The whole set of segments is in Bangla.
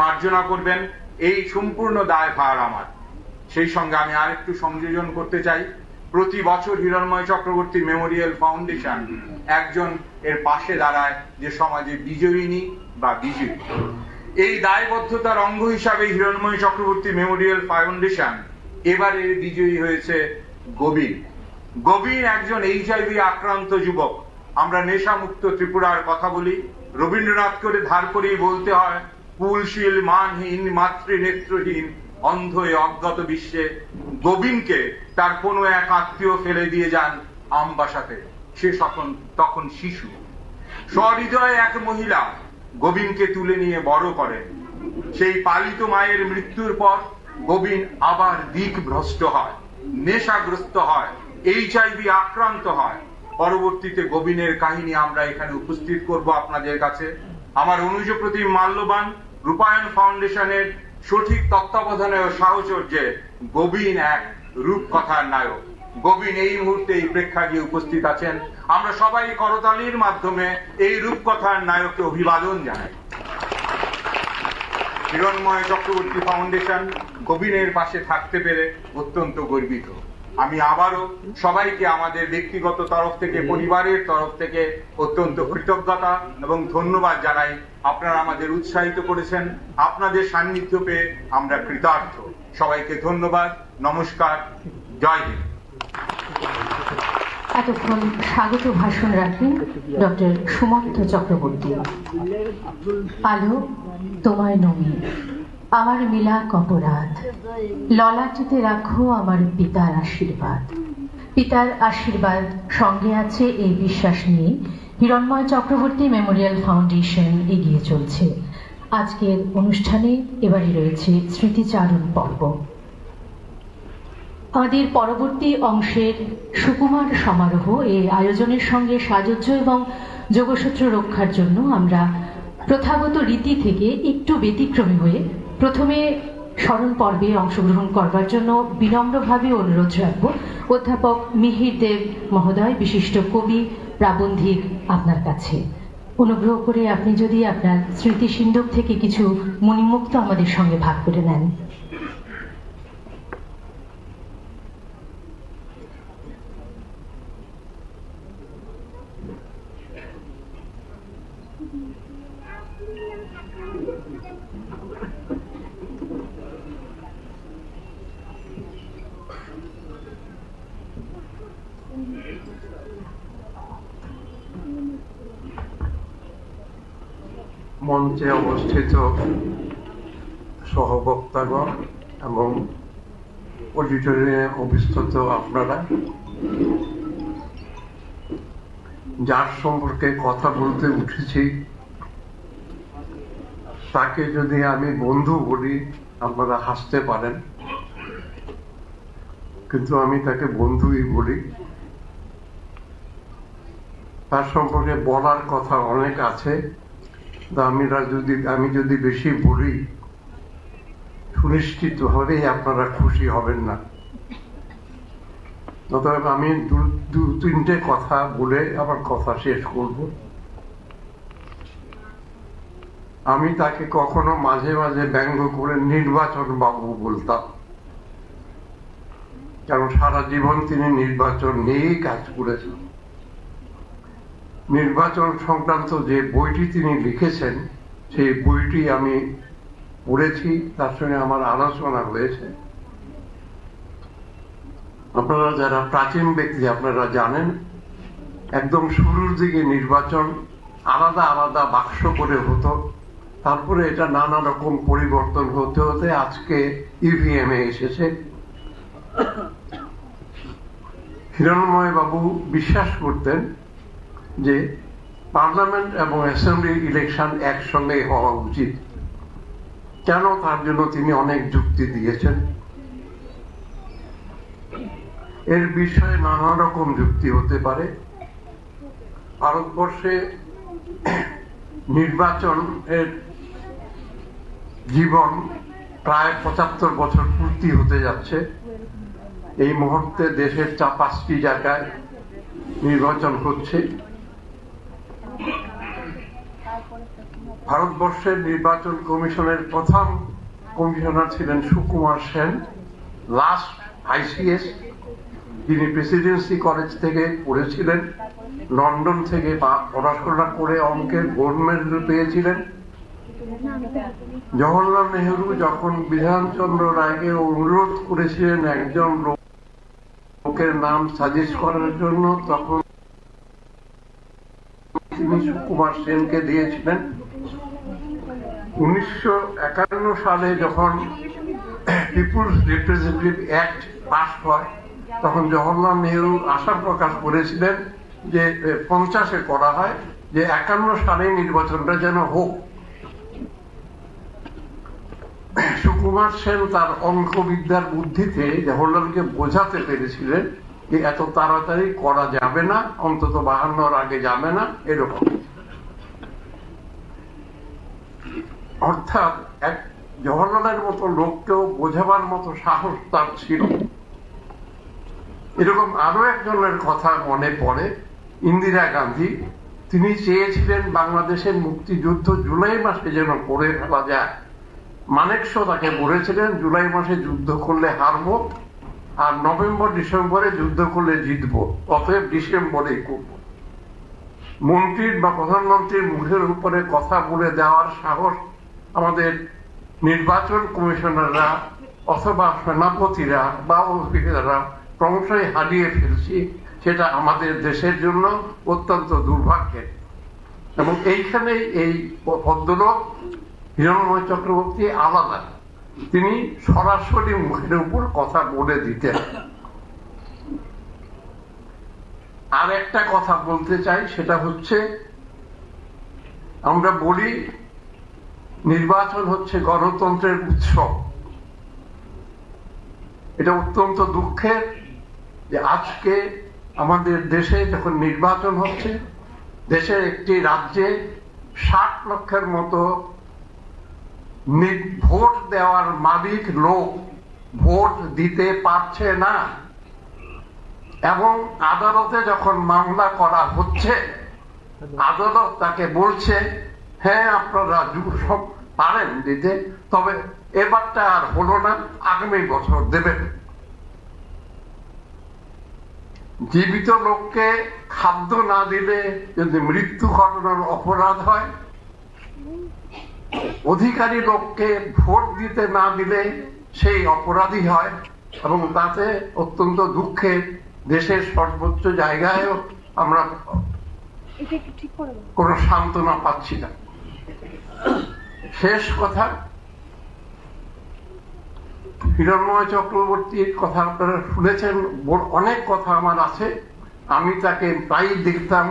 মার্জনা করবেন, এই সম্পূর্ণ দায়ভার আমার। সেই সঙ্গে আমি আরেকটু সংযোজন করতে চাই, প্রতি বছর হিরণময় চক্রবর্তী মেমোরিয়াল ফাউন্ডেশন একজন এর পাশে দাঁড়ায় যে সমাজে বিজয়িনী বা বিজয়ী। এই দায়বদ্ধতার অঙ্গ হিসাবে হিরণময় চক্রবর্তী মেমোরিয়াল ফাউন্ডেশন এবারের বিজয়ী হয়েছে গোবিন। গোবিন একজন HIV আক্রান্ত যুবক। আমরা নেশামুক্ত ত্রিপুরার কথা বলি, রবীন্দ্রনাথ করে ধার করেই বলতে হয়, কুলশীল মানহীন মাতৃনেত্রহীন অন্ধ এ অজ্ঞাত বিশ্বে গোবিনকে তার কোনো এক আত্মীয় ফেলে দিয়ে যান আমবাসাতে। সে তখন শিশু। সহৃদয় এক মহিলা গোবিনকে তুলে নিয়ে বড় করেন। সেই পালিত মায়ের মৃত্যুর পর গোবিন আবার দিকভ্রষ্ট হয়, নেশাগ্রস্ত হয়, HIV আক্রান্ত হয়। পরবর্তীতে গোবিনের কাহিনী আমরা এখানে উপস্থিত করব আপনাদের কাছে। আমার অনুজ প্রতিম মাল্যবান রূপায়ণ ফাউন্ডেশনের সঠিক তত্ত্বাবধানে ও সাহচর্যে গোবিন এক রূপকথার নায়ক। গোবিন এই মুহূর্তে এই প্রেক্ষাগৃহে উপস্থিত আছেন। আমরা সবাই করতালির মাধ্যমে এই রূপকথার নায়ককে অভিবাদন জানাই। হিরণময় চক্রবর্তী ফাউন্ডেশন গোবিনের পাশে থাকতে পেরে অত্যন্ত গর্বিত। আমি আবারও সবাইকে আমাদের ব্যক্তিগত তরফ থেকে, পরিবারের তরফ থেকে অত্যন্ত কৃতজ্ঞতা এবং ধন্যবাদ জানাই। আপনারা আমাদের উৎসাহিত করেছেন, আপনাদের সান্নিধ্য পেয়ে আমরা কৃতার্থ। সবাইকে ধন্যবাদ, নমস্কার, জয় হিন্দ। এতক্ষণ স্বাগত ভাষণ রাখেন ডক্টর সুমন্ত চক্রবর্তী। আলো তোমায় নমি, আমার মিলাক অপরাধ, ললাটিতে রাখো আমার পিতার আশীর্বাদ। পিতার আশীর্বাদ সঙ্গে আছে এই বিশ্বাস নিয়ে হিরণময় চক্রবর্তী মেমোরিয়াল ফাউন্ডেশন এগিয়ে চলছে। আজকের অনুষ্ঠানে এবারে রয়েছে স্মৃতিচারণ পর্ব। আমাদের পরবর্তী অংশের সুকুমার সমারোহ এই আয়োজনের সঙ্গে সাযুজ্য এবং যোগসূত্র রক্ষার জন্য আমরা প্রথাগত রীতি থেকে একটু ব্যতিক্রমী হয়ে প্রথমে স্মরণ পর্বে অংশগ্রহণ করবার জন্য বিনম্রভাবে অনুরোধ রাখব অধ্যাপক মিহির দেব মহোদয়, বিশিষ্ট কবি প্রাবন্ধিক, আপনার কাছে অনুগ্রহ করে আপনি যদি আপনার স্মৃতি সিন্ধুক থেকে কিছু মণিমুক্ত আমাদের সঙ্গে ভাগ করে নেন। মঞ্চে অবস্থিত সহবক্তাগণ এবং অডিটোরিয়ামে অবস্থিত আপনারা, যার সম্পর্কে কথা বলতে উঠেছি তাকে যদি আমি বন্ধু বলি আপনারা হাসতে পারেন, কিন্তু আমি তাকে বন্ধুই বলি। তার সম্পর্কে বলার কথা অনেক আছে, আমি যদি বেশি বলি সুনিশ্চিতভাবেই আপনারা খুশি হবেন না। অতএব আমি দু তিনটে কথা বলে আবার কথা শেষ করব। আমি তাকে কখনো মাঝে মাঝে ব্যঙ্গ করে নির্বাচন বাবু বলতাম, কারণ সারা জীবন তিনি নির্বাচন নিয়েই কাজ করেছেন। নির্বাচন সংক্রান্ত যে বইটি তিনি লিখেছেন সেই বইটি আমি পড়েছি, তার সঙ্গে আমার আলোচনা হয়েছে। আপনারা যারা প্রাচীন ব্যক্তি আপনারা জানেন, একদম শুরুর দিকে নির্বাচন আলাদা আলাদা বাক্স করে হতো, তারপরে এটা নানা রকম পরিবর্তন হতে হতে আজকে EVM এ এসেছে। হিরণময় বাবু বিশ্বাস করতেন যে পার্লামেন্ট এবং অ্যাসেম্বলি ইলেকশন একসঙ্গে হওয়া উচিত। কেন? তার জন্য তিনি অনেক যুক্তি দিয়েছেন। এর বিষয়ে নানা রকম যুক্তি হতে পারে। ভারতবর্ষে নির্বাচনের জীবন প্রায় 75 বছর পূর্তি হতে যাচ্ছে। এই মুহূর্তে দেশের 5টি জায়গায় নির্বাচন হচ্ছে। ভারতবর্ষের নির্বাচন কমিশনের প্রথম কমিশনার ছিলেন সুকুমার সেন, লাস্ট আইসিএস, যিনি প্রেসিডেন্সি কলেজ থেকে পড়েছিলেন, লন্ডন থেকে পড়াশোনা করে অঙ্কের গোল্ড মেডেল পেয়েছিলেন। জওহরলাল নেহরু যখন বিধানচন্দ্র রায়কে অনুরোধ করেছিলেন একজন লোকের নাম সাজেস্ট করার জন্য, তখন তিনি সুকুমার সেনকে দিয়েছিলেন। 1951 সালে যখন পিপুলস রিপ্রেজেন্টেটিভ অ্যাক্ট পাস হয়, তখন জওহরলাল নেহরু আশা প্রকাশ করেছিলেন যে 50-এ করা হয়, যে 51 সালে নির্বাচনটা যেন হোক। সুকুমার সেন তার অঙ্কবিদ্যার বুদ্ধিতে জওহরলালকে বোঝাতে পেরেছিলেন যে এত তাড়াতাড়ি করা যাবে না, অন্তত 52-র আগে যাবে না, এরকম। অর্থাৎ এক জওহরলালের মতো লোককেও বোঝাবার মতো সাহস তার ছিল। এরকম আরো একজনের কথা মনে পড়ে, ইন্দিরা গান্ধী। তিনি চেয়েছিলেন বাংলাদেশের মুক্তিযুদ্ধ জুলাই মাসে যেন করে ফেলা যায়। মানেকশ তাকে বলেছিলেন জুলাই মাসে যুদ্ধ করলে হারবো, আর নভেম্বর ডিসেম্বরে যুদ্ধ করলে জিতবো, অতএব ডিসেম্বরেই করব। মন্ত্রীর বা প্রধানমন্ত্রীর মুখের উপরে কথা বলে দেওয়ার সাহস আমাদের নির্বাচন কমিশনাররা অথবা সেনাপতিরা বা অফিসাররা ক্রমশই হারিয়ে ফেলছি। সেটা আমাদের দেশের জন্য অত্যন্ত দুর্ভাগ্যের। এবং এইখানেই এই ভদ্রলোক হিরণময় চক্রবর্তী আলাদা। তিনি সরাসরি মুখের উপর কথা বলে দিতেন। আর একটা কথা বলতে চাই, সেটা হচ্ছে আমরা বলি নির্বাচন হচ্ছে গণতন্ত্রের উৎসব। এটা অত্যন্ত দুঃখের যে আজকে আমাদের দেশে যখন নির্বাচন হচ্ছে, দেশের একটি রাজ্যে 60 লক্ষের মতো ভোট দেওয়ার মালিক লোক ভোট দিতে পারছে না, এবং আদালতে যখন মামলা করা হচ্ছে, আদালত তাকে বলছে হ্যাঁ আপনারা সব পারেন দিতে, তবে এবারটা আর হলো না, আগামী বছর দেবেন। জীবিত লোককে খাদ্য না দিলে যদি মৃত্যু ঘটানোর অপরাধ হয়, অধিকারী লোককে ভোট দিতে না দিলে সেই অপরাধী হয়। এবং তাতে অত্যন্ত দুঃখে দেশের সর্বোচ্চ জায়গায়ও আমরা কোনো সান্ত্বনা পাচ্ছি না। শেষ কথা, হিরণময় চক্রবর্তীর কথা আপনারা শুনেছেন, অনেক কথা আমার আছে। আমি তাকে প্রায় দেখতাম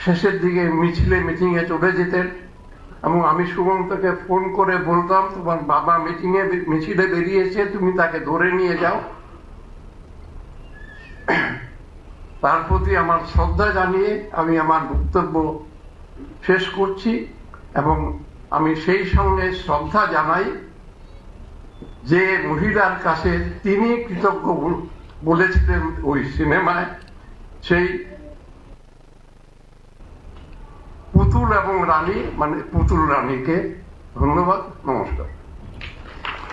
শেষের দিকে মিছিলে মিটিংয়ে চলে যেতেন, এবং আমি সুমন্তকে ফোন করে বলতাম তোমার বাবা মিছিলে বেরিয়েছে, তুমি তাকে ধরে নিয়ে যাও। তার প্রতি আমার শ্রদ্ধা জানিয়ে আমি আমার বক্তব্য শেষ করছি। এবং আমি সেই সঙ্গে শ্রদ্ধা জানাই যে মহিলার কাছে তিনি কৃতজ্ঞ বলেছিলেন ওই সিনেমায়, সেই পুতুল এবং রানী, মানে পুতুল রানীকে ধন্যবাদ, নমস্কার।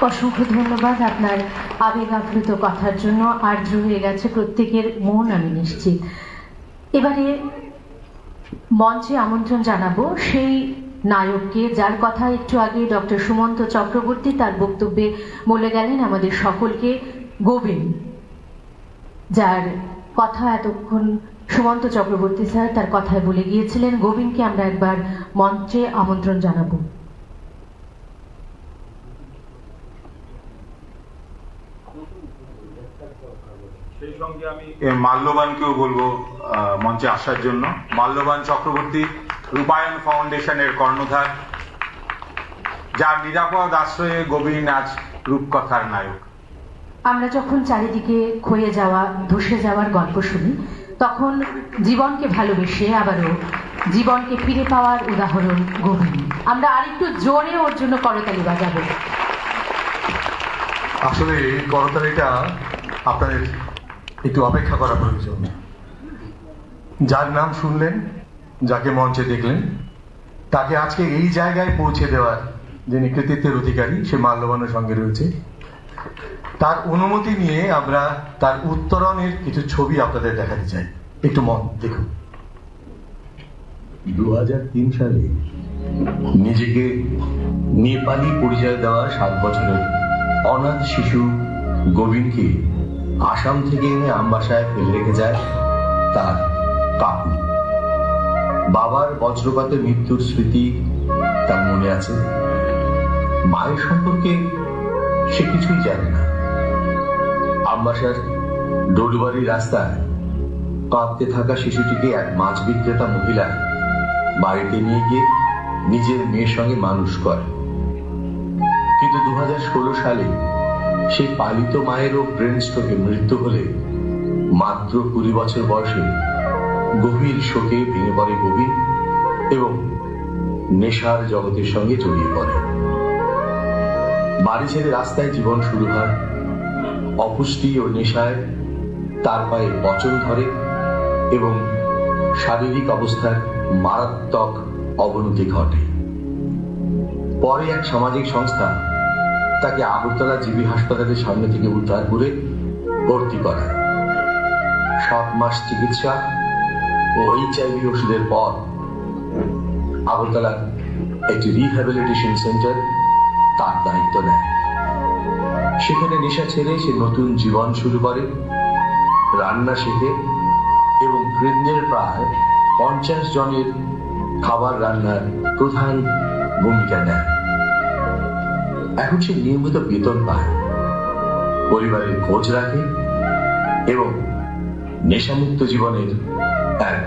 অসংখ্য ধন্যবাদ আপনার আবেগ আপ্লুত কথার জন্য। আর্দ্র হয়ে গেছে প্রত্যেকের মন, আমি নিশ্চিত। এবারে মঞ্চে আমন্ত্রণ জানাবো সেই নায়ককে, যার কথা একটু আগে ডক্টর সুমন্ত চক্রবর্তী তার বক্তব্যে বলে গেলেন আমাদের সকলকে, গোবিন, যার কথা এতক্ষণ সুমন্ত চক্রবর্তী স্যার তার কথায় বলে গিয়েছিলেন। গোবিনকে আমরা একবার মঞ্চে আমন্ত্রণ জানাবো। সেই সঙ্গে আমি মাল্যবানকেও বলবো মঞ্চে আসার জন্য। মাল্যবান চক্রবর্তী রূপায়ণ ফাউন্ডেশনের কর্ণধার, যার নিরাপদ আশ্রয়ে গোবিন আজ রূপকথার নায়ক। আমরা যখন চারিদিকে ক্ষয়ে যাওয়া, ধসে যাওয়ার গল্প শুনি, তখন জীবনকে ভালোবেসে আবারও জীবনকে ফিরে পাওয়ার উদাহরণ গোবিন। আমরা আরেকটু জোরে ওর জন্য করতালি বাজাবো। আসলে এই করতালিটা আপনাদের একটু অপেক্ষা করা প্রয়োজন। যার নাম শুনলেন, যাকে মঞ্চে দেখলেন, তাকে আজকে এই জায়গায় পৌঁছে দেওয়ার যিনি কৃতিত্বের অধিকারী, সে মাল্যবানের সঙ্গে রয়েছে। তার অনুমতি নিয়ে আমরা তার উত্তরণের কিছু ছবি আপনাদের দেখাতে চাই, একটু মন দেখুন। 2003 সালে নিজেকে নেপালি পরিচয় দেওয়া 7 বছরের অনাথ শিশু গোবিন্দকে আসাম থেকে এনে আমবাসায় ফেলে রেখে যায় তার কাকু। বাবার বজ্রপাতে মৃত্যুর স্মৃতি তার মনে আছে। মায়ের সম্পর্কে সে কিছুই জানে না। আমবাসার ডোলবাড়ি রাস্তায় কাঁদতে থাকা শিশুটিকে এক মাছ বিক্রেতা মহিলা বাড়িতে নিয়ে গিয়ে নিজের মেয়ের সঙ্গে মানুষ করে। কিন্তু 2016 সালে সেই পালিত মায়েরও ব্রেন স্ট্রোকে মৃত্যু হলে মাত্র 20 বছর বয়সে গভীর শোকে ভেঙে পড়ে গোবিন্দ এবং নেশার জগতের সঙ্গে জড়িয়ে পড়ে। বাড়ি ছেড়ে রাস্তায় জীবন শুরু হয়। অপুষ্টি ও নেশায় তার পায়ে পচন ধরে এবং শারীরিক অবস্থার মারাত্মক অবনতি ঘটে। পরে এক সামাজিক সংস্থা তাকে আগরতলা জিবি হাসপাতালের সামনে থেকে উদ্ধার করে ভর্তি করায়। 7 মাস চিকিৎসা ও HIV ওষুধের পর আগরতলার একটি রিহ্যাবিলিটেশন সেন্টার তার দায়িত্ব নেয়। সেখানে নেশা ছেড়ে সে নতুন জীবন শুরু করে, রান্না শেখে এবং কেন্দ্রের প্রায় 50 জনের খাবার রান্নার প্রধান ভূমিকা নেয়। এখন সে নিয়মিত বেতন পায়, পরিবারের খোঁজ রাখে এবং নেশামুক্ত জীবনের এক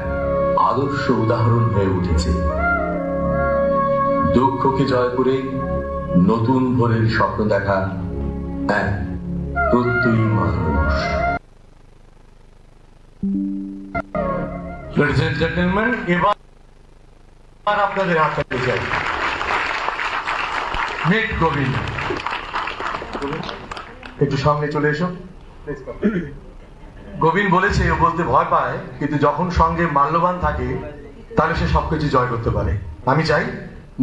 আদর্শ উদাহরণ হয়ে উঠেছে। দুঃখকে জয় করে নতুন ভোরের স্বপ্ন দেখা এক প্রত্যয়ী মানুষ। Ladies and gentlemen, এবার আপনাদের হাত থাকতে চাই। মিট গোবিন্দ, একটু সামনে চলে এসো। গোবিন্দ বলেছে ও বলতে ভয় পায়, কিন্তু যখন সঙ্গে মাল্যবান থাকে তাহলে সে সবকিছু জয় করতে পারে। আমি চাই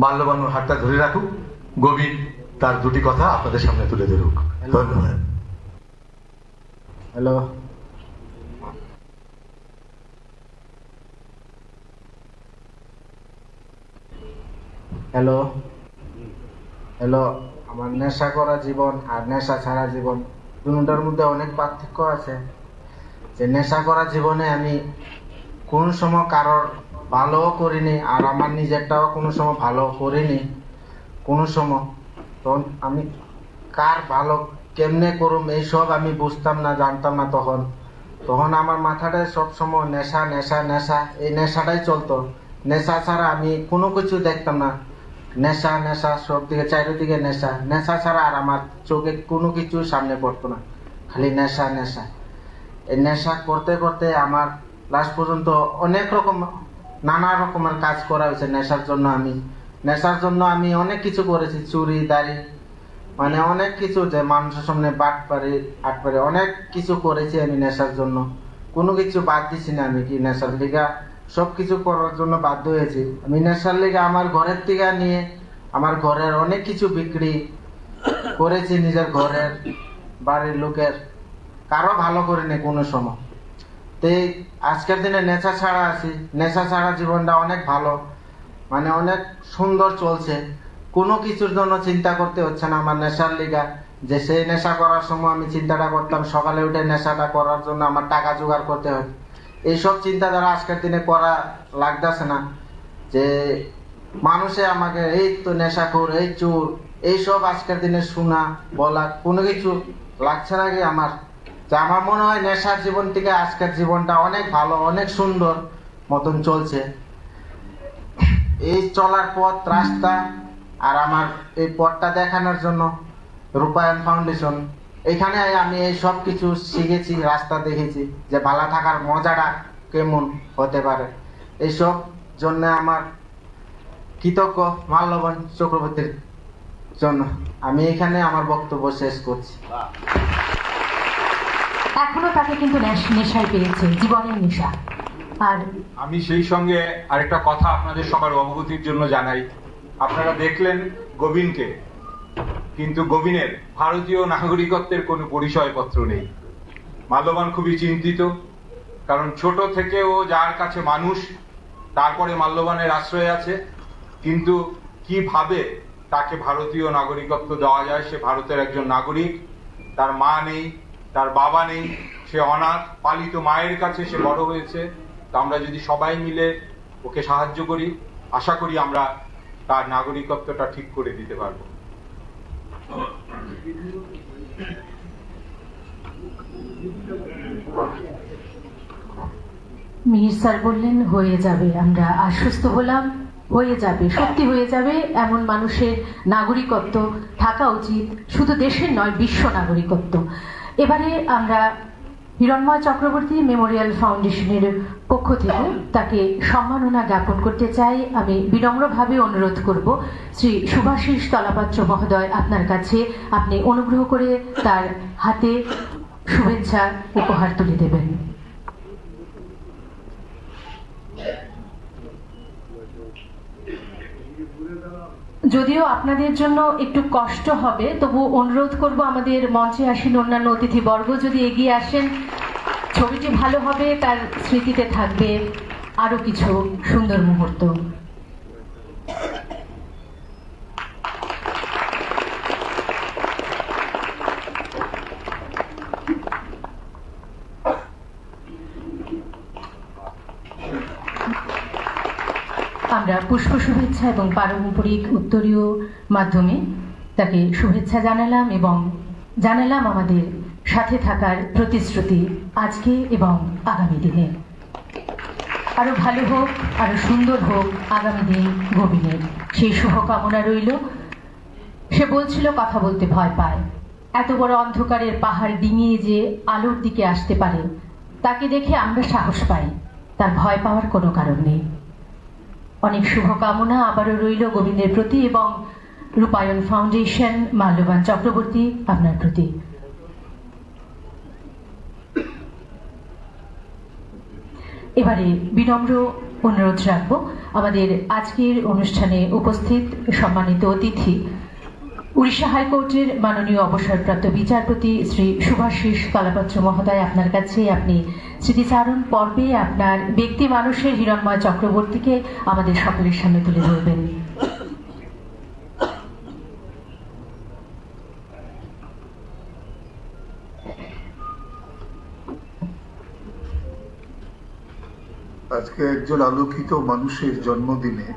মাল্যবান ওর হাতটা ধরে রাখুক, গোবিন্দ তার দুটি কথা আপনাদের সামনে তুলে ধরুক। ধন্যবাদ। Hello, hello, hello. আমার নেশা করা জীবন আর নেশা ছাড়া জীবন দুটার মধ্যে অনেক পার্থক্য আছে। যে নেশা করা জীবনে আমি কোন সময় কারোর ভালোও করিনি, আর আমার নিজেরটাও কোনো সময় ভালো করিনি। কোনো সময় তখন আমি কার ভালো কেমনে করুম এইসব আমি বুঝতাম না, জানতাম না। তখন আমার মাথাটায় সবসময় নেশা নেশা নেশা, এই নেশাটাই চলতো। নেশা ছাড়া আমি কোনো কিছু দেখতাম না। নেশা নেশা, সব দিকে চারিদিকে নেশা। নেশা ছাড়া আর আমার চোখে কোনো কিছু সামনে পড়তো না, খালি নেশা নেশা। এই নেশা করতে করতে আমার লাস্ট পর্যন্ত অনেক রকম নানা রকমের কাজ করা হয়েছে নেশার জন্য। আমি অনেক কিছু করেছি, চুরি দাড়ি, মানে অনেক কিছু, যে মানুষের সামনে বাটপারি আটপারি অনেক কিছু করেছি আমি নেশার জন্য। কোনো কিছু বাদ দিছি না আমি, কি নেশার লিগা সব কিছু করার জন্য বাধ্য হয়েছি আমি। নেশার লিগা আমার ঘরের থেকে নিয়ে আমার ঘরের অনেক কিছু বিক্রি করেছি, নিজের ঘরের বাড়ির লোকের, কারো ভালো করিনি কোনো সময়। তো আজকের দিনে নেশা ছাড়া আছি। নেশা ছাড়া জীবনটা অনেক ভালো, মানে অনেক সুন্দর চলছে। কোনো কিছুর জন্য চিন্তা করতে হচ্ছে না আমার নেশার লিগা। যে সেই নেশা করার সময় আমি চিন্তাটা করতাম সকালে উঠে নেশাটা করার জন্য আমার টাকা জোগাড় করতে হয়, এইসব চিন্তাধারা আজকের দিনে করা লাগতেছে না। যে মানুষে আমাকে এই তো নেশাখোর, এই চোর, এইসব আজকের দিনে শোনা বলা কোনো কিছু লাগছে না কি আমার। যে আমার মনে হয় নেশার জীবন থেকে আজকের জীবনটা অনেক ভালো, অনেক সুন্দর মতন চলছে। এই চলার পথ রাস্তা, আর আমার এই পথটা দেখানোর জন্য রূপায়ণ ফাউন্ডেশন, এখানে আমি এই সব কিছু শিখেছি, রাস্তা দেখেছি যে ভালো থাকার মজাটা কেমন হতে পারে। এইসব জন্য আমার কৃতজ্ঞ মাল্যবান চক্রবর্তীর জন্য। আমি এখানে আমার বক্তব্য শেষ করছি। এখনো তাকে কিন্তু নেশায় পেয়েছে, জীবনের নেশা। আর আমি সেই সঙ্গে আরেকটা কথা আপনাদের সবার অবগতির জন্য জানাই। আপনারা দেখলেন গোবিনকে, কিন্তু গোবিনের ভারতীয় নাগরিকত্বের কোনো পরিচয়পত্র নেই। মাল্যবান খুবই চিন্তিত, কারণ ছোট থেকে ও যার কাছে মানুষ, তারপরে মাল্যবানের আশ্রয় আছে, কিন্তু কিভাবে তাকে ভারতীয় নাগরিকত্ব দেওয়া যায়? সে ভারতের একজন নাগরিক, তার মা নেই, তার বাবা নেই, সে অনাথ, পালিত মায়ের কাছে সে বড় হয়েছে। তো আমরা যদি সবাই মিলে ওকে সাহায্য করি, আশা করি আমরা তার নাগরিকত্বটা ঠিক করে দিতে পারবো। মিহির স্যার বললেন হয়ে যাবে, আমরা আশ্বস্ত হলাম হয়ে যাবে, সত্যি হয়ে যাবে। এমন মানুষের নাগরিকত্ব থাকা উচিত, শুধু দেশের নয়, বিশ্ব নাগরিকত্ব। এবারে আমরা হিরণময় চক্রবর্তী মেমোরিয়াল ফাউন্ডেশনের পক্ষ থেকে তাকে সম্মাননা জ্ঞাপন করতে চাই। আমি বিনম্রভাবে অনুরোধ করব শ্রী শুভাশিস তলাপাত্র মহোদয়, আপনার কাছে আপনি অনুগ্রহ করে তার হাতে শুভেচ্ছা উপহার তুলে দেবেন। যদিও আপনাদের জন্য একটু কষ্ট হবে, তবু অনুরোধ করব আমাদের মঞ্চে আসেন অন্যান্য অতিথিবর্গ যদি এগিয়ে আসেন, ছবিটি ভালো হবে, তার স্মৃতিতে থাকবে আরো কিছু সুন্দর মুহূর্ত। আমরা পুষ্প শুভেচ্ছা এবং পারম্পরিক উত্তরীয় মাধ্যমে তাকে শুভেচ্ছা জানালাম এবং জানালাম আমাদের সাথে থাকার প্রতিশ্রুতি আজকে এবং আগামী দিনে। আরো ভালো হোক, আরো সুন্দর হোক আগামী দিন গোবিনের, সেই শুভকামনা রইল। সে বলছিল কথা বলতে ভয় পায়, এত বড় অন্ধকারের পাহাড় ডিঙিয়ে যে আলোর দিকে আসতে পারে, তাকে দেখে আমরা সাহস পাই, তার ভয় পাওয়ার কোনো কারণ নেই। অনেক শুভকামনা আবারও রইল গোবিন্দের প্রতি এবং রূপায়ণ ফাউন্ডেশন মাল্যবান চক্রবর্তী আপনার প্রতি। এবারে বিনম্র অনুরোধ রাখবো আমাদের আজকের অনুষ্ঠানে উপস্থিত সম্মানিত অতিথি উড়িষ্যা হাইকোর্টের মাননীয় অবসরপ্রাপ্ত বিচারপতি শ্রী শুভাশিস তলাপাত্র মহোদয়, আপনার কাছে আপনি স্মৃতিচারণ পর্বে আপনার ব্যক্তি মানুষের হিরণময় চক্রবর্তীকে আমাদের সকলের সামনে তুলে ধরবেন। আজকে একজন আলোকিত মানুষের জন্মদিনে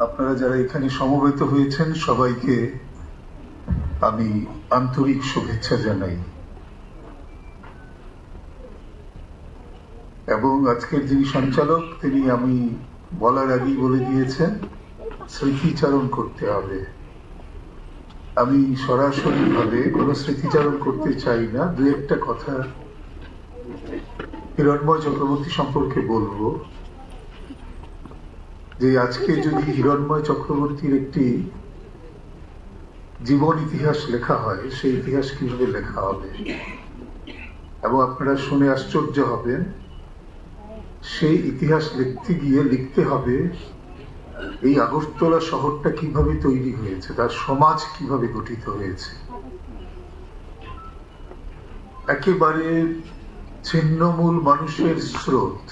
আপনারা যারা এখানে সমবেত হয়েছেন সবাইকে আমি আন্তরিক শুভেচ্ছা জানাই এবং আজকের যিনি সঞ্চালক তিনি আমি বলার আগেই বলে দিয়েছেন স্মৃতিচারণ করতে হবে। আমি সরাসরি ভাবে কোনো স্মৃতিচারণ করতে চাই না, দু একটা কথা হিরণময় চক্রবর্তী সম্পর্কে বলবো যে আজকে যদি হিরণময় চক্রবর্তীর একটি জীবন ইতিহাস লেখা হয়, সেই ইতিহাস কিভাবে লেখা হবে এবং আপনারা শুনে আশ্চর্য হবেন, সেই ইতিহাস লিখতে গিয়ে লিখতে হবে এই আগরতলা শহরটা কিভাবে তৈরি হয়েছে, তার সমাজ কিভাবে গঠিত হয়েছে। একেবারে ছিন্নমূল মানুষের স্রোত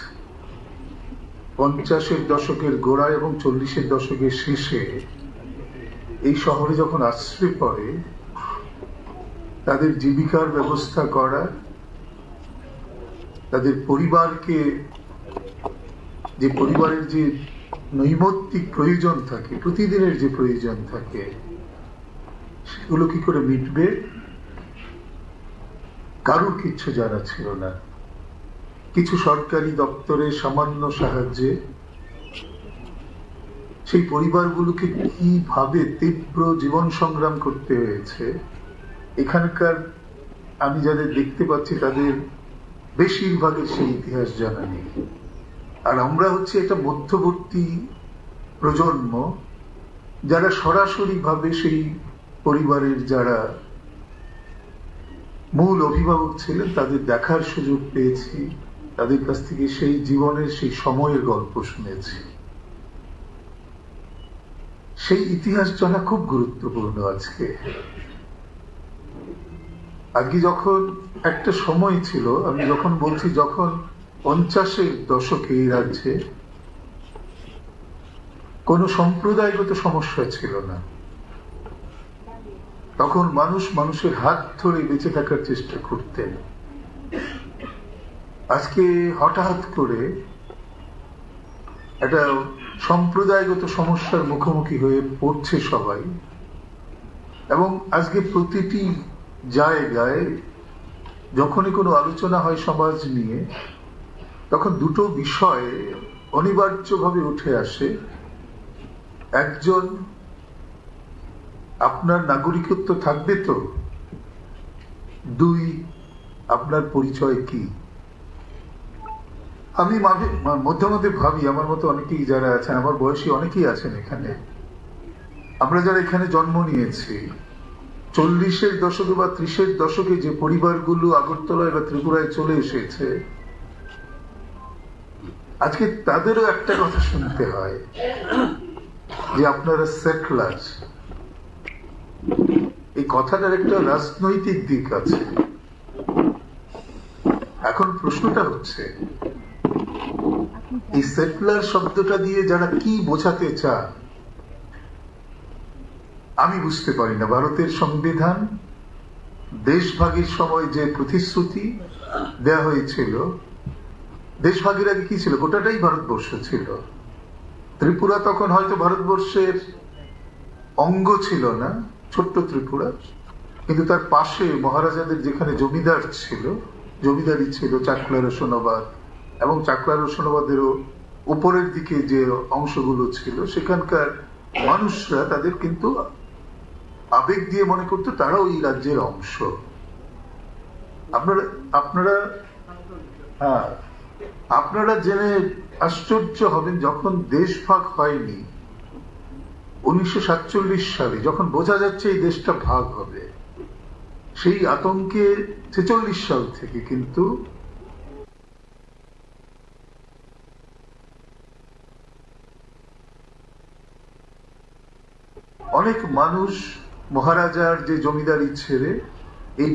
50-এর দশকের গোড়া এবং 40-এর দশকের শেষে এই শহরে যখন আশ্রয় পড়ে, তাদের জীবিকার ব্যবস্থা করা, তাদের পরিবারকে, যে পরিবারের যে নৈমিত্তিক প্রয়োজন থাকে, প্রতিদিনের যে প্রয়োজন থাকে, সেগুলো কি করে মিটবে কারোর কিচ্ছু জানা ছিল না। কিছু সরকারি দপ্তরে সামান্য সাহায্যে সেই পরিবারগুলোকে কিভাবে তীব্র জীবন সংগ্রাম করতে হয়েছে, এখানকার আমি যাদের দেখতে পাচ্ছি তাদের বেশিরভাগের সেই ইতিহাস জানা নেই। আর আমরা হচ্ছে এটা মধ্যবর্তী প্রজন্ম যারা সরাসরি ভাবে সেই পরিবারের যারা মূল অভিভাবক ছিলেন তাদের দেখার সুযোগ পেয়েছি, তাদের কাছ থেকে সেই জীবনের সেই সময়ের গল্প শুনেছি। সেই ইতিহাস জানা খুব গুরুত্বপূর্ণ। আজকে যখন একটা সময় ছিল, আমি যখন বলছি যখন 50-এর দশকে এই রাজ্যে কোনো সম্প্রদায়গত সমস্যা ছিল না, তখন মানুষ মানুষের হাত ধরে বেঁচে থাকার চেষ্টা করতেন। আজকে হঠাৎ করে একটা সম্প্রদায়গত সমস্যার মুখোমুখি হয়ে পড়ছে সবাই, এবং আজকে প্রতিটি জায়গায় যখনই কোনো আলোচনা হয় সমাজ নিয়ে, তখন দুটো বিষয় অনিবার্যভাবে উঠে আসে। একজন, আপনার নাগরিকত্ব থাকবে তো? দুই, আপনার পরিচয় কি? আমি মধ্যে মধ্যে ভাবি, আমার মতো অনেকেই যারা আছেন, আমার বয়সী অনেকেই আছেন এখানে, আমরা যারা এখানে জন্ম নিয়েছি 40-এর দশকে বা 30-এর দশকে যে পরিবারগুলো আগরতলায় বা ত্রিপুরায় চলে এসেছে, আজকে তাদেরও একটা কথা শুনতে হয় যে আপনারা সেটলার। এই কথাটার একটা রাজনৈতিক দিক আছে। এখন প্রশ্নটা হচ্ছে, এই সেটলার শব্দটা দিয়ে যারা কি বোঝাতে চান আমি বুঝতে পারি না। ভারতের সংবিধান দেশভাগের সময় যে প্রতিশ্রুতি দেয়া হয়েছিল, দেশভাগের আগে কি ছিল? গোটাটাই ভারতবর্ষ ছিল। ত্রিপুরা তখন হয়তো ভারতবর্ষের অঙ্গ ছিল না, ছোট্ট ত্রিপুরা, কিন্তু তার পাশে মহারাজাদের যেখানে জমিদার ছিল, জমিদারি ছিল চাকলা রোশনাবাদ, এবং চাকলা রোশনাবাদেরও উপরের দিকে যে অংশগুলো ছিল, সেখানকার মানুষরা তাদের কিন্তু আবেগ দিয়ে মনে করতো তারাও এই রাজ্যের অংশ। আপনারা জেনে আশ্চর্য হবেন, যখন দেশ ভাগ হয়নি 1947 সালে, যখন বোঝা যাচ্ছে এই দেশটা ভাগ হবে, সেই আতঙ্কে 46 সাল থেকে কিন্তু অনেক মানুষ মহারাজার যে জমিদারি ছেড়ে এই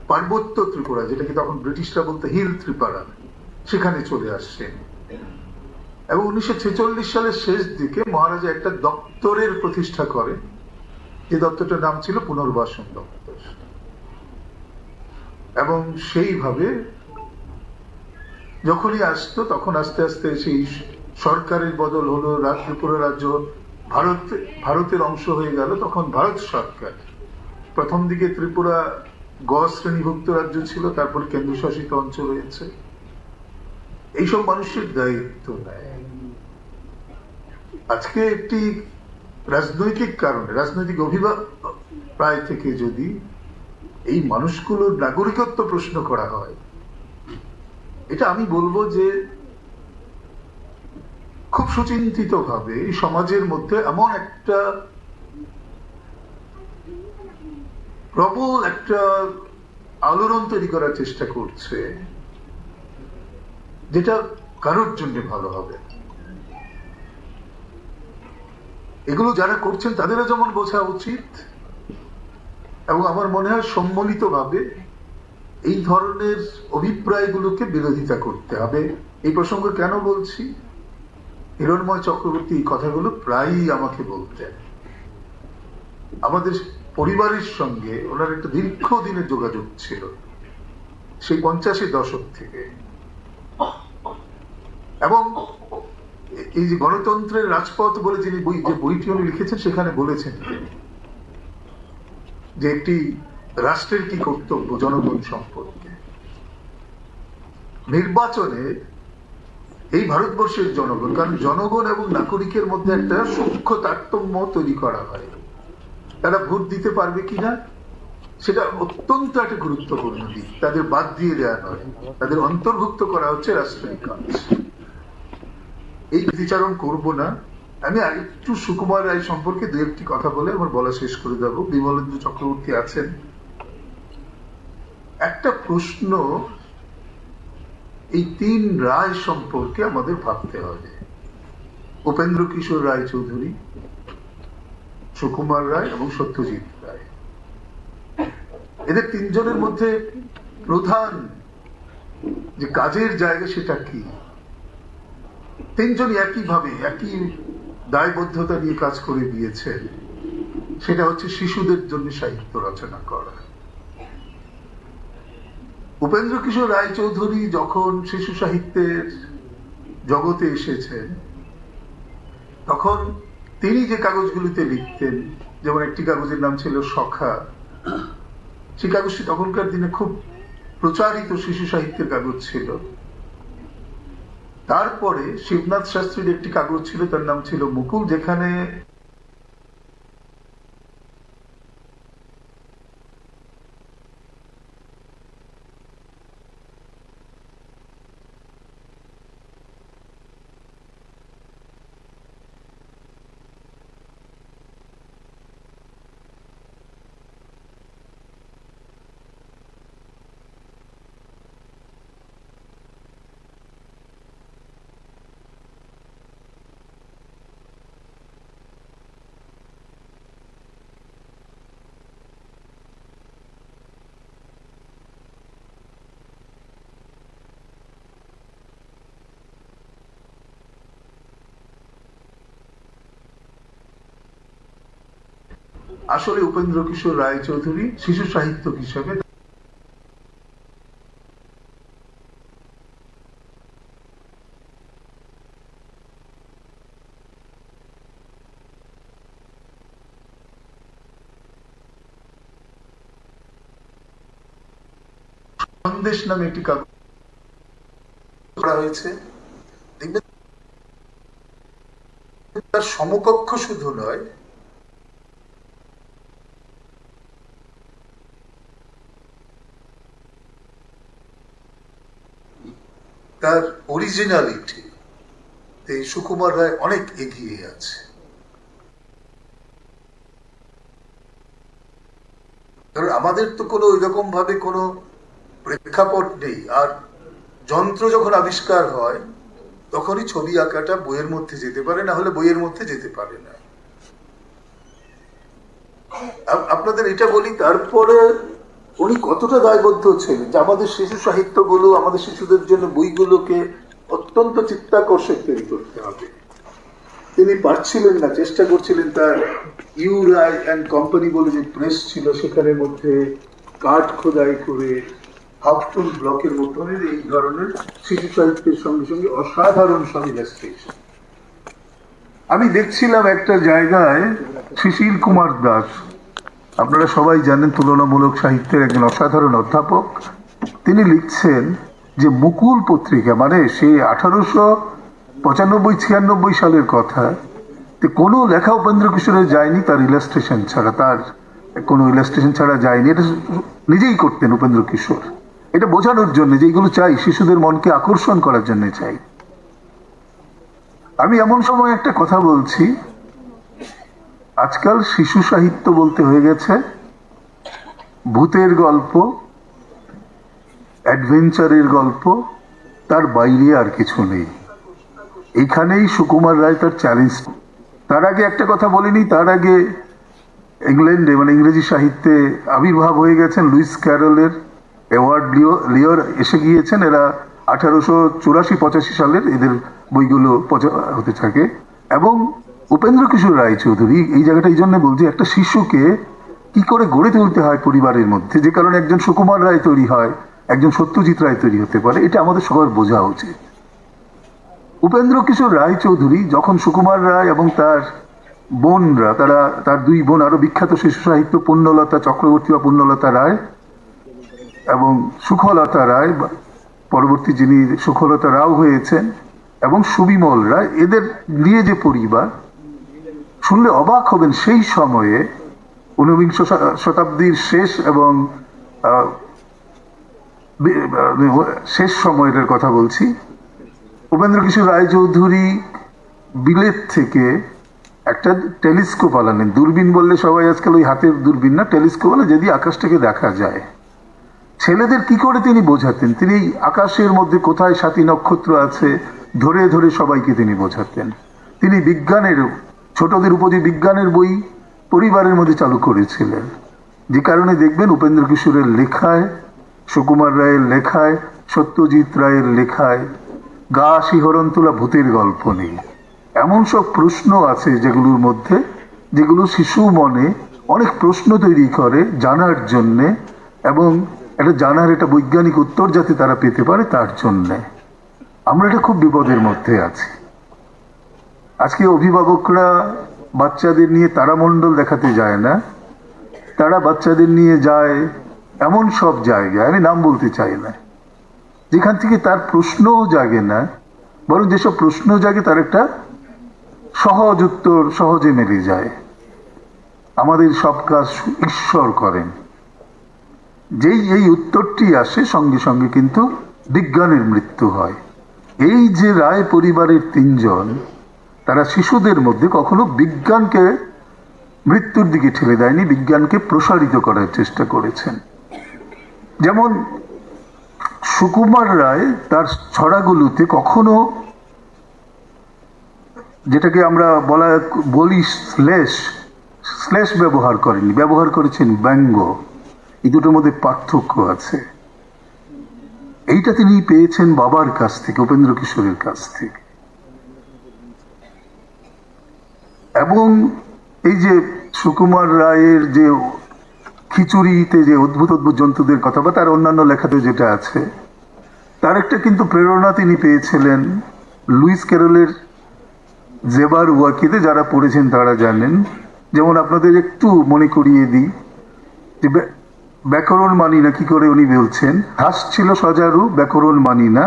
পার্বত্য ত্রিপুরা, যেটাকে তখন ব্রিটিশরা বলতো হিল ত্রিপুরা, সেখানে চলে আসছেন। এবং 1946 সালের শেষ দিকে মহারাজা একটা দপ্তরের প্রতিষ্ঠা করেন, যে দপ্তরটার নাম ছিল পুনর্বাসন দপ্তর। এবং সেইভাবে যখনই আসতো, তখন আস্তে আস্তে সেই সরকারের বদল হলো, ত্রিপুরা রাজ্য ভারতের অংশ হয়ে গেল। তখন ভারত সরকার, প্রথম দিকে ত্রিপুরা গ শ্রেণীভুক্ত রাজ্য ছিল, তারপর কেন্দ্রশাসিত অঞ্চল হয়েছে, এইসব মানুষের দায়িত্ব নেয়। আজকে একটি রাজনৈতিক কারণে, রাজনৈতিক অভিপ্রায় থেকে যদি এই মানুষগুলোর নাগরিকত্ব প্রশ্ন করা হয়, এটা আমি বলবো যে খুব সুচিন্তিত ভাবে এই সমাজের মধ্যে এমন একটা প্রবল একটা আলোড়ন তৈরি করার চেষ্টা করছে, যেটা কারোর জন্য ভালো হবে। এগুলো যারা করছেন তাদেরও যেমন বোঝা উচিত, এবং আমার মনে হয় সম্মিলিত ভাবে এই ধরনের অভিপ্রায়গুলোকে বিরোধিতা করতে হবে। এই প্রসঙ্গে কেন বলছি, হিরণময় চক্রবর্তী এই কথাগুলো প্রায়ই আমাকে বলতেন। আমাদের পরিবারের সঙ্গে ওনার একটা দীর্ঘদিনের যোগাযোগ ছিল, সেই 50-এর দশক থেকে। এবং এই যে গণতন্ত্রের রাজপথ বলে যিনি যে বইটি উনি লিখেছেন, সেখানে বলেছেন যে একটি রাষ্ট্রের কি কর্তব্য জনগণ সম্পর্কে। নির্বাচনে এই ভারতবর্ষের জনগণ, কারণ জনগণ এবং নাগরিকের মধ্যে একটা সূক্ষ্ম তারতম্য তৈরি করা হয়, তারা ভোট দিতে পারবে কিনা সেটা অত্যন্ত একটা গুরুত্বপূর্ণ দিক। তাদের বাদ দিয়ে দেওয়া নয়, তাদের অন্তর্ভুক্ত করা হচ্ছে রাষ্ট্রের কাজ। এই বিচারণ করব না। আমি আরেকটু সুকুমার রায় সম্পর্কে দু একটি কথা বলে আমার বলা শেষ করে দেব। বিমলেন্দু চক্রবর্তী আছেন, একটা প্রশ্ন এই 3 রায় সম্পর্কে আমাদের ভাবতে হবে। উপেন্দ্র কিশোর রায় চৌধুরী, সুকুমার রায় এবং সত্যজিৎ রায়, এদের 3 জনের মধ্যে প্রধান যে কাজের জায়গা সেটা কি? 3 জনই একইভাবে একই দায়বদ্ধতা নিয়ে কাজ করে দিয়েছেন, সেটা হচ্ছে শিশুদের জন্য সাহিত্য রচনা করা। উপেন্দ্র কিশোর রায়চৌধুরী যখন শিশু সাহিত্যের জগতে এসেছেন, তখন তিনি যে কাগজগুলিতে লিখতেন, যেমন একটি কাগজের নাম ছিল সখা, সেই কাগজটি তখনকার দিনে খুব প্রচারিত শিশু সাহিত্যের কাগজ ছিল। তারপরে শিবনাথ শাস্ত্রীর একটি কাগজ ছিল, তার নাম ছিল মুকুল, যেখানে আসলে উপেন্দ্র কিশোর রায়চৌধুরী শিশু সাহিত্যক হিসেবে সন্দেশ নামে একটি কাগজ করা হয়েছে। দেখবেন তার সমকক্ষ শুধু নয়, তার অরিজিনালিটি এই সুকুমার রায় অনেক এগিয়ে আছে। কারণ আমাদের তো কোনো ওইরকম ভাবে কোনো প্রেক্ষাপট নেই, আর যন্ত্র যখন আবিষ্কার হয় তখনই ছবি আঁকাটা বইয়ের মধ্যে যেতে পারে, না হলে বইয়ের মধ্যে যেতে পারে না। আপনাদের এটা বলি, তারপরে উনি কতটা দায়বদ্ধ ছিলেন যে আমাদের শিশু সাহিত্যগুলো, আমাদের শিশুদের জন্য বইগুলোকে অত্যন্ত চিত্তাকর্ষক তৈরি করতে হবে। তিনি পারছিলেন না, চেষ্টা করছিলেন। তার ইউ রায় অ্যান্ড কোম্পানি বলে যে প্রেস ছিল, সেখানের মধ্যে কাঠ খোদাই করে হাফটন ব্লকের মতনের এই ধরনের শিশু সাহিত্যের সঙ্গে সঙ্গে অসাধারণ সব ইলাস্ট্রেশন। আমি দেখছিলাম একটা জায়গায় শিশির কুমার দাস, আপনারা সবাই জানেন তুলনামূলক সাহিত্যের একজন অসাধারণ অধ্যাপক, তিনি লিখছেন যে মুকুল পত্রিকা, মানে সে 1895-96 সালের কথা, কোনো লেখা উপেন্দ্র কিশোরের যায়নি তার ইলাস্ট্রেশন ছাড়া, তার কোনো ইলাস্ট্রেশন ছাড়া যায়নি। এটা নিজেই করতেন উপেন্দ্র কিশোর, এটা বোঝানোর জন্য যে এইগুলো চাই, শিশুদের মনকে আকর্ষণ করার জন্য চাই। আমি এমন সময় একটা কথা বলছি, আজকাল শিশু সাহিত্য বলতে হয়ে গেছে ভূতের গল্প, অ্যাডভেঞ্চারের গল্প, তার বাইরে আর কিছু নেই। এইখানেই সুকুমার রায় তার চ্যালেঞ্জ। তার আগে একটা কথা বলিনি, তার আগে ইংল্যান্ডে মানে ইংরেজি সাহিত্যে আবির্ভাব হয়ে গেছেন লুইস ক্যারলের, এওয়ার্ড লিওর এসে গিয়েছেন। এরা 1884-85 সালের এদের বইগুলো হতে থাকে। এবং উপেন্দ্র কিশোর রায়চৌধুরী, এই জায়গাটা এই জন্য বলছি, একটা শিশুকে কি করে গড়ে তুলতে হয় পরিবারের মধ্যে, যে কারণে একজন সুকুমার রায় তৈরি হয়, একজন সত্যজিৎ রায় তৈরি হতে পারে, এটা আমাদের সবার বোঝা উচিত। উপেন্দ্র কিশোর রায়চৌধুরী যখন সুকুমার রায় এবং তার বোনরা, তার 2 বোন, আরো বিখ্যাত শিশু সাহিত্য পুণ্যলতা চক্রবর্তী বা পুণ্যলতা রায় এবং সুখলতা রায়, পরবর্তী যিনি সুখলতা রাও হয়েছেন, এবং সুবিমল রায়, এদের নিয়ে যে পরিবার, শুনলে অবাক হবেন সেই সময়ে 19বিংশ শতাব্দীর শেষ এবং শেষ সময়ের কথা বলছি। উপেন্দ্র কিশোর রায়চৌধুরী বিলেত থেকে একটা টেলিস্কোপ আনালেন। দূরবীন বললে সবাই আজকাল ওই হাতের দূরবীন না, টেলিস্কোপ বলে, যদি আকাশটাকে দেখা যায়। ছেলেদের কি করে তিনি বোঝাতেন? তিনি আকাশের মধ্যে কোথায় 7টি নক্ষত্র আছে ধরে ধরে সবাইকে তিনি বোঝাতেন। তিনি বিজ্ঞানের, ছোটদের উপযোগী বিজ্ঞানের বই পরিবারের মধ্যে চালু করেছিলেন, যে কারণে দেখবেন উপেন্দ্র কিশোরের লেখায়, সুকুমার রায়ের লেখায়, সত্যজিৎ রায়ের লেখায় গা শিহরণ তোলা ভূতের গল্প নেই। এমন সব প্রশ্ন আছে যেগুলোর মধ্যে, যেগুলো শিশু মনে অনেক প্রশ্ন তৈরি করে জানার জন্যে, এবং এটা জানার একটা বৈজ্ঞানিক উত্তর যাতে তারা পেতে পারে তার জন্যে। আমরা এটা খুব বিপদের মধ্যে আছি। আজকে অভিভাবকরা বাচ্চাদের নিয়ে তারামণ্ডল দেখাতে যায় না, তারা বাচ্চাদের নিয়ে যায় এমন সব জায়গায়, আমি নাম বলতে চাই না, যেখান থেকে তার প্রশ্নও জাগে না, বরং যেসব প্রশ্ন জাগে তার একটা সহজ উত্তর সহজে মেলে যায়। আমাদের সব কাজ ঈশ্বর করেন, যেই এই উত্তরটি আসে সঙ্গে সঙ্গে কিন্তু বিজ্ঞানের মৃত্যু হয়। এই যে রায় পরিবারের 3 জন, তারা শিশুদের মধ্যে কখনো বিজ্ঞানকে মৃত্যুর দিকে ঠেলে দেয়নি, বিজ্ঞানকে প্রসারিত করার চেষ্টা করেছেন। যেমন সুকুমার রায় তার ছড়াগুলোতে কখনো, যেটাকে আমরা বলি শ্লেষ ব্যবহার করেনি, ব্যবহার করেছেন ব্যঙ্গ। এই দুটোর মধ্যে পার্থক্য আছে। এইটা তিনি পেয়েছেন বাবার কাছ থেকে, উপেন্দ্র কিশোরের কাছ থেকে। এবং এই যে সুকুমার রায়ের যে খিচুড়িতে যে অদ্ভুত অদ্ভুত জন্তুদের কথা বা তার অন্যান্য লেখাতে যেটা আছে, তার একটা কিন্তু প্রেরণা তিনি পেয়েছিলেন লুইস ক্যারলের জেবার ওয়াকিতে। যারা পড়েছেন তারা জানেন। যেমন আপনাদের একটু মনে করিয়ে দিই যে ব্যাকরণ মানি না কি করে উনি বলছেন, হাস ছিল সজারু ব্যাকরণ মানি না,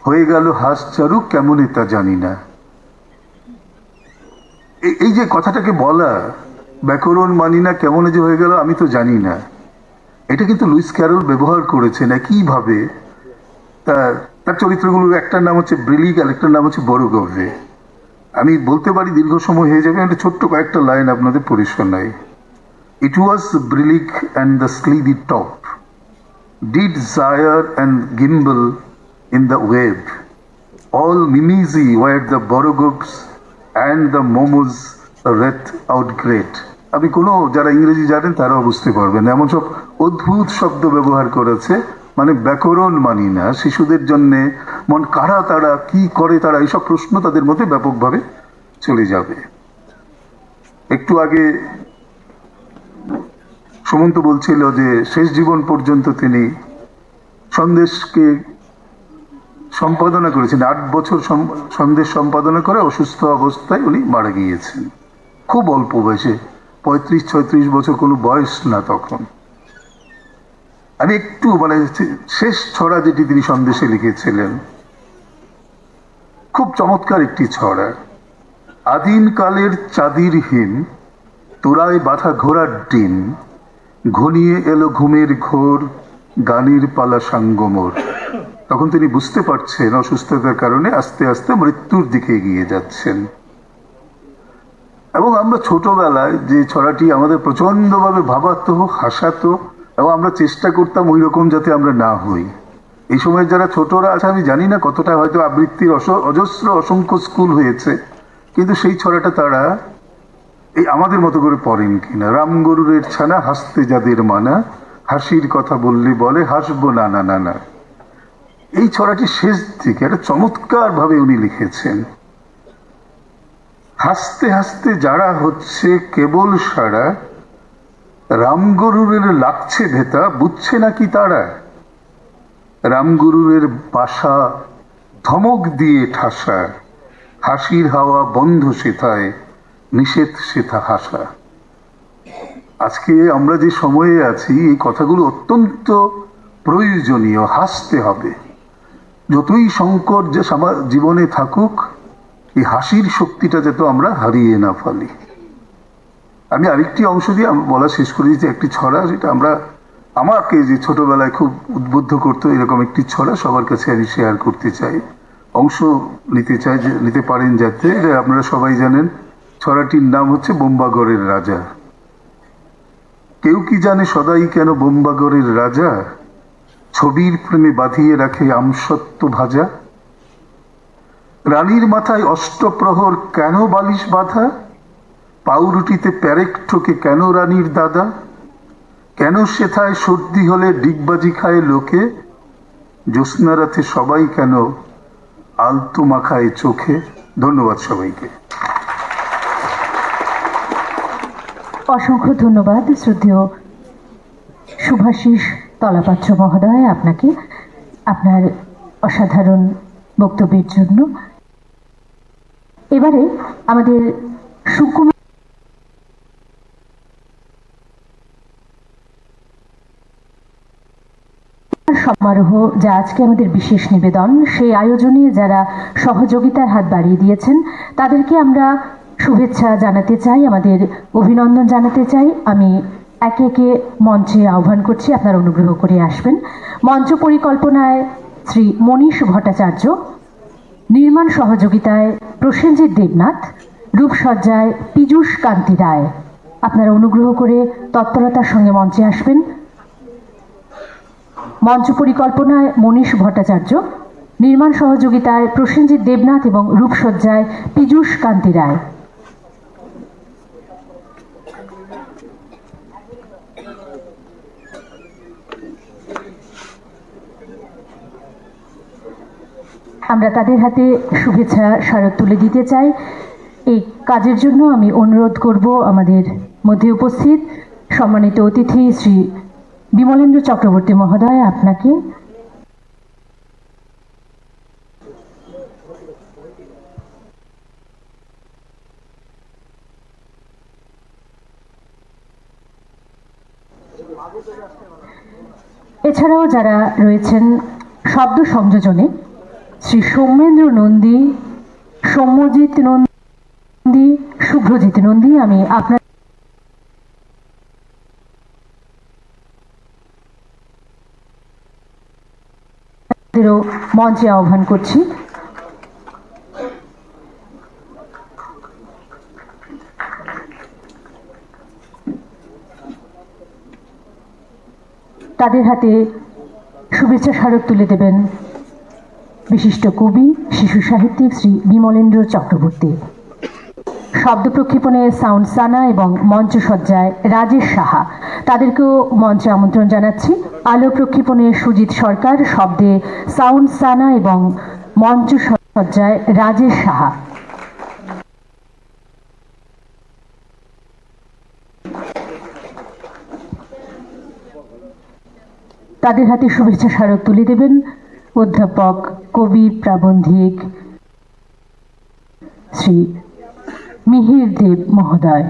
হয়ে গেল হাস চারু কেমনে তা জানি না। এই যে কথাটাকে বলা, ব্যাকরণ মানি না কেমন যে হয়ে গেল আমি তো জানি না, এটা কিন্তু লুইস ক্যারল ব্যবহার করেছেন একইভাবে। তার চরিত্রগুলোর একটার নাম হচ্ছে ব্রিলিক আর একটার নাম হচ্ছে বড়গভে। আমি বলতে পারি দীর্ঘ সময় হয়ে যাবে, একটা ছোট্ট কয়েকটা লাইন আপনাদের পড়ে শোনাই। It was Brillig and the sleepy top did gyre and gimble in the wave. All mimsy were the borogoves and the momos wreath out great. আমি কোনো, যারা ইংরেজি জানেন তারাও বুঝতে পারবেন, এমন সব অদ্ভুত শব্দ ব্যবহার করেছে। মানে ব্যাকরণ মানি না, শিশুদের জন্যে মন কারা, তারা কি করে, তারা এইসব প্রশ্ন তাদের মধ্যে ব্যাপকভাবে চলে যাবে। একটু আগে সুমন্ত বলছিল যে শেষ জীবন পর্যন্ত তিনি সন্দেশকে সম্পাদনা করেছেন। 8 বছর সন্দেশ সম্পাদনা করে অসুস্থ অবস্থায় উনি মারা গিয়েছেন, খুব অল্প বয়সে, 35-36 বছর, কোনো বয়স না তখন। আমি একটু শেষ ছড়া যেটি তিনি সন্দেশে লিখেছিলেন, খুব চমৎকার একটি ছড়া। আদিম কালের চাঁদির হিম তোরায় বাঁধা ঘোড়ার ডিম, ঘনিয়ে এলো ঘুমের ঘোর গানের পালা সাঙ্গমোর। তখন তিনি বুঝতে পারছেন অসুস্থতার কারণে আস্তে আস্তে মৃত্যুর দিকে এগিয়ে যাচ্ছেন। এবং আমরা ছোটবেলায় যে ছড়াটি আমাদের প্রচন্ডভাবে ভাবাতো, হাসাতো, এবং আমরা চেষ্টা করতাম ওই রকম যাতে আমরা না হই। এই সময় যারা ছোটরা আছে আমি জানি না কতটা হয়তো আবৃত্তির অজস্র অসংখ্য স্কুল হয়েছে, কিন্তু সেই ছড়াটা তারা এই আমাদের মতো করে পড়েন কিনা। রামগরুরের ছানা হাসতে যাদের মানা, হাসির কথা বললে বলে হাসবো না না না না। এই ছড়াটি শেষ দিকে একটা চমৎকার ভাবে উনি লিখেছেন। হাসতে হাসতে যারা হচ্ছে কেবল সারা, রামগরুরের লাগছে ভেতা বুঝছে নাকি তারা। রামগরুরের বাসা ধমক দিয়ে ঠাসা, হাসির হাওয়া বন্ধ সেথায় নিষেধ সেথা হাসা। আজকে আমরা যে সময়ে আছি এই কথাগুলো অত্যন্ত প্রয়োজনীয়। হাসতে হবে, যতই সংকট যে জীবনে থাকুক, এই হাসির শক্তিটা যাতে আমরা হারিয়ে না ফেলি। আমি আরেকটি অংশ দিয়ে বলা শেষ করে দিয়েছি, একটি ছড়া, যেটা আমাকে যে ছোটবেলায় খুব উদ্বুদ্ধ করতো, এরকম একটি ছড়া সবার কাছে আমি শেয়ার করতে চাই, অংশ নিতে চাই, যে নিতে পারেন যাতে। আপনারা সবাই জানেন ছড়াটির নাম হচ্ছে বোম্বাগড়ের রাজা। কেউ কি জানে সদাই কেন বোম্বাগড়ের রাজা, ছবির প্রেমে বাঁধিয়ে রাখে আমসত্ব ভাজা। রানীর মাথায় অষ্টপ্রহর কেন বালিশ বাঁধা? পাউরুটিতে প্যারেক ঠোকে কেন রানীর দাদা? কেন সেথায় সর্দি হলে ডিগবাজি খায় লোকে? জ্যোৎস্না রাতে সবাই কেন আলতো মাখায় চোখে? ধন্যবাদ সবাইকে। অসংখ্য ধন্যবাদ শ্রদ্ধেয় শুভাশিস তলাপাত্র মহোদয় আপনাকে আপনার অসাধারণ বক্তব্যের জন্য। এবারে আমাদের সুকুমার সমারোহ, যা আজকে আমাদের বিশেষ নিবেদন, সেই আয়োজনে যারা সহযোগিতার হাত বাড়িয়ে দিয়েছেন তাদেরকে আমরা শুভেচ্ছা জানাতে চাই, আমাদের অভিনন্দন জানাতে চাই। আমি একে একে মঞ্চে আহ্বান করছি, আপনারা অনুগ্রহ করে আসবেন। মঞ্চ পরিকল্পনায় শ্রী মনীষ ভট্টাচার্য, নির্মাণ সহযোগিতায় প্রসেনজিৎ দেবনাথ, রূপসজ্জায় পীযূষ কান্তি রায়। আপনারা অনুগ্রহ করে তৎপরতার সঙ্গে মঞ্চে আসবেন। মঞ্চ পরিকল্পনায় মনীষ ভট্টাচার্য, নির্মাণ সহযোগিতায় প্রসেনজিৎ দেবনাথ এবং রূপসজ্জায় পীযূষ কান্তি রায়। আমরা তাদের হাতে শুভেচ্ছা স্মারক তুলে দিতে চাই। এই কাজের জন্য আমি অনুরোধ করব আমাদের মধ্যে উপস্থিত সম্মানিত অতিথি শ্রী বিমলেন্দ্র চক্রবর্তী মহোদয়, আপনাকে। এছাড়াও যারা রয়েছেন শব্দ সংযোজনে শ্রী সৌমেন্দ্র নন্দী, সৌম্যজিৎ নন্দী, শুভ্রজিৎ নন্দী, আমি আপনাদেরও মঞ্চে আহ্বান করছি। তাদের হাতে শুভেচ্ছা স্মারক তুলে দেবেন বিশিষ্ট কবি, শিশু সাহিত্যিক শ্রী বিমলেন্দ্র চক্রবর্তী। শব্দ প্রক্ষেপণে সাউন্ড সানা এবং মঞ্চসজ্জায় রাজেশ সাহা, তাদেরকেও মঞ্চে আমন্ত্রণ জানাচ্ছি। আলো প্রক্ষেপণে সুজিত সরকার, শব্দে সাউন্ড সানা এবং মঞ্চসজ্জায় রাজেশ সাহা। তাদের হাতে শুভেচ্ছা স্মারক তুলে দেবেন অধ্যাপক, কবি, প্রাবন্ধিক শ্রী মিহির দেব মহোদয়।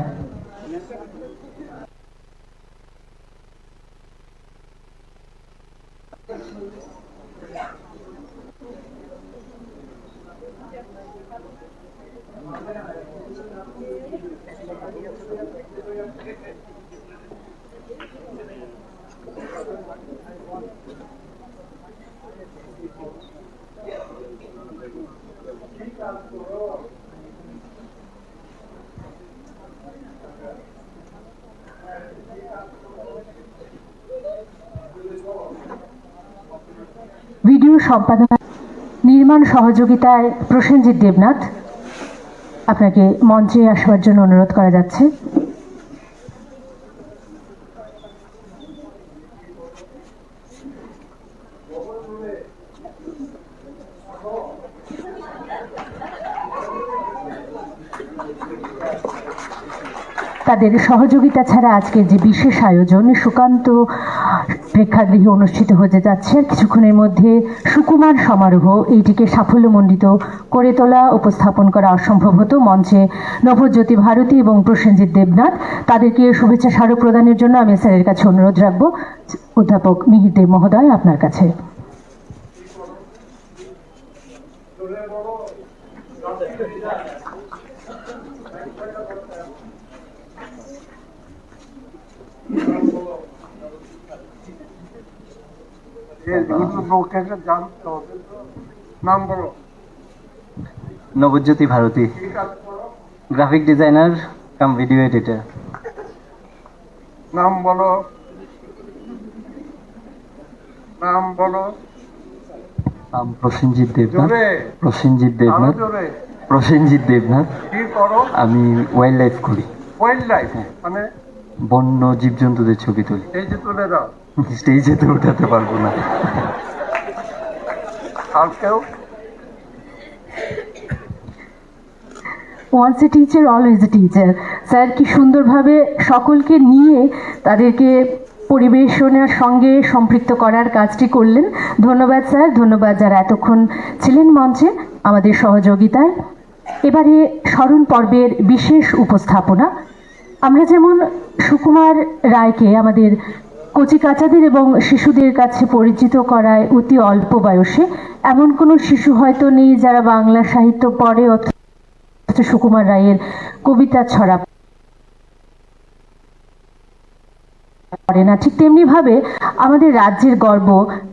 ভিডিও সম্পাদনা, নির্মাণ সহযোগিতায় প্রসেনজিৎ দেবনাথ, আপনাকে মঞ্চে আসবার জন্য অনুরোধ করা যাচ্ছে। তাদের সহযোগিতা ছাড়া আজকের যে বিশেষ আয়োজন সুকান্ত প্রেক্ষাগৃহে অনুষ্ঠিত হতে যাচ্ছে, কিছুক্ষণের মধ্যে সুকুমার সমারোহ, এইটিকে সাফল্যমণ্ডিত করে তোলা, উপস্থাপন করা অসম্ভব হতো। মঞ্চে নভজ্যোতি ভারতী এবং প্রসেনজিৎ দেবনাথ, তাদেরকে শুভেচ্ছা স্মারক প্রদানের জন্য আমি স্যারের কাছে অনুরোধ রাখবো। অধ্যাপক মিহির দেব মহোদয়, আপনার কাছে। নবজ্যোতি ভারতী, গ্রাফিক ডিজাইনার কাম ভিডিও এডিটর। নাম বলো। নাম বলো। প্রসেনজিৎ দেবনাথ। জোরে। প্রসেনজিৎ আরো দেবনাথ। জোরে। প্রসেনজিৎ দেবনাথ। কি করো? আমি ওয়াইল্ড লাইফ করি। ওয়াইল্ড লাইফ মানে বন্য জীবজন্তুদের ছবি তুলি। এই যে তুলে দাও। স্টেজে তো উঠাতে পারবো না। আর কেউ? Once a teacher always a teacher. Sir কি সুন্দরভাবে সকলকে নিয়ে তাদেরকে পরিবেশনার সঙ্গে সম্পৃক্ত করার কাজটি করলেন। ধন্যবাদ স্যার, ধন্যবাদ যারা এতক্ষণ ছিলেন মঞ্চে আমাদের সহযোগিতায়। এবারে স্মরণ পর্বের বিশেষ উপস্থাপনা। আমরা যেমন সুকুমার রায়কে আমাদের কচিকাচাদের এবং শিশুদের কাছে পরিচিত করায় অতি অল্প বয়সে, এমন কোনো শিশু হয়তো নেই যারা বাংলা সাহিত্য পড়ে অথচ সুকুমার রায়ের কবিতা ছড়া পড়ে না। ঠিক তেমনি ভাবে আমাদের রাজ্যের গর্ব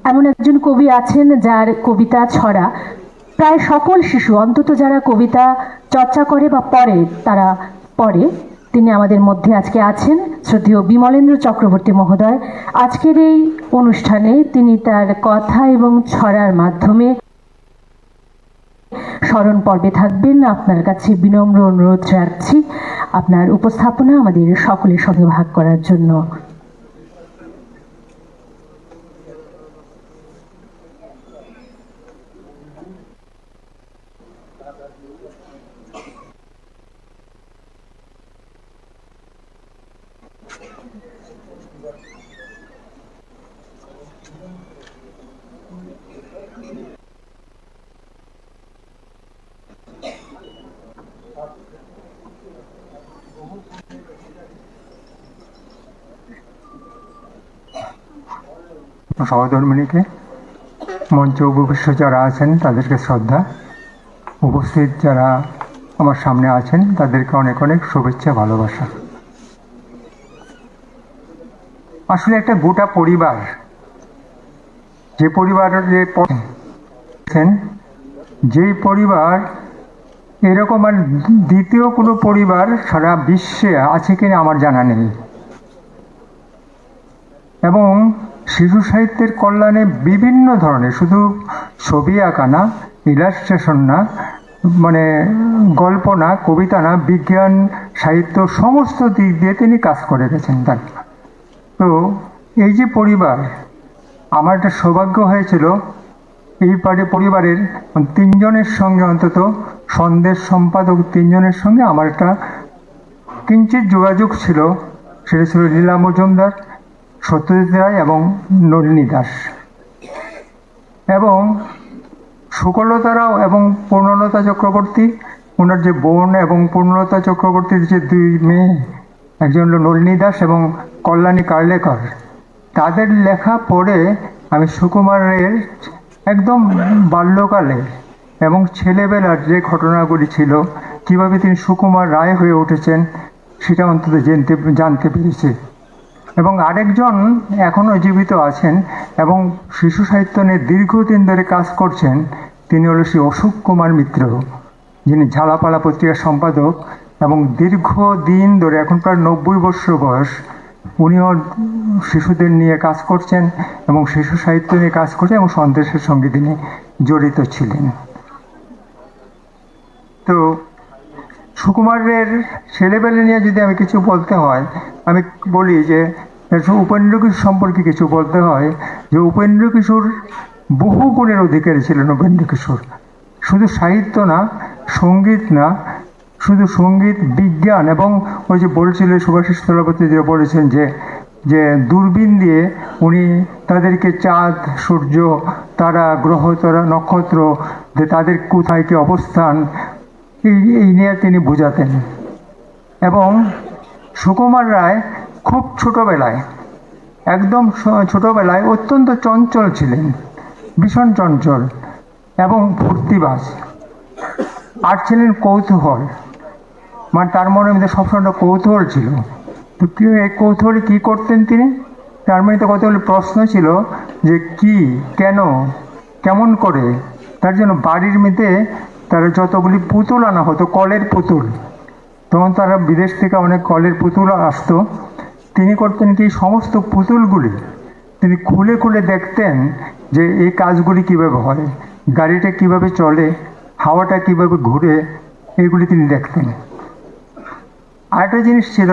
এমন একজন কবি আছেন যার কবিতা ছড়া প্রায় সকল শিশু, অন্তত যারা কবিতা চর্চা করে বা পড়ে তারা পড়ে। তিনি আমাদের মধ্যে আজকে আছেন, শ্রদ্ধেয় বিমলেন্দ্র চক্রবর্তী মহোদয়। আজকের এই অনুষ্ঠানে তিনি তার কথা এবং ছড়ার মাধ্যমে স্মরণ পর্বে থাকবেন। আপনার কাছে বিনম্র অনুরোধ রাখছি আপনার উপস্থাপনা আমাদের সকলের সঙ্গে ভাগ করার জন্য। সহধর্মিণীকে, মঞ্চে উপবিষ্ট যারা আছেন তাদেরকে শ্রদ্ধা, উপস্থিত যারা আমার সামনে আছেন তাদেরকে অনেক অনেক শুভেচ্ছা, ভালোবাসা। আসলে একটা গোটা পরিবার, যে পরিবারের যেই পরিবার এরকম আর দ্বিতীয় কোনো পরিবার সারা বিশ্বে আছে কিনা আমার জানা নেই। এবং শিশু সাহিত্যের কল্যাণে বিভিন্ন ধরনের, শুধু ছবি আঁকা না, ইলাস্ট্রেশন না, মানে গল্প না, কবিতা না, বিজ্ঞান, সাহিত্য সমস্ত দিক দিয়ে তিনি কাজ করে গেছেন। তার তো এই যে পরিবার, আমার একটা সৌভাগ্য হয়েছিল এই পরিবারের 3 জনের সঙ্গে, অন্তত সন্দেশ সম্পাদক 3 জনের সঙ্গে আমার একটা কিঞ্চিত যোগাযোগ ছিল। সেটা ছিল লীলা মজুমদার, সত্যজিৎ রায় এবং নলিনী দাস। এবং সুকলতারাও এবং পূর্ণলতা চক্রবর্তী, ওনার যে বোন এবং পূর্ণলতা চক্রবর্তীর যে 2 মেয়ে, একজন হলো নলিনী দাস এবং কল্যাণী কার্লেকর, তাদের লেখা পড়ে আমি সুকুমার রায়ের একদম বাল্যকালে এবং ছেলেবেলার যে ঘটনাগুলি ছিল, কিভাবে তিনি সুকুমার রায় হয়ে উঠেছেন, সেটা অন্তত জানতে পেরেছি। এবং আরেকজন এখনও জীবিত আছেন এবং শিশু সাহিত্য নিয়ে দীর্ঘদিন ধরে কাজ করছেন, তিনি হলো শ্রী অশোক কুমার মিত্র, যিনি ঝালাপালা পত্রিকার সম্পাদক এবং দীর্ঘদিন ধরে, এখন প্রায় 90 বছর বয়স, উনিও শিশুদের নিয়ে কাজ করছেন এবং শিশু সাহিত্য নিয়ে কাজ করছেন এবং সন্দেশের সঙ্গে তিনি জড়িত ছিলেন। তো সুকুমারের ছেলেবেলা নিয়ে যদি আমি কিছু বলতে হয়, আমি বলি যে উপেন্দ্র কিশোর সম্পর্কে কিছু বলতে হয়, যে উপেন্দ্র কিশোর বহু গুণের অধিকারী ছিলেন। উপেন্দ্র কিশোর শুধু সাহিত্য না, সঙ্গীত না, শুধু সঙ্গীত, বিজ্ঞান, এবং ওই যে বলছিলেন সুভাষিস স্থলপতি যে বলেছেন যে দূরবীন দিয়ে উনি তাদেরকে চাঁদ, সূর্য, তারা, গ্রহ, তারা, নক্ষত্র, যে তাদের কোথায় কী অবস্থান, এই নিয়ে তিনি বোঝাতেন। এবং সুকুমার রায় খুব ছোটোবেলায়, একদম ছোটোবেলায় অত্যন্ত চঞ্চল ছিলেন, ভীষণ চঞ্চল এবং ফুর্তিবাজ, আর ছিলেন কৌতূহল, মানে তার মনের মধ্যে সবসময় কৌতূহল ছিল। তো এই কৌতূহল কী করতেন তিনি, তার মধ্যে কতগুলো প্রশ্ন ছিল যে কি, কেন, কেমন করে। তার জন্য বাড়ির মধ্যে তারা যতগুলি পুতুল আনা হতো, কলের পুতুল, তখন তারা বিদেশ থেকে অনেক কলের পুতুল আসতো, তিনি করতেন কি সমস্ত পুতুলগুলি তিনি খুলে খুলে দেখতেন যে এই কাজগুলি কিভাবে হয়, গাড়িটা কিভাবে চলে, হাওয়াটা কিভাবে ঘুরে, এইগুলি তিনি দেখতেন। আরেকটা জিনিস ছিল,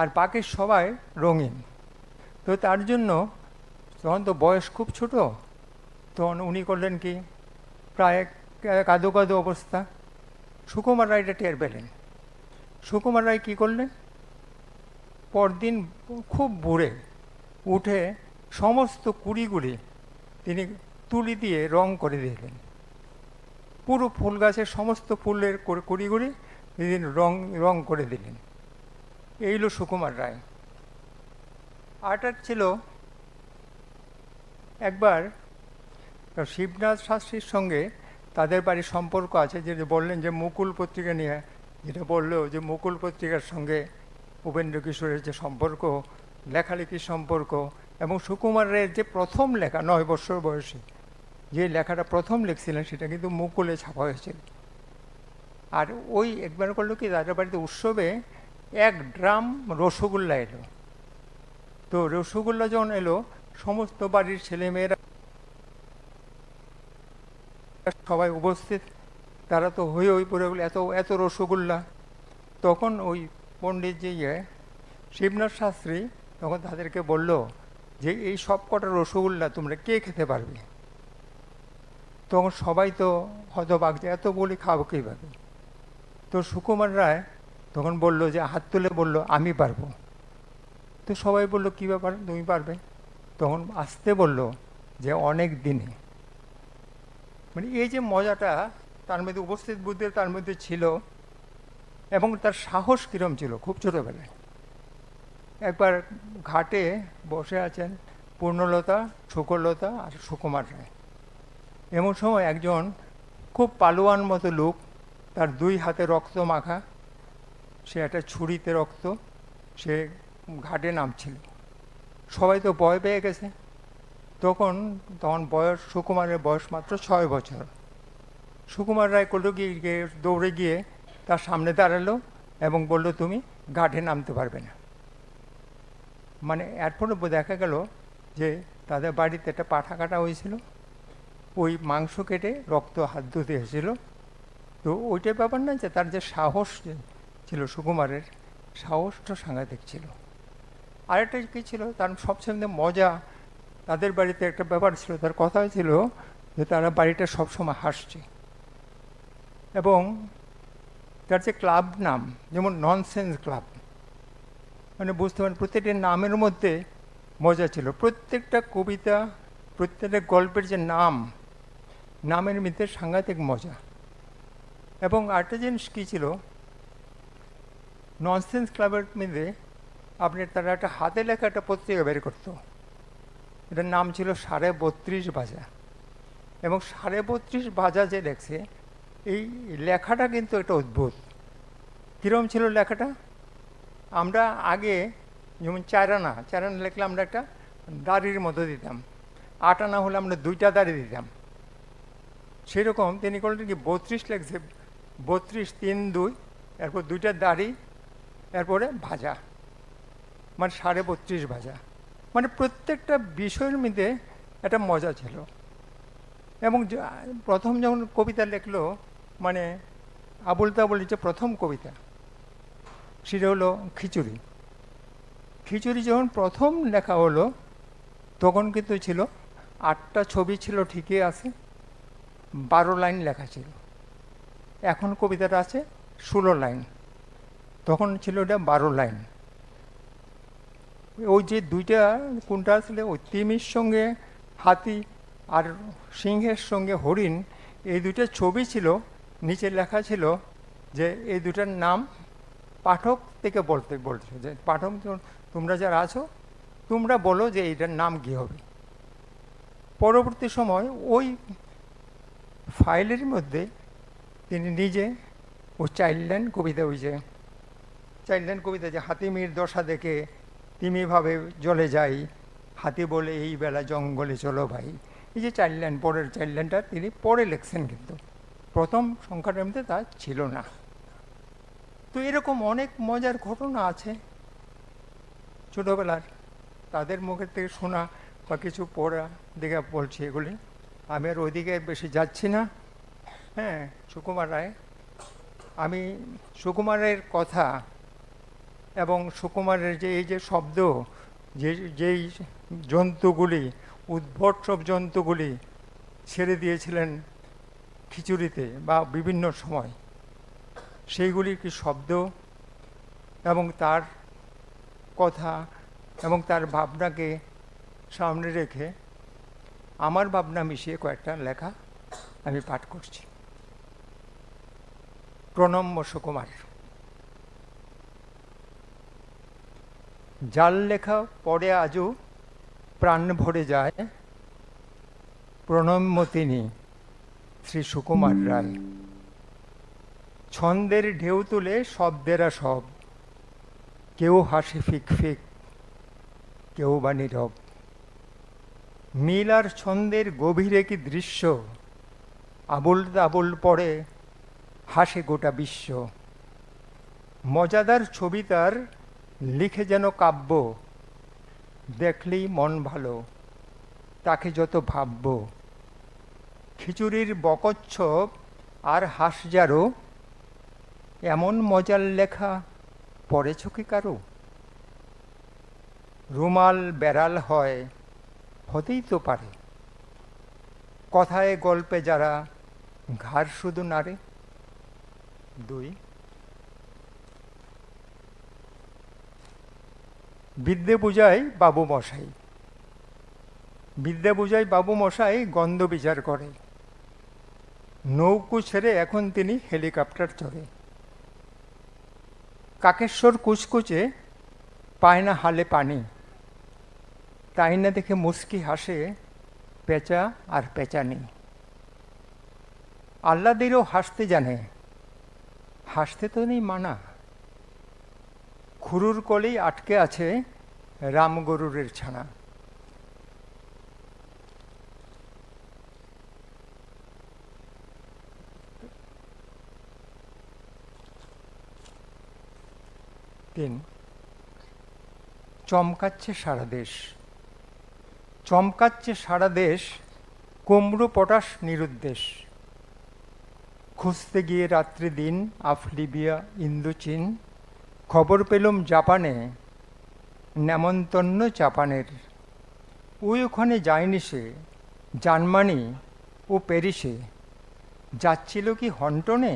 আর বাকি সবাই রঙিন। তো তার জন্য তখন তো বয়স খুব ছোট, তখন উনি করলেন কি, প্রায় কাঁদো কাঁদো অবস্থা। সুকুমার রায়টা টের পেলেন। সুকুমার রায় কী করলেন, পরদিন খুব ভোরে উঠে সমস্ত কুড়িগুলি তিনি তুলি দিয়ে রং করে দিলেন। পুরো ফুল গাছের সমস্ত ফুলের কুড়িগুলি তিনি রং করে দিলেন। এই হলো সুকুমার রায়। আরেকটা ছিল, একবার শিবনাথ শাস্ত্রীর সঙ্গে তাদের বাড়ির সম্পর্ক আছে, যে বললেন যে মুকুল পত্রিকা নিয়ে, যেটা বললো যে মুকুল পত্রিকার সঙ্গে উপেন্দ্র কিশোরের যে সম্পর্ক, লেখালেখির সম্পর্ক, এবং সুকুমার রায়ের যে প্রথম লেখা 9 বছর বয়সে যে লেখাটা প্রথম লিখছিলেন সেটা কিন্তু মুকুলে ছাপা হয়েছিল। আর ওই একবার করলো কি, তাদের বাড়িতে উৎসবে 1 ড্রাম রসগোল্লা এলো। তো রসগোল্লা যখন এলো, সমস্ত বাড়ির ছেলেমেয়েরা সবাই উপস্থিত, তারা তো হই পড়ে গেল, এত এত রসগোল্লা। তখন ওই পণ্ডিত যে শিবনাথ শাস্ত্রী তখন তাদেরকে বলল যে এই সব কটা রসগোল্লা তোমরা কে খেতে পারবে? তখন সবাই তো হতবাক যে এত বলি খাবো কীভাবে। তো সুকুমার রায় তখন বলল যে হাত তুলে বলল আমি পারবো। তো সবাই বলল কী ব্যাপার, তুমি পারবে? তখন আসতে বলল যে অনেক দিনে, মানে এই যে মজাটা তার মধ্যে উপস্থিত বুদ্ধের তার মধ্যে ছিল, এবং তার সাহস কীরম ছিল খুব ছোটোবেলায়। একবার ঘাটে বসে আছেন পূর্ণলতা, শুকলতা আর সুকুমার রায়। এমন সময় একজন খুব পালোয়ান মতো লোক, তার দুই হাতে রক্ত মাখা, সে একটা ছুরিতে রক্ত, সে ঘাটে নামছিল। সবাই তো ভয় পেয়ে গেছে। তখন বয়স, সুকুমারের বয়স মাত্র 6 বছর। সুকুমার রায় করলো গিয়ে দৌড়ে গিয়ে তার সামনে দাঁড়ালো এবং বলল তুমি ঘাটে নামতে পারবে না। মানে এরপরে দেখা গেল যে তাদের বাড়িতে একটা পাঠা কাটা হয়েছিল, ওই মাংস কেটে রক্ত হাত ধুতে এসেছিল। তো ওইটাই ব্যাপার না যে তার যে সাহস ছিল, সুকুমারের সাহসটা সাংঘাতিক ছিল। আরেকটা কী ছিল, তার সবসময় মজা, তাদের বাড়িতে একটা ব্যাপার ছিল, তার কথা ছিল যে তারা বাড়িটা সবসময় হাসছে। এবং তার যে ক্লাব নাম, যেমন ননসেন্স ক্লাব, মানে বুঝতে পারেন প্রত্যেকটি নামের মধ্যে মজা ছিল। প্রত্যেকটা কবিতা, প্রত্যেকটা গল্পের যে নামের মধ্যে সাংঘাতিক মজা। এবং আরেকটা জিনিস কী ছিল, ননসেন্স ক্লাবের মধ্যে তারা একটা হাতে লেখা একটা পত্রিকা বের করতো, এটার নাম ছিল 32.5 বাজা। এবং 32.5 বাজা যে লেখছে, এই লেখাটা কিন্তু একটা অদ্ভুত। কীরকম ছিল লেখাটা? আমরা আগে যেমন 4 আনা লিখলে আমরা একটা দাড়ির মতো দিতাম, 8 আনা হলে আমরা 2টা দাড়ি দিতাম। সেরকম তিনি করলেন কি 32 লেখছে, 32 3 2, এরপর 2টা দাড়ি, এরপরে ভাজা, মানে 32.5 ভাজা। মানে প্রত্যেকটা বিষয়ের মধ্যে একটা মজা ছিল। এবং প্রথম যখন কবিতা লেখলো, মানে আবুল তাবুলের যে প্রথম কবিতা, সেটা হলো খিচুড়ি। খিচুড়ি যখন প্রথম লেখা হলো তখন কিন্তু ছিল 8টা ছবি ছিল, ঠিকই আছে, 12 লাইন লেখা ছিল। এখন কবিতাটা আছে 16 লাইন, তখন ছিল এটা 12 লাইন। ওই যে 2টা কোনটা আসলে ওই তিমির সঙ্গে হাতি আর সিংহের সঙ্গে হরিণ, এই 2টা ছবি ছিল, নিচে লেখা ছিল যে এই 2টার নাম পাঠক থেকে বলছে যে পাঠক তোমরা যারা আছো তোমরা বলো যে এইটার নাম কী হবে। পরবর্তী সময় ওই ফাইলের মধ্যে তিনি নিজে ও চাইল্ড লাইন কবিতা, ওই যে চাইল্ড লাইন কবিতা, যে হাতিমির দশা দেখে তিমিভাবে জ্বলে যাই, হাতি বলে এই বেলা জঙ্গলে চলো ভাই, এই যে চাইল্ড লাইন, পরের চাইল্ড লাইনটা তিনি পরে লিখছেন, কিন্তু প্রথম সংখ্যাটার মধ্যে তা ছিল না। তো এরকম অনেক মজার ঘটনা আছে ছোটোবেলার, তাদের মুখের থেকে শোনা বা কিছু পড়া দেখে বলছি এগুলি। আমি আর ওইদিকে বেশি যাচ্ছি না। হ্যাঁ, সুকুমার রায়, আমি সুকুমারের কথা এবং সুকুমারের যে এই যে শব্দ, যেই জন্তুগুলি, উদ্ভট সব জন্তুগুলি ছেড়ে দিয়েছিলেন খিচুড়িতে বা বিভিন্ন সময়, সেইগুলির কি শব্দ এবং তার কথা এবং তার ভাবনাকে সামনে রেখে আমার ভাবনা মিশিয়ে কয়েকটা লেখা আমি পাঠ করছি। প্রণম্য সুকুমার। জাল লেখা পড়ে আজও প্রাণ ভরে যায়, প্রণম্য তিনি শ্রী সুকুমার রায়। ছন্দের ঢেউ তুলে শব্দেরা সব, কেউ হাসে ফিক ফিক, কেউ বা নীরব। মিল আর ছন্দের গভীরে কি দৃশ্য, আবুল তাবুল পড়ে হাসে গোটা বিশ্ব। মজাদার ছবি তার লিখে যেন কাব্য, দেখলেই মন ভালো, তাকে যত ভাবব। খিচুড়ির বকচ্ছপ আর হাঁসজারো এমন মজার লেখা পড়েছ কি কারো? রুমাল বেড়াল হয়, হতেই তো পারে, কথায় গল্পে যারা ঘাড় শুধু নাড়ে। 2, বিদ্যে বুঝাই বাবু মশাই। বিদ্যে বুঝাই বাবু মশাই গন্ধ বিচার করে, নৌকো ছেড়ে এখন তিনি হেলিকপ্টার চড়ে। কাকেশ্বর কুচকুচে পায় না হালে পানি, তাই না দেখে মুস্কি হাসে পেঁচা আর পেঁচানি। আহ্লাদেরও হাসতে জানে, হাসতে তো নেই মানা। খুরুর কলেই আটকে আছে রামগরুরের ছানা। চমকাচ্ছে সারা দেশ, চমকাচ্ছে সারা দেশ, কুমড়ো পটাশ নিরুদ্দেশ। খুঁজতে গিয়ে রাত্রি দিন আফলিবিয়া ইন্দোচীন, খবর পেলুম জাপানে নেমন্তন্ন চাপানের। ওই ওখানে যায়নি সে, জার্মানি ও প্যারিসে। যাচ্ছিল কি হন্টনে,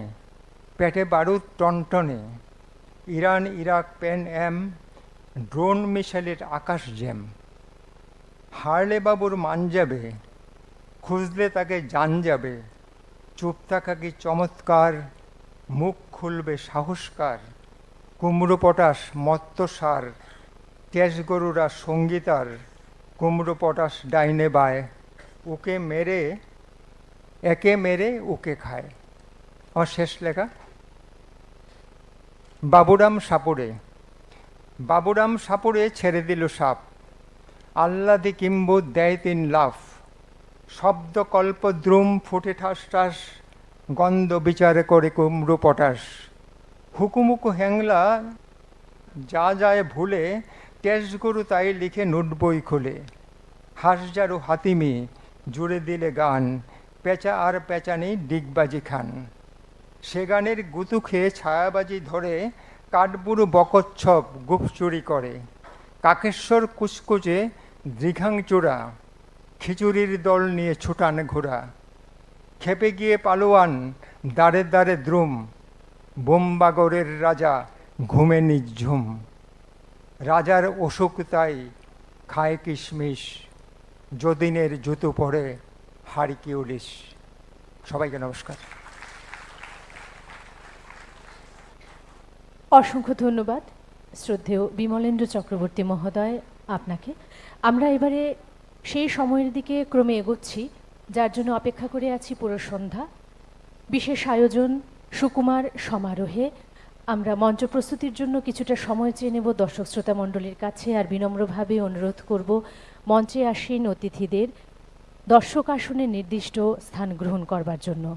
পেটে বারুদ টনটনে। ইরান ইরাক প্যান অ্যাম, ড্রোন মিসাইলের আকাশ জ্যাম। হারলে বাবুর মান যাবে, খুঁজলে তাকে জান যাবে। চুপ থাকা কি চমৎকার, মুখ খুলবে সাহসকার। কুমড়ো পটাশ মত্ত সার, তেজ গরুরা সঙ্গীতার। কুমড়ো পটাশ ডাইনে বায়, ওকে মেরে একে মেরে ওকে খায়। আমার শেষ লেখা। বাবুরাম সাপুড়ে। বাবুরাম সাপুড়ে ছেড়ে দিল সাপ, আহ্লাদে কিম্বুত দেয় তিন লাফ। শব্দ কল্পদ্রুম ফুটে ঠাস ঠাস, গন্ধ বিচারে করে কুমড়ো পটাশ। হুকুমুকু হ্যাংলা যা যায় ভুলে, তেজ গরু তাই লিখে নোট বই খুলে। হাঁসজারু হাতিমি জুড়ে দিলে গান, পেঁচা আর পেঁচানি ডিগবাজি খান। সে গানের গুতু খেয়ে ছায়াবাজি ধরে, কাঠবুড়ো বকচ্ছপ গুপ চুরি করে। কাকেশ্বর কুচকুচে দৃঘাংচূড়া, খিচুড়ির দল নিয়ে ছুটান ঘোড়া। খেপে গিয়ে পালোয়ান দাঁড়ে দাঁড়ে দ্রুম, বোম্বাগরের রাজা ঘুমে নিঝুম। রাজার অসুখ তাই খায় কিশমিশ, যদিনের জুতো পরে হারিকিউলিশ। সবাইকে নমস্কার। অসংখ্য ধন্যবাদ শ্রদ্ধেয় বিমলেন্দ্র চক্রবর্তী মহোদয় আপনাকে। আমরা এবারে সেই সময়ের দিকে ক্রমে এগোচ্ছি যার জন্য অপেক্ষা করে আছি পুরো সন্ধ্যা। বিশেষ আয়োজন সুকুমার সমারোহে আমরা মঞ্চ প্রস্তুতির জন্য কিছুটা সময় চেয়ে নেব দর্শক শ্রোতা মণ্ডলীর কাছে, আর বিনম্রভাবে অনুরোধ করব মঞ্চে আসীন অতিথিদের দর্শক আসনে নির্দিষ্ট স্থান গ্রহণ করবার জন্য।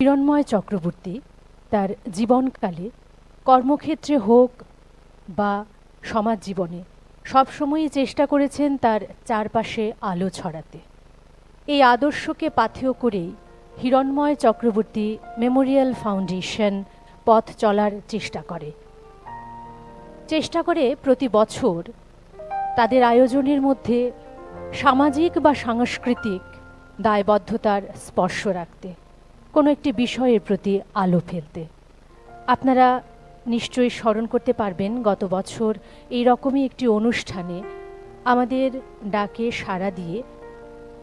হিরণময় চক্রবর্তী তার জীবনকালে কর্মক্ষেত্রে হোক বা সমাজ জীবনে সবসময়ই চেষ্টা করেছেন তার চারপাশে আলো ছড়াতে। এই আদর্শকে পাথেয় করেই হিরণময় চক্রবর্তী মেমোরিয়াল ফাউন্ডেশন পথ চলার চেষ্টা করে প্রতি বছর তাদের আয়োজনের মধ্যে সামাজিক বা সাংস্কৃতিক দায়বদ্ধতার স্পর্শ রাখতে, কোনো একটি বিষয়ের প্রতি আলো ফেলতে। আপনারা নিশ্চয়ই স্মরণ করতে পারবেন গত বছর এই রকমই একটি অনুষ্ঠানে আমাদের ডাকে সাড়া দিয়ে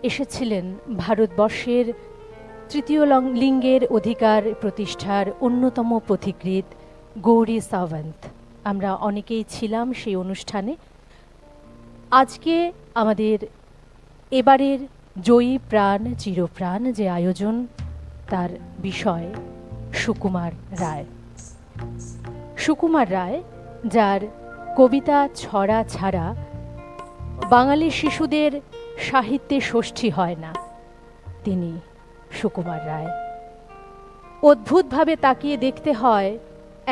এসেছিলেন ভারতবর্ষের তৃতীয় লিঙ্গের অধিকার প্রতিষ্ঠার অন্যতম পথিকৃৎ গৌরী সাওয়ন্ত। আমরা অনেকেই ছিলাম সেই অনুষ্ঠানে। আজকে আমাদের এবারের জয়ী প্রাণ চিরপ্রাণ যে আয়োজন, তার বিষয় সুকুমার রায়। সুকুমার রায় যার কবিতা ছড়া ছাড়া বাঙালি শিশুদের সাহিত্যে ষষ্ঠী হয় না, তিনি সুকুমার রায়। অদ্ভুতভাবে তাকিয়ে দেখতে হয়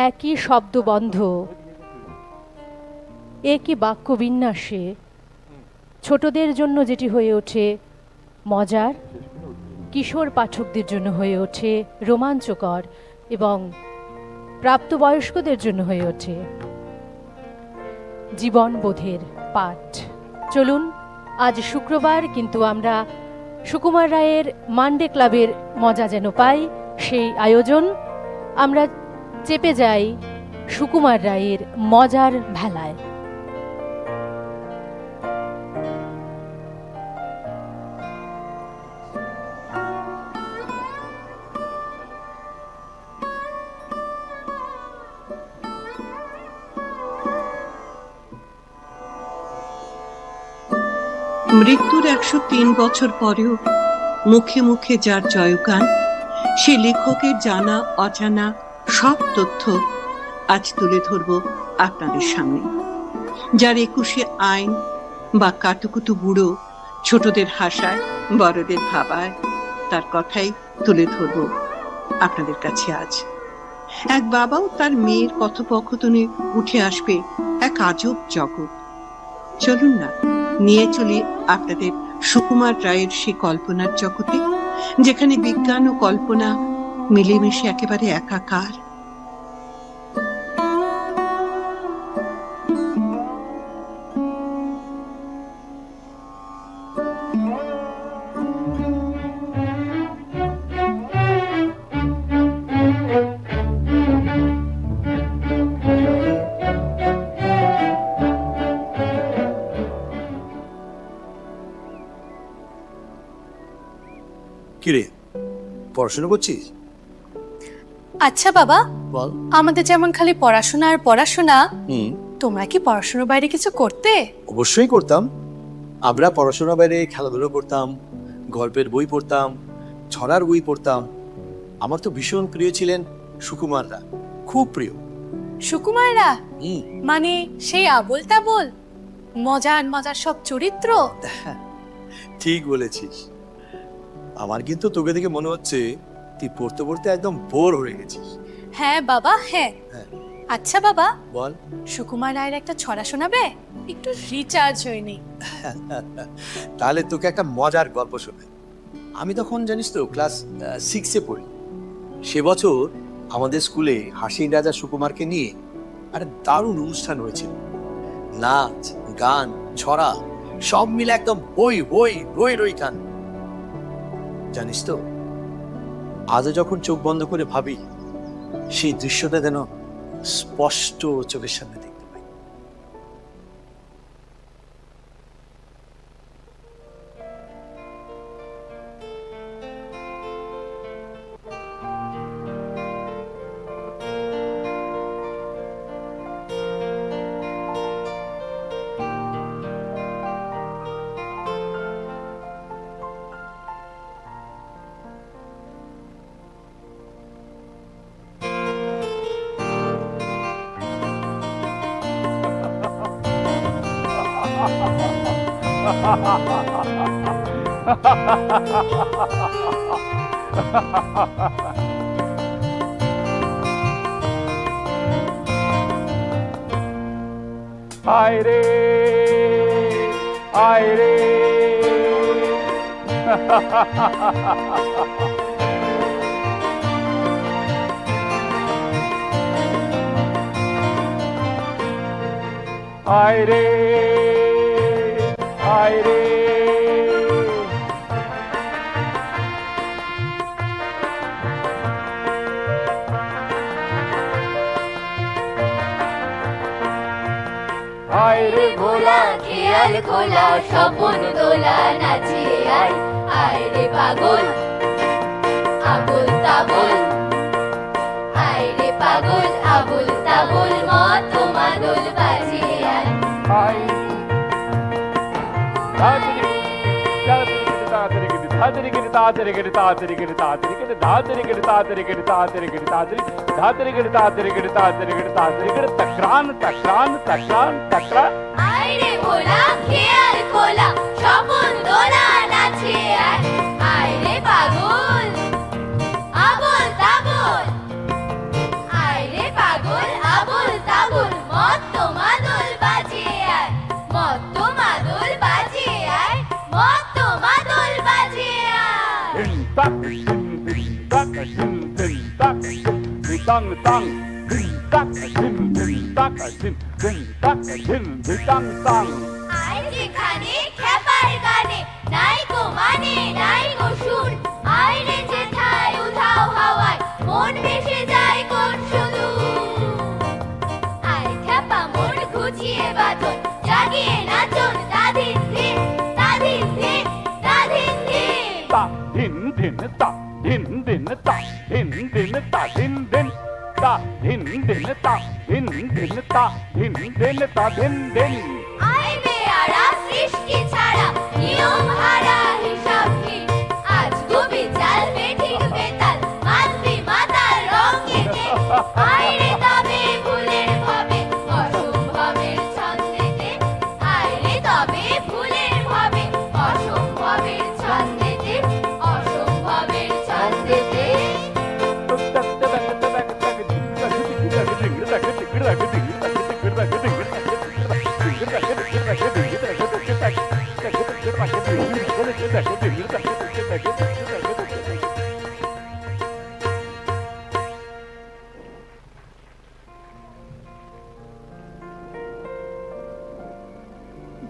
একই শব্দবন্ধ, একই বাক্যবিন্যাসে ছোটদের জন্য যেটি হয়ে ওঠে মজার, কিশোর পাঠকদের জন্য হয়ে ওঠে রোমাঞ্চকর এবং প্রাপ্তবয়স্কদের জন্য হয়ে ওঠে জীবনবোধের পাঠ। চলুন, আজ শুক্রবার, কিন্তু আমরা সুকুমার রায়ের মানডে ক্লাবের মজা যেন পাই, সেই আয়োজন আমরা চেপে যাই সুকুমার রায়ের মজার ভেলায়। মৃত্যুর 103 বছর পরেও মুখে মুখে যার জয়গান, সে লেখকের জানা অজানা সব তথ্য আজ তুলে ধরব আপনাদের সামনে। যার 21শে আইন বা কাতুকুতু বুড়ো ছোটদের হাসায়, বড়দের ভাবায়, তার কথাই তুলে ধরব আপনাদের কাছে আজ। এক বাবাও তার মেয়ের কথোপকথনে উঠে আসবে এক আজব জগৎ। চলুন না, নিয়ে চলি আপনাদের সুকুমার রায়ের সেই কল্পনার জগতে, যেখানে বিজ্ঞান ও কল্পনা মিলেমিশে একেবারে একাকার। কিরে, পড়াশোনা করছিস? আচ্ছা বাবা, বল। আমাদের যেমন খালি পড়াশোনা আর পড়াশোনা, তোমরা কি পড়াশোনার বাইরে কিছু করতে? অবশ্যই করতাম। আমরা পড়াশোনার বাইরে খেলাধুলো করতাম, গল্পের বই পড়তাম, ছড়ার বই পড়তাম। আমার তো ভীষণ প্রিয় ছিলেন সুকুমাররা, খুব প্রিয়। সুকুমাররা মানে সেই আবোল তাবোল মজার মজার সব চরিত্র? ঠিক বলেছিস। আমার কিন্তু তোকে দেখে মনে হচ্ছে তুই পড়তে পড়তে একদম বোর হয়ে গেছিস। হ্যাঁ বাবা, হ্যাঁ। আচ্ছা বাবা, বল। সুকুমার রায়ের একটা ছড়া শোনাবে? একটু রিচার্জ হয়নি। তাহলে তোকে একটা মজার গল্প শোনাই। আমি তখন জানিস তো ক্লাস 6-এ পড়ি। সে বছর আমাদের স্কুলে হাসির রাজা সুকুমারকে নিয়ে একটা দারুণ অনুষ্ঠান হয়েছিল। নাচ, গান, ছড়া সব মিলে একদম হই হই রই রই গান। জানিস তো, আজও যখন চোখ বন্ধ করে ভাবি, সেই দৃশ্যটা যেন স্পষ্ট চোখের সামনে দেখতে পাই। আয় রে আয় রে আয় রে আয় রে আয় রে ভোলা খেয়াল খোলা স্বপন দোলা নাচিয়ে আয় আয় রে পাগল আবুল তাবুল আয় রে পাগল আবুল তাবুল মত মাদল বাজিয়ে আয় আয় ধাতরি গিরি তাতরি গিরি তাতরি গিরি তাতরি গিরি ধাতরি গিরি তাতরি গিরি তাতরি গিরি তাতরি গিরি তাতরি ধাতরি গিরি তাতরি গিরি তাতরি গিরি তাতরি গিরি তাক তক্রান তক্রান তক্রান তক্রা আইরে ভোলা খেয়াল খোলা স্বপন দোলা নাচে আয় আইরে পাগল আবল তাবল আইরে পাগল আবল তাবল মত্ত মাদল বাজে আয় মত্ত মাদল বাজে আয় মত্ত মাদল বাজে আয় দিন তাক দিন দিন তাক দিন দিন তাক দিন তাং তাং দিন তাক দিন দিন তাক দিন দিন তাক দিন দিন তাং তাং আয় যেখানে খেপার গানে নাই গো মানে নাই গো সুর আইরে যেথায় উধাও হাওয়ায় মন ভেসে যায় কোন শুধু আয় খেপা মন ঘুচিয়ে বাঁধন জাগিয়ে নাচন তাধিন ধিন তাধিন ধিন তাধিন ধিন তা দিন দিন তা দিন দিন তা দিন দিন তা দিন দিন তা দিন দিন তা দিন দিন তা দিন দিন তা দিন দিন আয় বেয়ারা সৃষ্টি ছাড়া নিয়ম হারা হিসাবহীন আজ ডুবে চাল বেঠিক বেতাল মাতৃ মাতার রঙেতে আইরে তবে ফুলের ভাবে অসম্ভবের ছন্দেতে আইরে তবে ফুলের ভাবে অসম্ভবের ছন্দেতে অসম্ভবের ছন্দেতে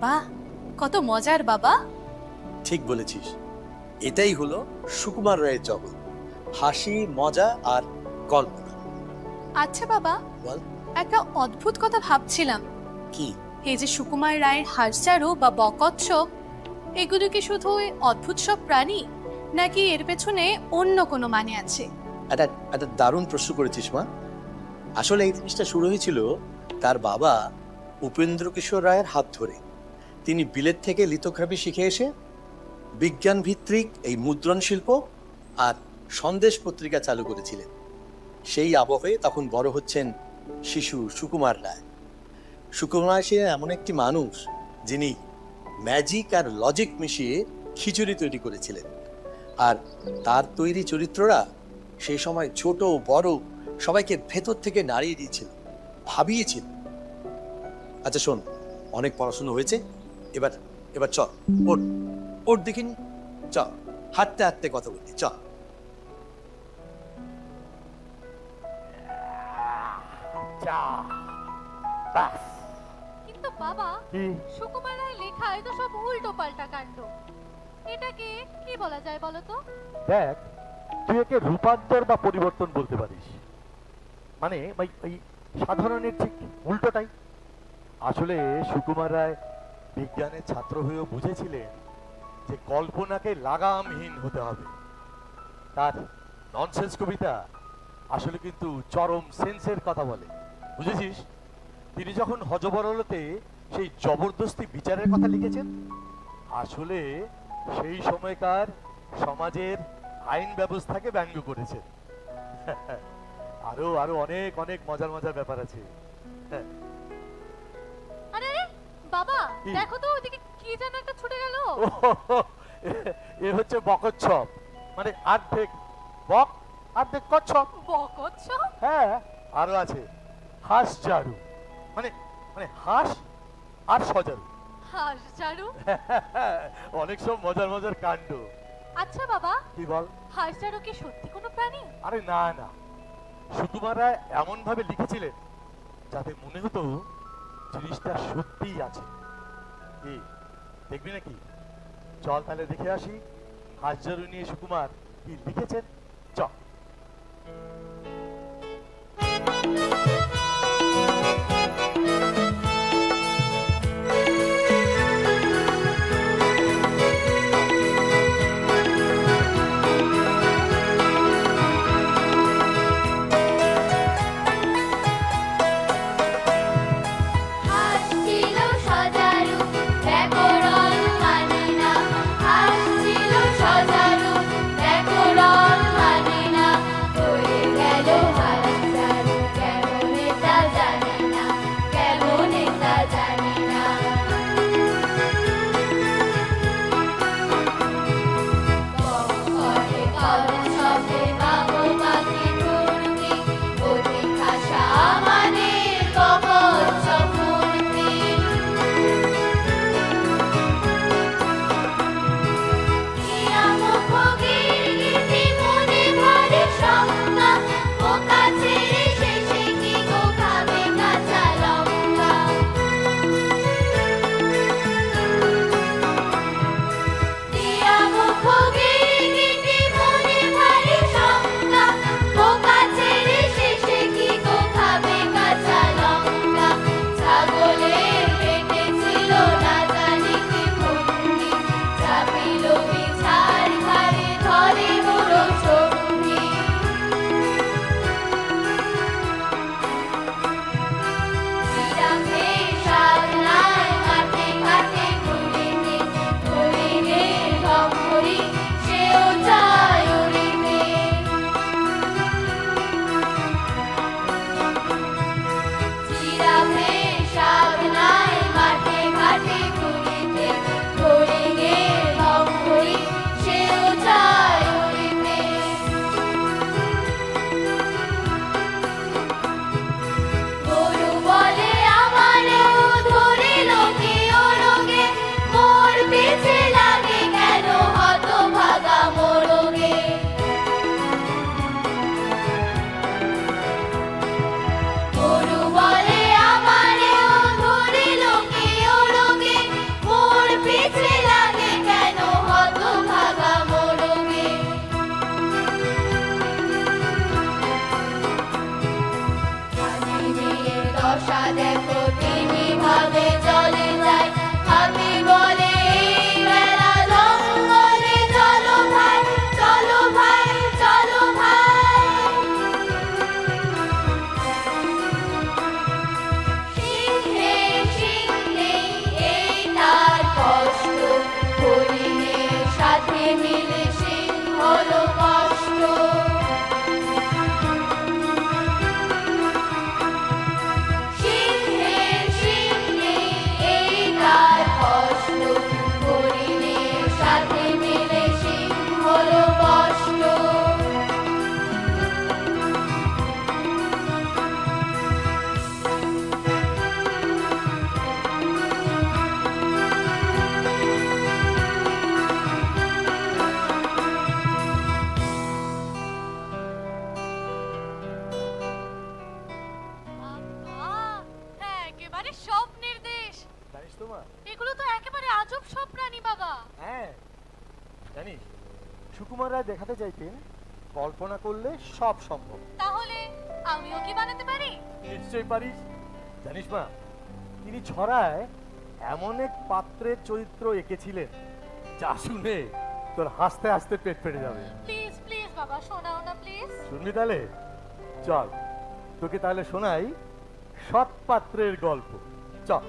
বাহ, কত মজার বাবা। ঠিক বলেছিস, এটাই হলো সুকুমার রায়ের জগৎ, হাসি, মজা আর কল্পনা। আচ্ছা বাবা, বল। একটা অদ্ভুত কথা ভাবছিলাম। কি? এই যে সুকুমার রায়ের হাঁসচারু বা বকচ্ছপ, এগুলো কি শুধু ওই অদ্ভুত সব প্রাণী, নাকি এর পেছনে অন্য কোনো মানে আছে? একটা দারুণ প্রশ্ন করেছিস মা। আসলে এই জিনিসটা শুরু হয়েছিল তার বাবা উপেন্দ্র কিশোর রায়ের হাত ধরে। তিনি বিলেত থেকে লিথোগ্রাফি শিখে এসে বিজ্ঞান ভিত্তিক এই মুদ্রণ শিল্প আর সন্দেশ পত্রিকা চালু করেছিলেন। সেই আবহে তখন বড় হচ্ছেন শিশু সুকুমার রায়। সুকুমার সে এমন একটি মানুষ যিনি ম্যাজিক আর লজিক মিশিয়ে খিচুড়ি তৈরি করেছিলেন, আর তার তৈরি চরিত্ররা সেই সময় ছোট বড় সবাইকে ভেতর থেকে নাড়িয়ে দিয়েছিল, ভাবিয়েছিল। আচ্ছা শোন, অনেক পড়াশোনা হয়েছে, এবার এবার চল ওর ওর দেখিনি, চ হাঁটতে হাঁটতে কথা বলি, চ। কিন্তু বাবা, সুকুমার রায় লেখা তো সব উল্টো পাল্টা কাণ্ড, এটাকে কি বলা যায় বলো তো? দেখ, তুই একে রূপান্তর বা পরিবর্তন বলতে পারিস, মানে ওই সাধারণের ঠিক উল্টোটাই। আসলে সুকুমার রায় বিজ্ঞানের ছাত্র হয়েও বুঝেছিলেন যে কল্পনাকে লাগামহীন হতে হবে। তার ননসেন্স কবিতা আসলে কিন্তু চরম সেন্সের কথা বলে, বুঝেছিস? তিনি যখন হযবরলতে সেই জবরদস্তি বিচারের কথা লিখেছেন, আসলে সেই সময়কার সমাজের আইন ব্যবস্থাকে ব্যঙ্গ করেছেন। আরো আরো অনেক অনেক মজার মজার ব্যাপার আছে। আরে বাবা, দেখো তো ওদিকে কি যেন একটা ছুটে গেল। এ হচ্ছে বকচ্ছপ, মানে অর্ধেক বক অর্ধেক কচ্ছপ। বকচ্ছপ? হ্যাঁ, আরো আছে হাঁসচারু, মানে মানে হাঁস আর সজারু। হাঁসচারু? অনেক সব মজার মজার কাণ্ড। আচ্ছা বাবা, কি বল? হাঁসচারু কি সত্যি কোনো প্রাণী? আরে না না, সুকুমার রায় এমন ভাবে লিখেছিলেন যাতে মনে হতো জিনিসটা সত্যিই আছে। কি দেখবি নাকি? চল তাহলে দেখে আসি হাঁসচারু নিয়ে সুকুমার কি লিখেছেন। চল। হাসছিল সজারু ব্যাকরণ মানে না, হাসছিল সজারু ব্যাকরণ মানে না, হয়ে গেল হাসচারু কেমনে তোমার? এগুলো তো একেবারে আজব সব প্রাণী বাবা। হ্যাঁ জানিস, সুকুমার রায় দেখাতে চাইতেন কল্পনা করলে সব সম্ভব। তাহলে আমিও কি বানাতে পারি? নিশ্চয়ই পারিস। জানিস মা, তিনি ছড়ায় এমন এক পাত্রের চরিত্র এঁকেছিলেন যা শুনে তোর হাসতে হাসতে পেট ফেটে যাবে। প্লিজ প্লিজ বাবা, শোনাও না প্লিজ। শুনবি তাহলে? চল তোকে তাহলে শোনাই সৎ পাত্রের গল্প। চল।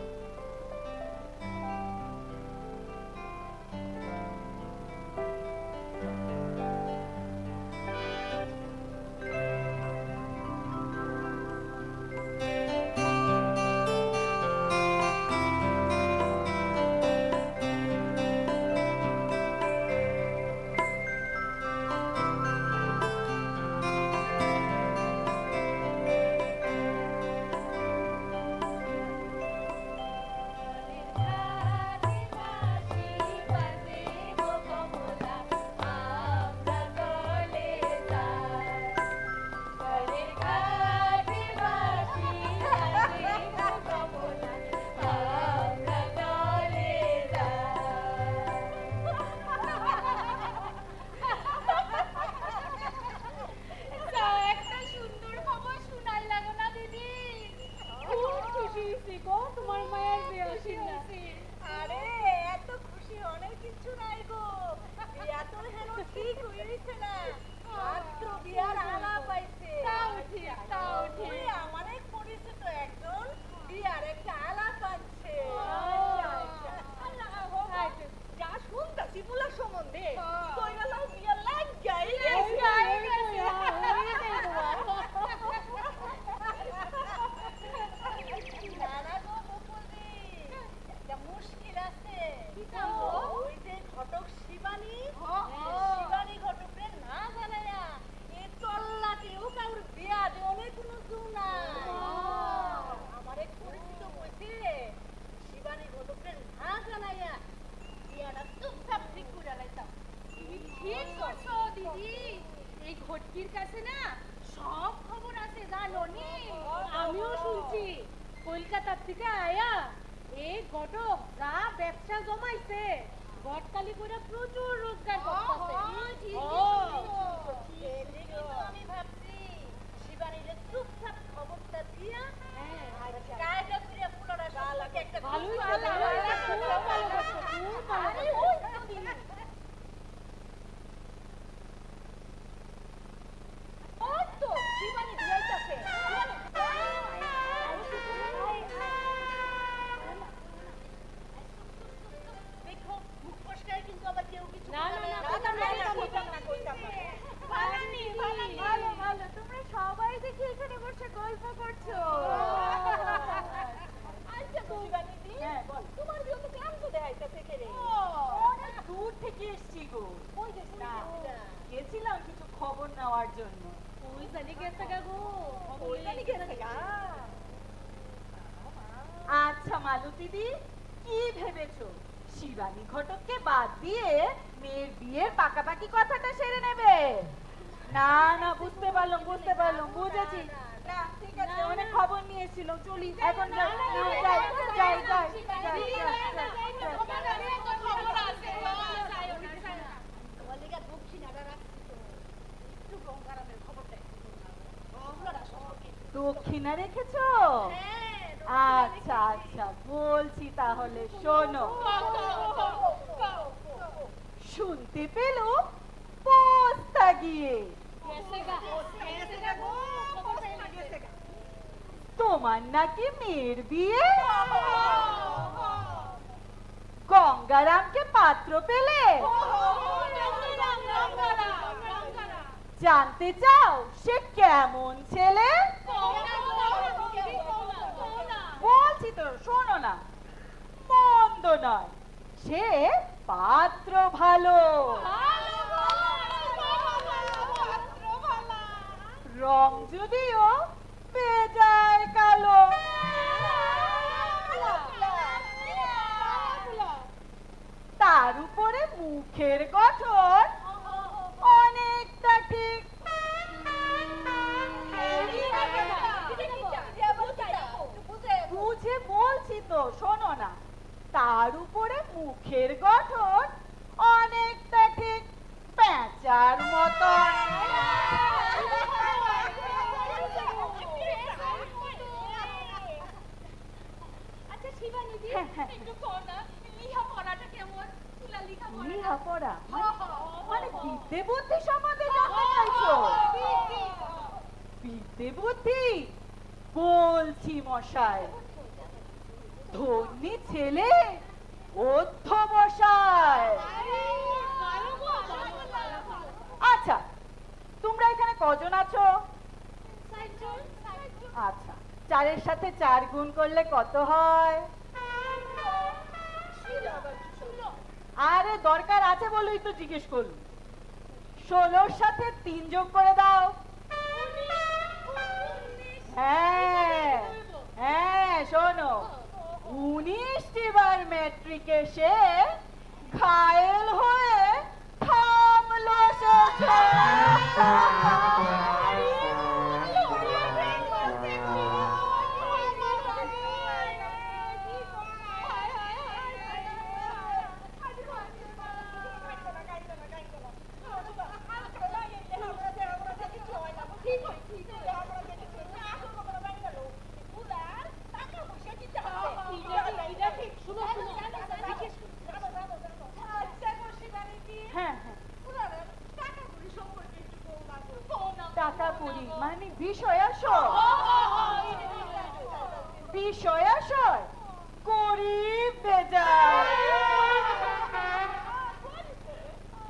কলকাতা থেকে আয়া এই ঘটক যা ব্যবসা জমাইছে গটকালি করে প্রচুর রোজগার করতেছে। আমি ভাবছি শিবানীর চুপচাপ খবরটা দিয়া কায়দা করে পুরোটা শালাকে একটা ভালো তো শিবানী দিয়াইতাছে। তোমরা সবাই দেখি এখানে বসে গল্প করছো। আচ্ছা তোমার বিয়ে তো ক্লান্ত দেখাইতেছে রে। অনেক দূর থেকে এসছি গো। কই গেছিলাম কিছু খবর নেওয়ার জন্য। ওই জানি গেছে গা গো। ওই জানি গেছে গা। আচ্ছা মালতীদি, কি ভেবেছো শিবানী ঘটককে বাদ দিয়ে মেয়ের বিয়ের পাকাপাকি কথাটা সেরে নেবে? না না, বুঝতে পারলাম বুঝেছি। না ঠিক আছে, অনেক খবর নিয়ে এসেছিল, চলি এখন যাই। দক্ষিণা রেখেছো? আচ্ছা আচ্ছা, বলছি তাহলে শোনো। শুনতে পেলো পোস্তা গিয়ে তোমার নাকি মেয়ের বিয়ে। গঙ্গারামকে পাত্র পেলে? জানতে চাও সে কেমন ছেলে? বলছি তো শোনো না, মন্দ নয়, সে পাত্র ভালো, রং যদিও বেজায় কালো, তার উপরে মুখের গঠন অনেকটা ঠিক। বুঝে বলছি তো শোনো না, তার উপরে মুখের গঠন অনেকটা ঠিক প্যাঁচার মতন। আচ্ছা শিবানীদি একটু কর না লেখাপড়াটা কেমন? তুলা লেখাপড়া মানে বিদ্যে বুদ্ধি সম্বন্ধে জানতে চাইছো? বিদ্যে বুদ্ধি বলছি মশাই, ধনী ছেলে অধ্যবসায়। আচ্ছা তোমরা এখানে কজন আছো? আচ্ছা 4-এর সাথে 4 গুণ করলে কত হয়? আরে দরকার আছে বলেই তো জিজ্ঞেস করলুম। 16-র সাথে 3 যোগ করে দাও। হ্যাঁ হ্যাঁ শোনো, 19টি বার ম্যাট্রিকে সে ঘায়েল হয়ে থামলো টাকা করি মানে বিষয় আসয়, বিষয় আসয় করি বেজায়,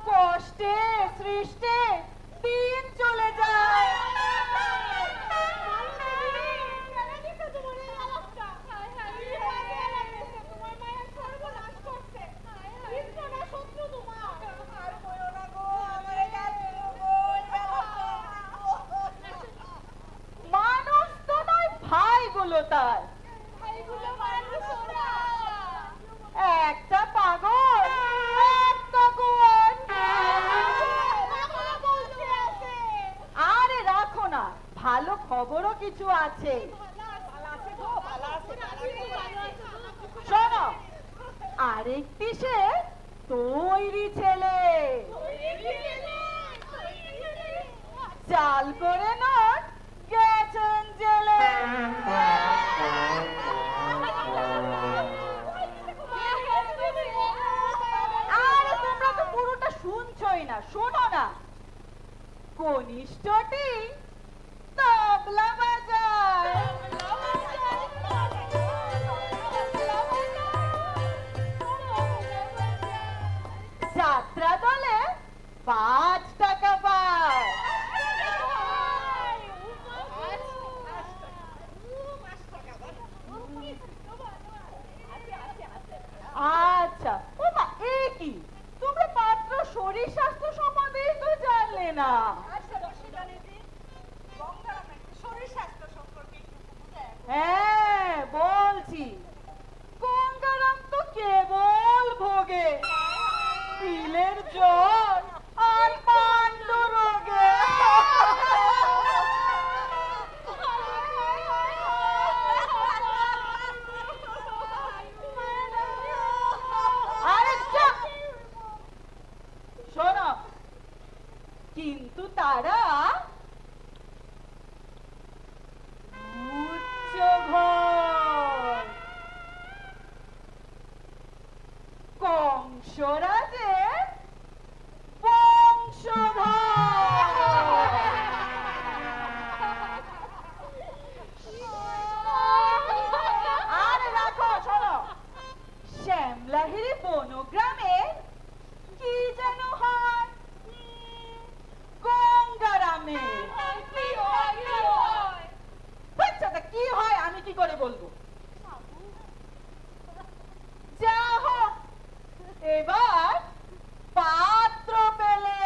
কষ্টে সৃষ্টে দিন চলে যায়। মানুষ তো নয় ভাইগুলো তার, একটা পাগল একটা গোয়ান। আরে রাখো না, ভালো খবরও কিছু আছে। শোনো, আরেকটি সে তৈরি ছেলে, চাল করে নোট গেছেন জেলে। আরে তোমরা তো পুরোটা শুনছই না, শোনো না। কনিষ্ঠটি তবলা বাজায়, যাত্রা দলে 5 টাকা পায়। আচ্ছা ও মা, এ কি তোমরা মাত্র শরীর স্বাস্থ্য সম্বন্ধেই তো জানলে না। হ্যাঁ বলছি, গঙ্গারাম তো কেবল ভোগে পিলের জ্বর আর পাণ্ড রোগে। আরে চুপ! শোনো, কিন্তু তারা উচ্চ ঘর, কংসরাজের বংশধর। আরে রাখো, শোনো, শ্যামলাহিরি বনগ্রামে কি যেন হয় গঙ্গারামে। কি হয় আমি কি করে বলবো? যা হোক, এবার পাত্র পেলে।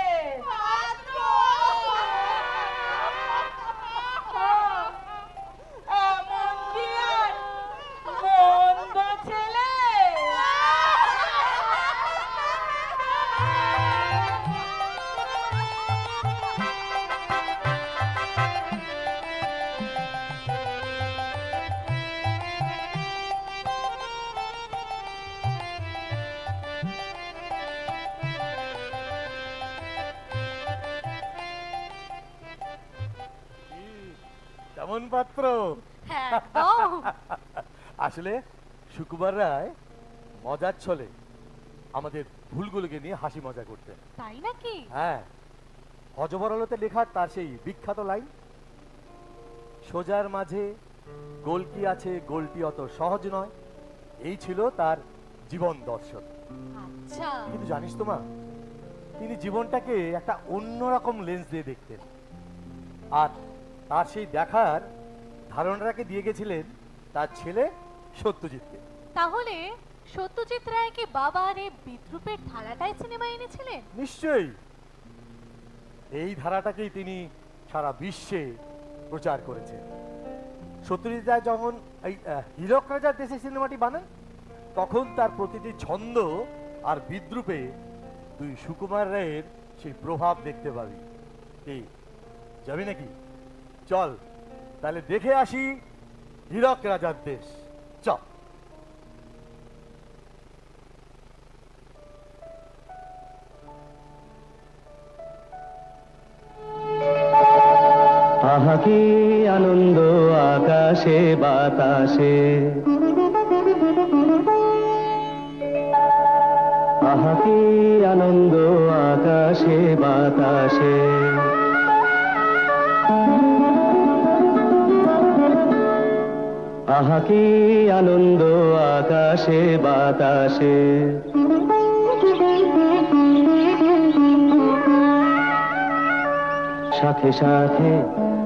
এমন কি আর মন্দ ছেলে? কেমন পাত্র? একদম। আসলে সুকুমার রায় মজার ছলে আমাদের ভুলগুলোকে নিয়ে হাসি মজা করতেন। তাই নাকি? হ্যাঁ, হজবরলতে লেখা তার সেই বিখ্যাত লাইন, সোজার মাঝে গোলটি আছে, গোলটি অত সহজ নয়, এই ছিল তার জীবন দর্শন। আচ্ছা। কিন্তু জানিস তো মা, তিনি জীবনটাকে একটা অন্যরকম লেন্স দিয়ে দেখতেন, আর তার সেই দেখার ধারণাটাকে দিয়ে গেছিলেন তার ছেলে সত্যজিৎকে। তাহলে সত্যজিৎ রায় কি বাবার এই বিদ্রুপের ধারাটাই সিনেমায় এনেছিলেন? নিশ্চয়ই। এই ধারাটাকেই তিনি সারা বিশ্বে প্রচার করেছেন। সত্যজিৎ রায় যখন এই হীরক রাজার দেশে সিনেমাটি বানান, তখন তার প্রতিটি ছন্দ আর বিদ্রুপে তুই সুকুমার রায়ের সেই প্রভাব দেখতে পাবি। এই যাবি নাকি? চল তাহলে দেখে আসি হীরক রাজার দেশ। চল। আহা কি আনন্দ আকাশে বাতাসে, আহা কি আনন্দ আকাশে বাতাসে, আহা কি আনন্দ আকাশে বাতাসে, সাথে সাথে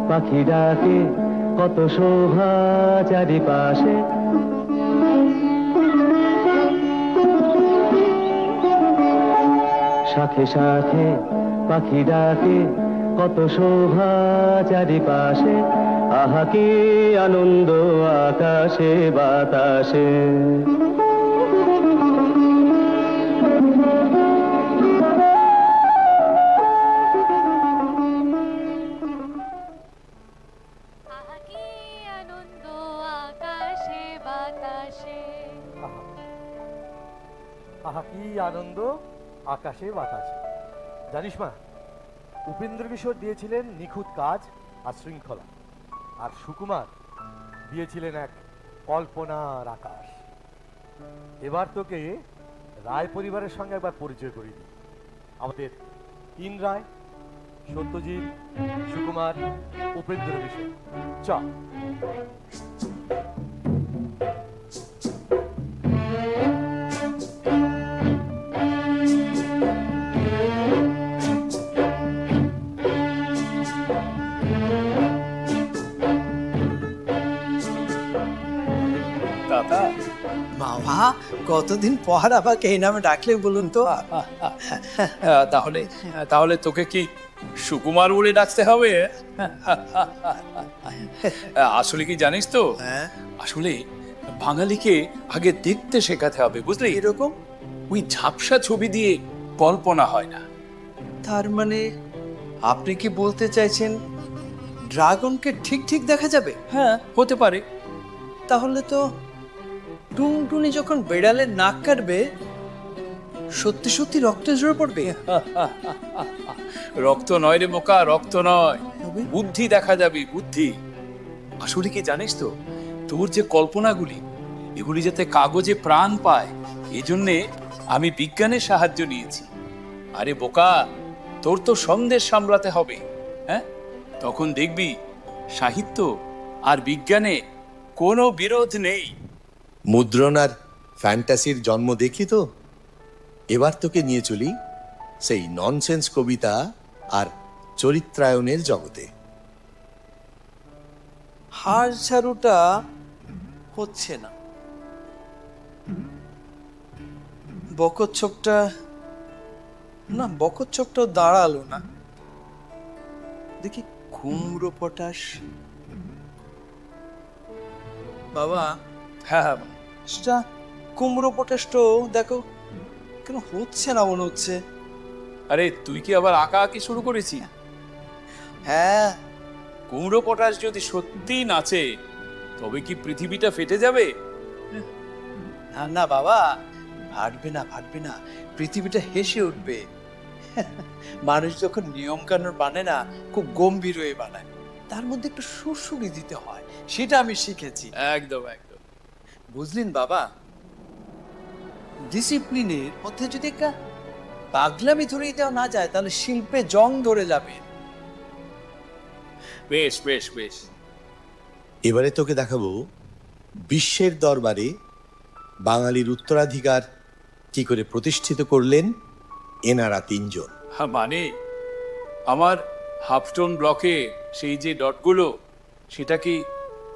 পাখি ডাকে কত শোভা চারিপাশে, সাথে সাথে পাখি ডাকে কত শোভা চারিপাশে, আহা কি আনন্দ আকাশে বাতাসে। আহা কি আনন্দ আকাশে বাতাসে। জানিস মা, উপেন্দ্র কিশোর দিয়েছিলেন নিখুঁত কাজ আর শৃঙ্খলা, আর সুকুমার দিয়েছিলেন এক কল্পনার আকাশ। এবার তোকে রায় পরিবারের সঙ্গে একবার পরিচয় করিয়ে দিই। আমাদের তিন রায়, সত্যজিৎ, সুকুমার, উপেন্দ্র কিশোর। চল। মামা, কতদিন পর আমাকে এই নামে ডাকলে বলুন তো? তাহলে তাহলে তোকে কি সুকুমার বলে ডাকতে হবে? আসলে কি জানিস তো, আসলে বাঙালিকে আগে দেখতে শেখাতে হবে, বুঝলি? এরকম ওই ঝাপসা ছবি দিয়ে কল্পনা হয় না। তার মানে আপনি কি বলতে চাইছেন ড্রাগনকে ঠিক ঠিক দেখা যাবে? হ্যাঁ, হতে পারে। তাহলে তো টুনটুনি যখন বেড়ালের নাক কাটবে, সত্যি সত্যি রক্ত ঝরে পড়বে। রক্ত নয় রে বোকা, রক্ত নয়, বুদ্ধি দেখা যাবে, বুদ্ধি। আসলে কি জানিস তো, তোর যে কল্পনাগুলি, এগুলি যাতে কাগজে প্রাণ পায়, এই জন্যে আমি বিজ্ঞানের সাহায্য নিয়েছি। আরে বোকা, তোর তো সন্দেশ সামলাতে হবে, হ্যাঁ? তখন দেখবি সাহিত্য আর বিজ্ঞানে কোনো বিরোধ নেই। মুদ্রণ আর ফ্যান্টাসির জন্ম দেখি তো। এবার তোকে নিয়ে চলি সেই ননসেন্স কবিতা আর চরিত্রায়নের জগতে। হাড় ছাড়ুটা হচ্ছে না, বকচ্ছপটা না, বকচ্ছপটাও দাঁড়ালো না। দেখি কুমড়ো পটাশ। বাবা, হ্যাঁ, সেটা কুমড়ো পটাশটাও দেখো কেন হচ্ছে না মনে হচ্ছে। আরে তুই কি আবার আঁকা আঁকি শুরু করেছিস? হ্যাঁ, কুমড়ো পটাশ যদি সত্যি নাচে, তবে কি পৃথিবীটা ফেটে যাবে? না না বাবা, ফাটবে না, ফাটবে না, পৃথিবীটা হেসে উঠবে। মানুষ যখন নিয়ম কানুন বানায় না, খুব গম্ভীর হয়ে বানায়। তার মধ্যে একটু সুরসুরি দিতে হয়, সেটা আমি শিখেছি। একদম একদম। বুঝলেন বাবা, ডিসিপ্লিনের মধ্যে যদি একটা পাগলামি ধরিয়ে দেওয়া না যায় তাহলে শিল্পে জং ধরে যাবে। বেশ বেশ বেশ। এবারে তোকে দেখাবো বিশ্বের দরবারে বাঙালির উত্তরাধিকার কি করে প্রতিষ্ঠিত করলেন এনারা তিনজন। মানে আমার হাফস্টোন ব্লকে সেই যে ডটগুলো, সেটা কি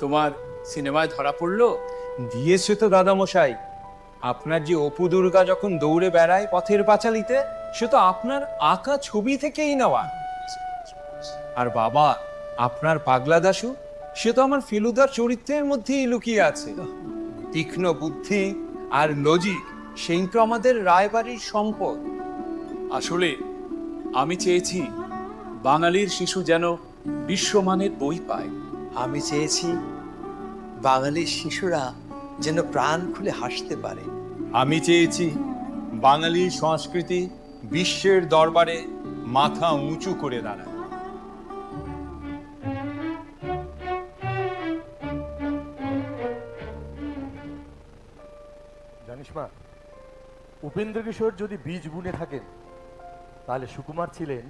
তোমার সিনেমায় ধরা পড়লো? দিয়েছে তো দাদামশাই। আপনার যে অপু দুর্গা যখন দৌড়ে বেড়ায় পথের পাঁচালিতে, সে তো আপনার আঁকা ছবি থেকেই নেওয়া। আর বাবা, আপনার পাগলা দাশু, সে তো আমার ফেলুদার চরিত্রের মধ্যেই লুকিয়ে আছে। তীক্ষ্ণ বুদ্ধি আর লজিক, সেই তো আমাদের রায়বাড়ির সম্পদ। আসলে আমি চেয়েছি বাঙালির শিশু যেন বিশ্বমানের বই পায়। আমি চেয়েছি বাঙালির শিশুরা যেন প্রাণ খুলে হাসতে পারে। আমি চেয়েছি বাঙালির সংস্কৃতি বিশ্বের দরবারে মাথা উঁচু করে দাঁড়ায়। জানিস মা, উপেন্দ্র কিশোর যদি বীজ বুনে থাকেন তাহলে সুকুমার ছিলেন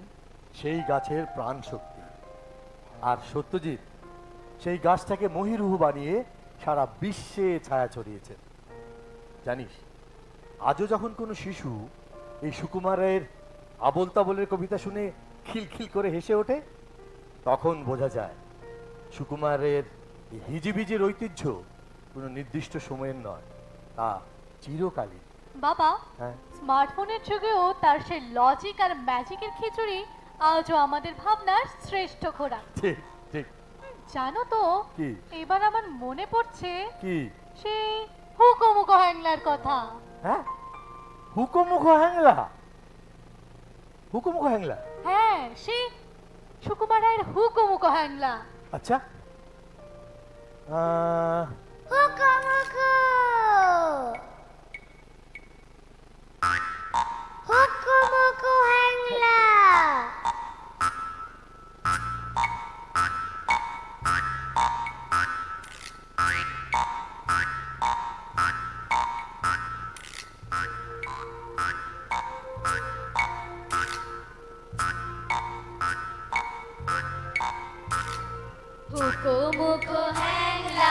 সেই গাছের প্রাণ শক্তি, আর সত্যজিৎ সেই গাছটাকে মহিরুহ বানিয়ে সারা বিশ্বে ছায়া ছড়িয়েছেন। জানিস, আজও যখন কোনো শিশু এই সুকুমারের আবোল তাবোলের কবিতা শুনে খিলখিল করে হেসে ওঠে, তখন বোঝা যায় সুকুমারের এই হিজিবিজির ঐতিহ্য কোনো নির্দিষ্ট সময়ের নয়, তা চিরকালীন। বাবা, হ্যাঁ, স্মার্টফোনের যুগেও তার সেই লজিক আর ম্যাজিকের খিচুড়ি আজও আমাদের ভাবনার শ্রেষ্ঠ খোরাক। ঠিক ঠিক। জানো তো, কি? এবার আমার মনে পড়ছে কি? সেই হুকোমুকো হ্যাংলার কথা। হ্যাঁ, হুকোমুখো হ্যাংলা? হুকোমুখো হ্যাংলা? হ্যাঁ, সেই সুকুমার রায়ের হুকোমুকো হ্যাংলা। আচ্ছা, হুকোমুকো হুকোমুকো হ্যাংলা। হুকোমুকো হ্যাংলা,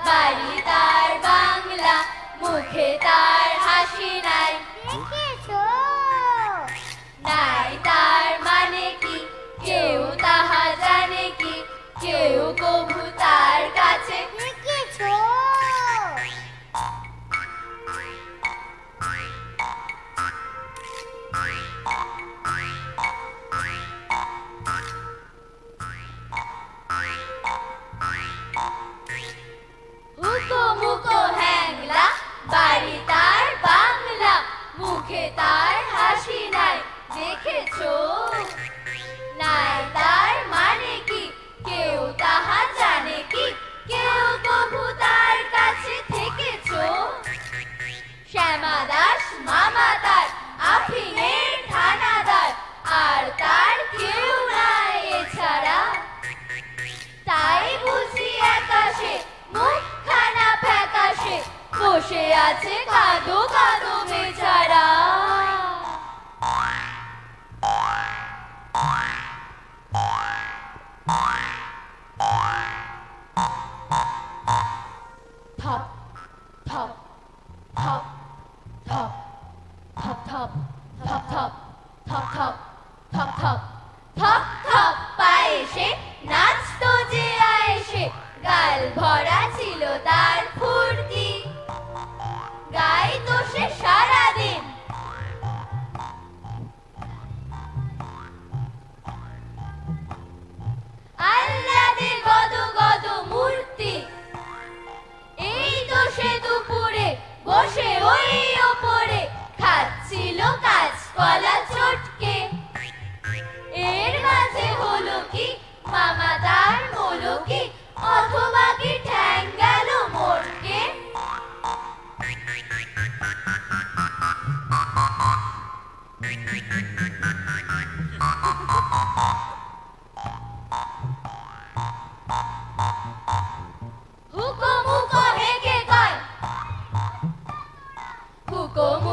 বাড়ি তার বাংলা, মুখে তার হাসি নাই। দেখেছো? নাই তার মানে কি কেউ তাহা জানে কি, কেউ কভু তার কাছে দেখেছো? হুকোমুকো হ্যাংলা, বাড়ি তার বাংলা, মুখে তার হাসি নাই। দেখেছো? নাই তার মানে কি কেউ তাহা জানে কি, কেউ কভু তার কাছে থেকেছো? শ্যামা দাস মামা তার আফিংয়ের ঠানাদার, আর তার কেউ নাই এছাড়া। তাই বুঝি আকাশে মুখখানা ফ্যাকাশে বসে আছে কাঁদো কাঁদো বেচারা। থপ থপ থপ থপ থপ থপ থপ থপ থপ থপ থপ থপ থপ থপ পায়ে সে নাচতো যে আয়েসে, গাল ভরা ছিল তার ফুর্তি, গাইতো সে সারাদিন। আহ্লাদে গদ গদ মূর্তি, এই তো সে দুপুরে বসে ওই ওপরে খাচ্ছিল কাঁচকলা চটকে। এর মাঝে হলো কি মামা তার হলো কি, অথবা কি ঠ্যাং গেল মোটকে।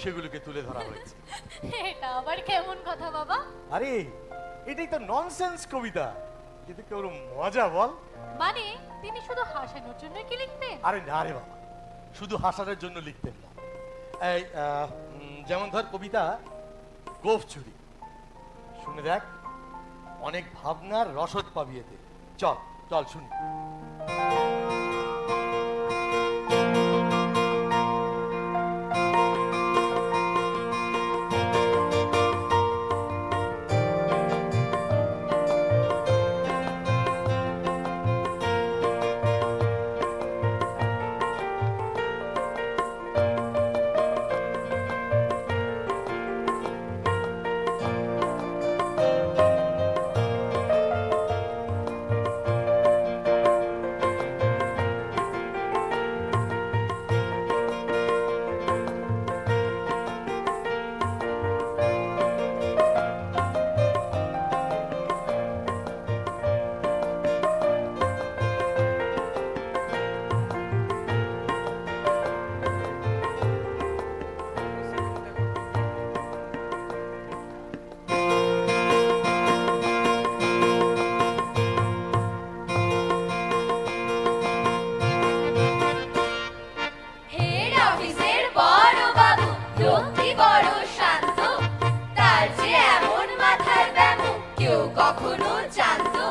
সেগুলোকে তুলে ধরা হয়েছে। এটা আবার কেমন কথা বাবা? আরে এটাই তো ননসেন্স কবিতা, কিন্তু কেউ মজা বল। মানে তিনি শুধু হাসানোর জন্য কি লিখতেন? আরে না রে বাবা, শুধু হাসানোর জন্য লিখতেন না। এই যেমন ধর কবিতা গোফ চুরি, শুনে দেখ, অনেক ভাবনার রসদ পাবি এতে। চল চল শুনি। হেড অফিসের বড় বাবু লোকটি বড় শান্ত, তার যে এমন মাথার ব্যামো কেউ কখনো জানতো।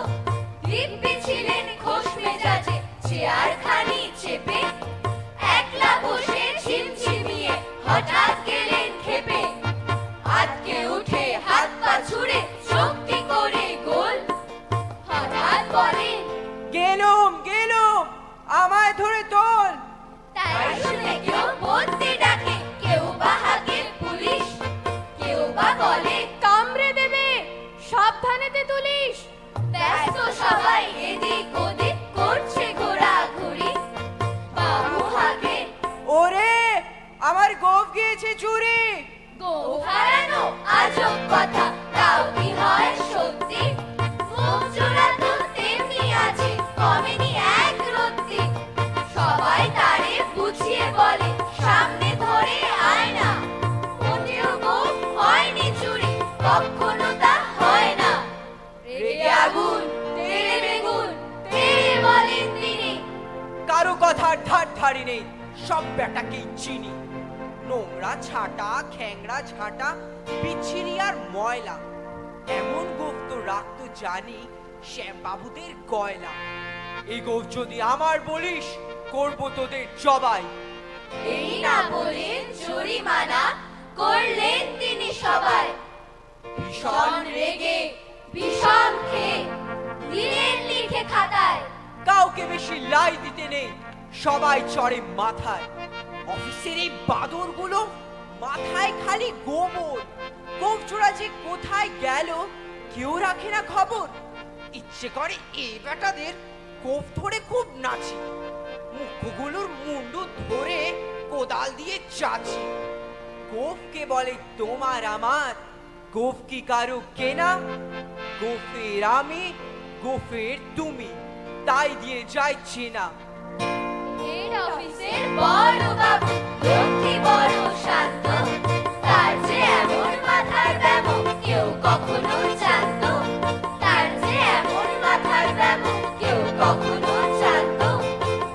দিব্যি ছিলেন খোশ মেজাজে, চেয়ারখানি চেপে একলা বসে ঝিমঝিমিয়ে হঠাৎ গেলেন খেপে। আটকে উঠে হাত পা ছুড়ে শক্তি করে গোল, হঠাৎ বলেন গেলুম গেলুম, আমায় ধরে তোল। তাই শুনে কেউ বলতে ডাকে, কেউ বা হাঁকে পুলিশ, কেউ বা বলে কামড়ে দেবে, সাবধানেতে তুলিস। ব্যস্ত সবাই এদিক ওদিক করছে ঘোরাঘুরি, বাবু হাঁকে ওরে আমার গোফ গিয়েছে চুরি। গোফ হারানো আজব কথা, তাও কি হয় সত্যি? মুখ জোড়া তো তেমনি আছে, কমেনি এক রত্তি। সবাই তারে বুঝিয়ে বলে সামনে ধরে আয় না, মোটেও গোফ হয়নি চুরি, কখনো তা হয় না। রেগে আগুন তেড়ে বেগুন তেড়ে বলেন তিনি, কারো কথার ধার ধারি নেই, সব বেটাকেই চিনি। নোংরা ছাটা খ্যাংরা ঝাঁটা বিচ্ছিরি আর ময়লা, এমন গোফ তো রাখতো জানি শ্যাম বাবুদের গয়লা। এই গোফ যদি আমার বলিস, করবো তোদের জবাই। এই না বলে জরিমানা করলেন তিনি সবাই। ভীষণ রেগে ভীষণ খেয়ে দিলেন লিখে খাতায়, কাউকে বেশি লাই দিতে নেই, সবাই চড়ে মাথায়। অফিসের এই বাদরগুলো মাথায় খালি গোবর, গোফ চোরা যে কোথায় গেল কেউ রাখে না খবর। ইচ্ছে করে এই বেটাদের গোফ ধরে খুব নাচি, মুখগুলোর মুন্ডু ধরে কোদাল দিয়ে চাচি। গোফকে বলে তোমার আমার, গোফ কি কারো কেনা? গোফের আমি, গোফের তুমি, তাই দিয়ে যাই চেনা। হেড অফিসের বড় বাবু লোকটি বড় শান্ত, তার যে এমন মাথার ব্যামো কেউ কখনো জানতো। তার যে এমন মাথার ব্যামো কেউ কখনো জানতো,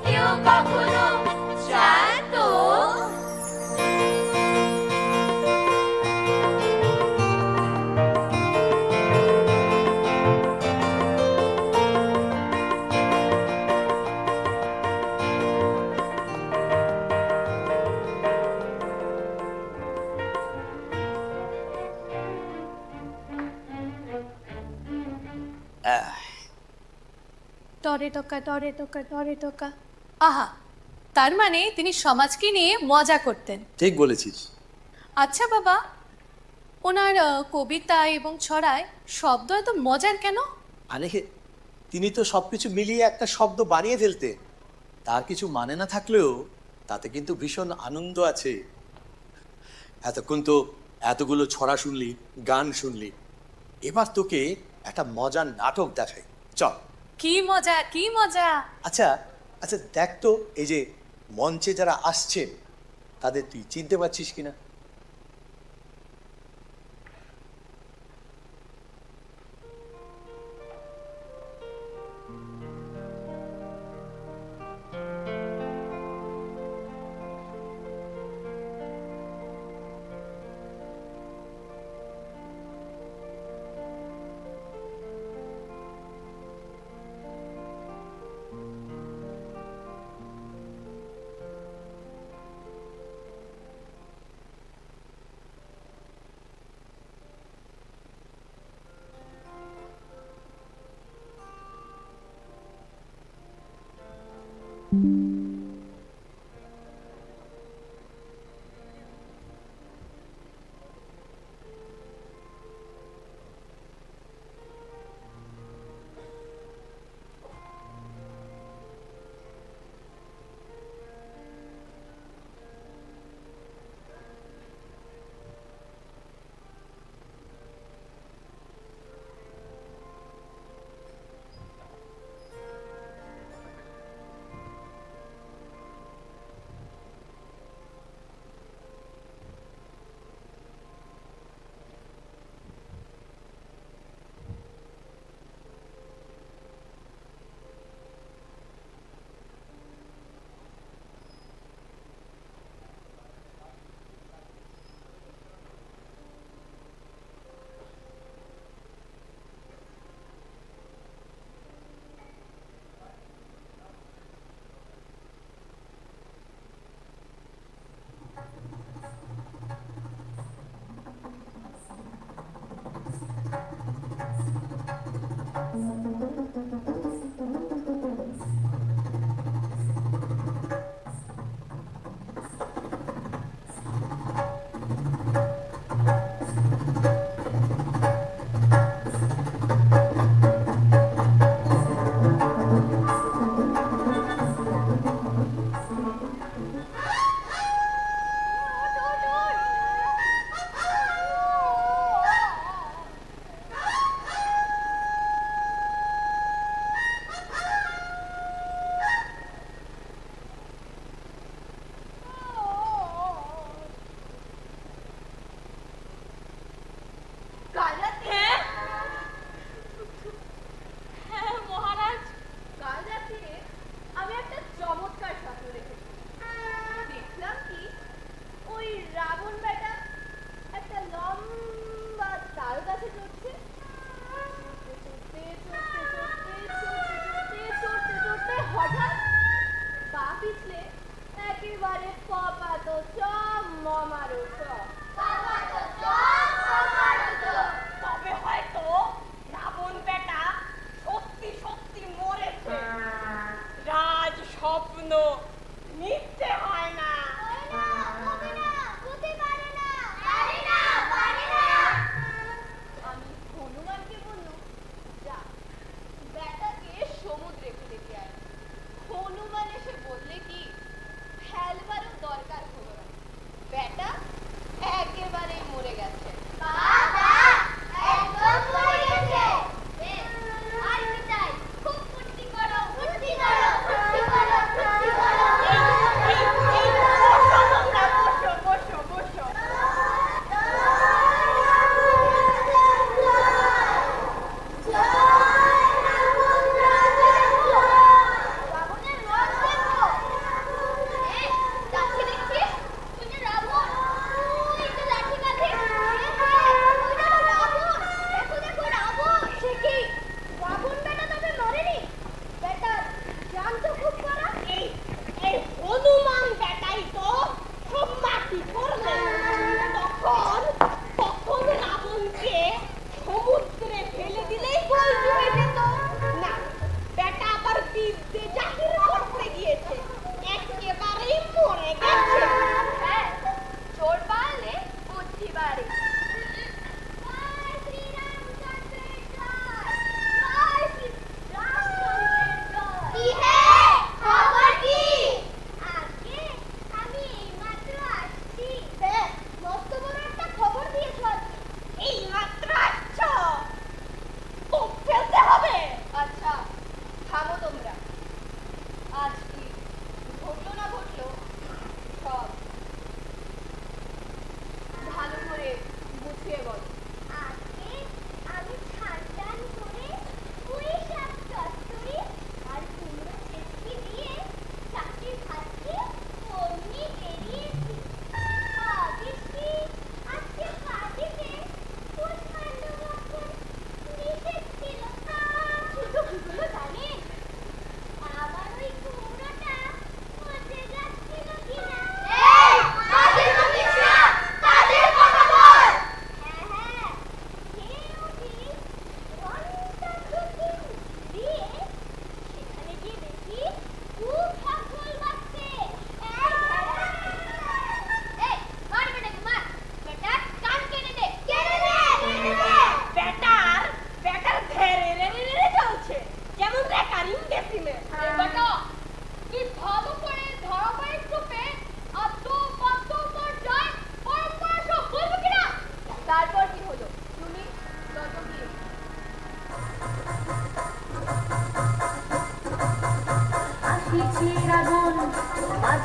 কেউ কখনো জানতো। টরে টোকা টরে টোকা টরে টোকা। আহা, তার মানে তিনি সমাজকে নিয়ে মজা করতেন। ঠিক বলেছিস। আচ্ছা বাবা, ওনার কবিতা এবং ছড়ায় শব্দ এত মজার কেন? মানে তিনি তো সবকিছু মিলিয়ে একটা শব্দ বানিয়ে ফেলতে, তার কিছু মানে না থাকলেও তাতে কিন্তু ভীষণ আনন্দ আছে। এতক্ষণ তো এতগুলো ছড়া শুনলি, গান শুনলি, এবার তোকে একটা মজার নাটক দেখাই, চল। কি মজা কি মজা। আচ্ছা আচ্ছা দেখ তো, এই যে মঞ্চে যারা আসছেন তাদের তুই চিনতে পারছিস কিনা?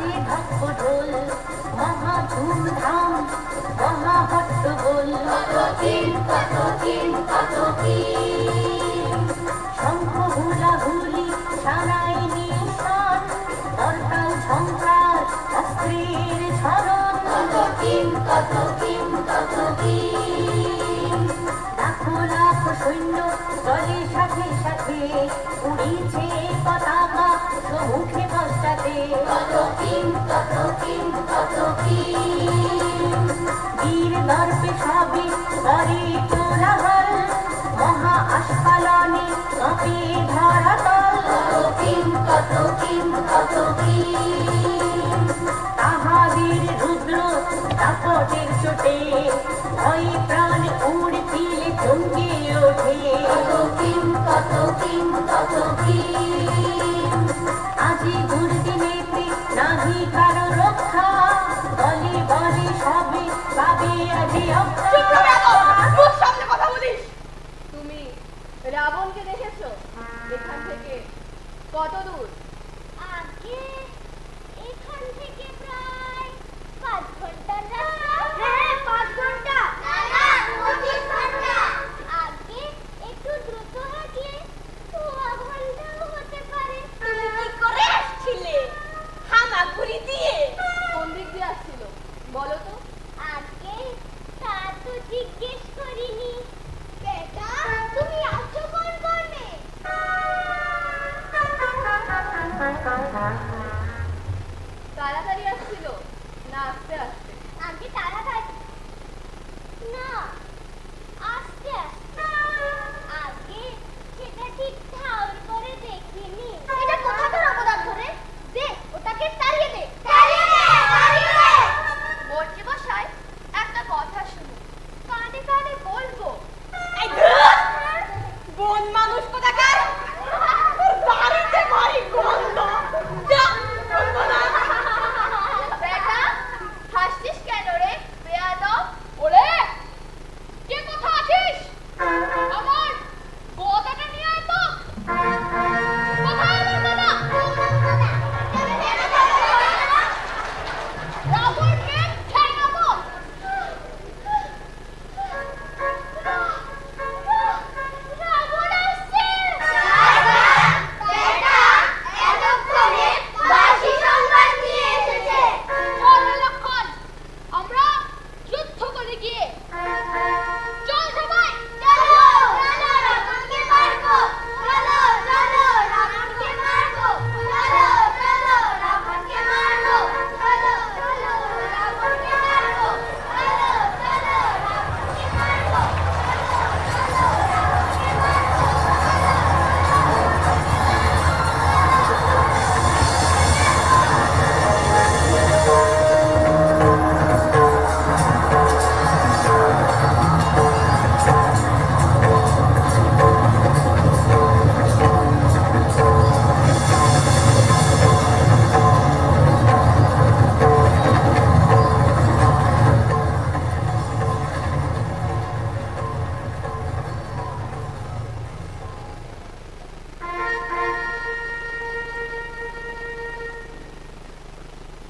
বাজে ঢাক ঢোল মহা ধুমধাম মহা হট্টগোল শঙ্খ হুলাহুলি সানাই নিশান করতাল ঝংকার অস্ত্রের ঝরণ লাখো লাখো সৈন্য দলে সাথে সাথে উড়িছে পতাকা সমুখে পশ্চাতে বীর দর্পে সবে করে কোলাহল মহা আস্ফালনে কাঁপে ধরাতল তাহাদের রুদ্র দাপটের চোটে ভয় প্রাণ উড়তিলে চমকে ওঠে আজি দুর্দিনেতে নাহি কারো রক্ষা বলে বলে সবে পাবে আজি কথা বলিস তুমি রাবণকে দেখেছো এখান থেকে কত দূর? আগে এখান থেকে প্রায় 5 ঘন্টার রাস্তা। হ্যাঁ 5 ঘন্টা। না না 25 ঘন্টা। আগে একটু দ্রুত হাঁটলে 2 ঘন্টাও হতে পারে। তুমি কি করে আসছিলে? হামাগুড়ি দিয়ে? কোন দিক দিয়ে আসছিল বলো তো? আগে তা তো জিজ্ঞেস করিনি। বেটা তুমি আসছো কোন কোণে? তাড়াতাড়ি আসছিল না আস্তে আস্তে? আগে তাড়াতাড়ি না আস্তে আস্তে। আগে সেটা ঠিক ঠাউর করে দেখিনি। এটা কোথাকার অবদান ধরে দে ওটাকে তাড়িয়ে দে তাড়িয়ে দে তাড়িয়ে দে। মর্জি মশাই একটা কথা শুনুন। কানে কানে বলবো। এই বন মানুষ কোথাকার বাড়িতে মারি গন্ধ যা শুনবো না। বেটা হাসছিস কেন রে বেয়াদব? ওরে কে কোথা আছিস? আমার গোদাটা নিয়ে আয় তো। কোথায় আমার গোদা? রাবণকে ঠেকাবো। রাবণ আসছে। বেটা এতক্ষণে বাসি সংবাদ নিয়ে এসেছে। চলো লক্ষণ আমরা যুদ্ধ করে গিয়ে চল সবাই চলো চলো রাবণকে মারবো। চলো চলো রাবণকে মারবো। চলো চলো রাবণকে মারবো। চলো চলো রাবণকে মারবো। চলো চলো রাবণকে মারবো।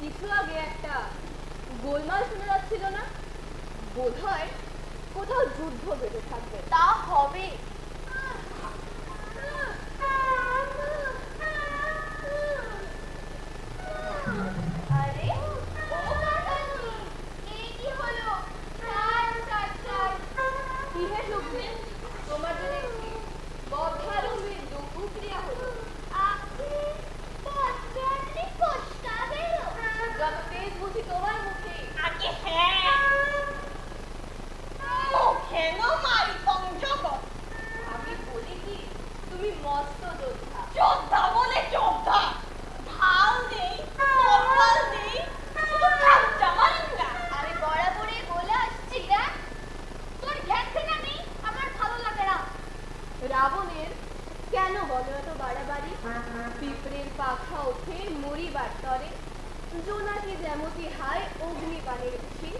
কিছু আগে একটা গোলমাল শোনা যাচ্ছিল না? বোধহয় কোথাও যুদ্ধ বেঁধে থাকবে। তা হবে। আরে ও কাকানি এই কি হলো? ছাড় ছাড় ছাড়। কি হে শুকনে তোমার যে দেখছি বদ্ধারম্ভের লঘু ক্রিয়া হলো। আপনি বজ্জানি কোষ্টা গেল। যত তেজ বুঝি তোমার মুখে। আগে হ্যাঁ মুখে মারি সংযোগ। আমি বলি কি তুমি মস্ত যোদ্ধা। যোদ্ধা বলে যোদ্ধা? ঢাল নেই তরোয়াল নেই শুধু ঠাট্টা মারেন না। আমি বরাবরই বলে আসছি না তোর ঘেটনা নেই আমার ভালো লাগে না। রাবণের কেন বলো এত বাড়াবাড়ি? পিঁপড়ের পাখা ওঠে মরিবার তরে, জোনাকি যেমতি হায় অগ্নিপানের খুশি,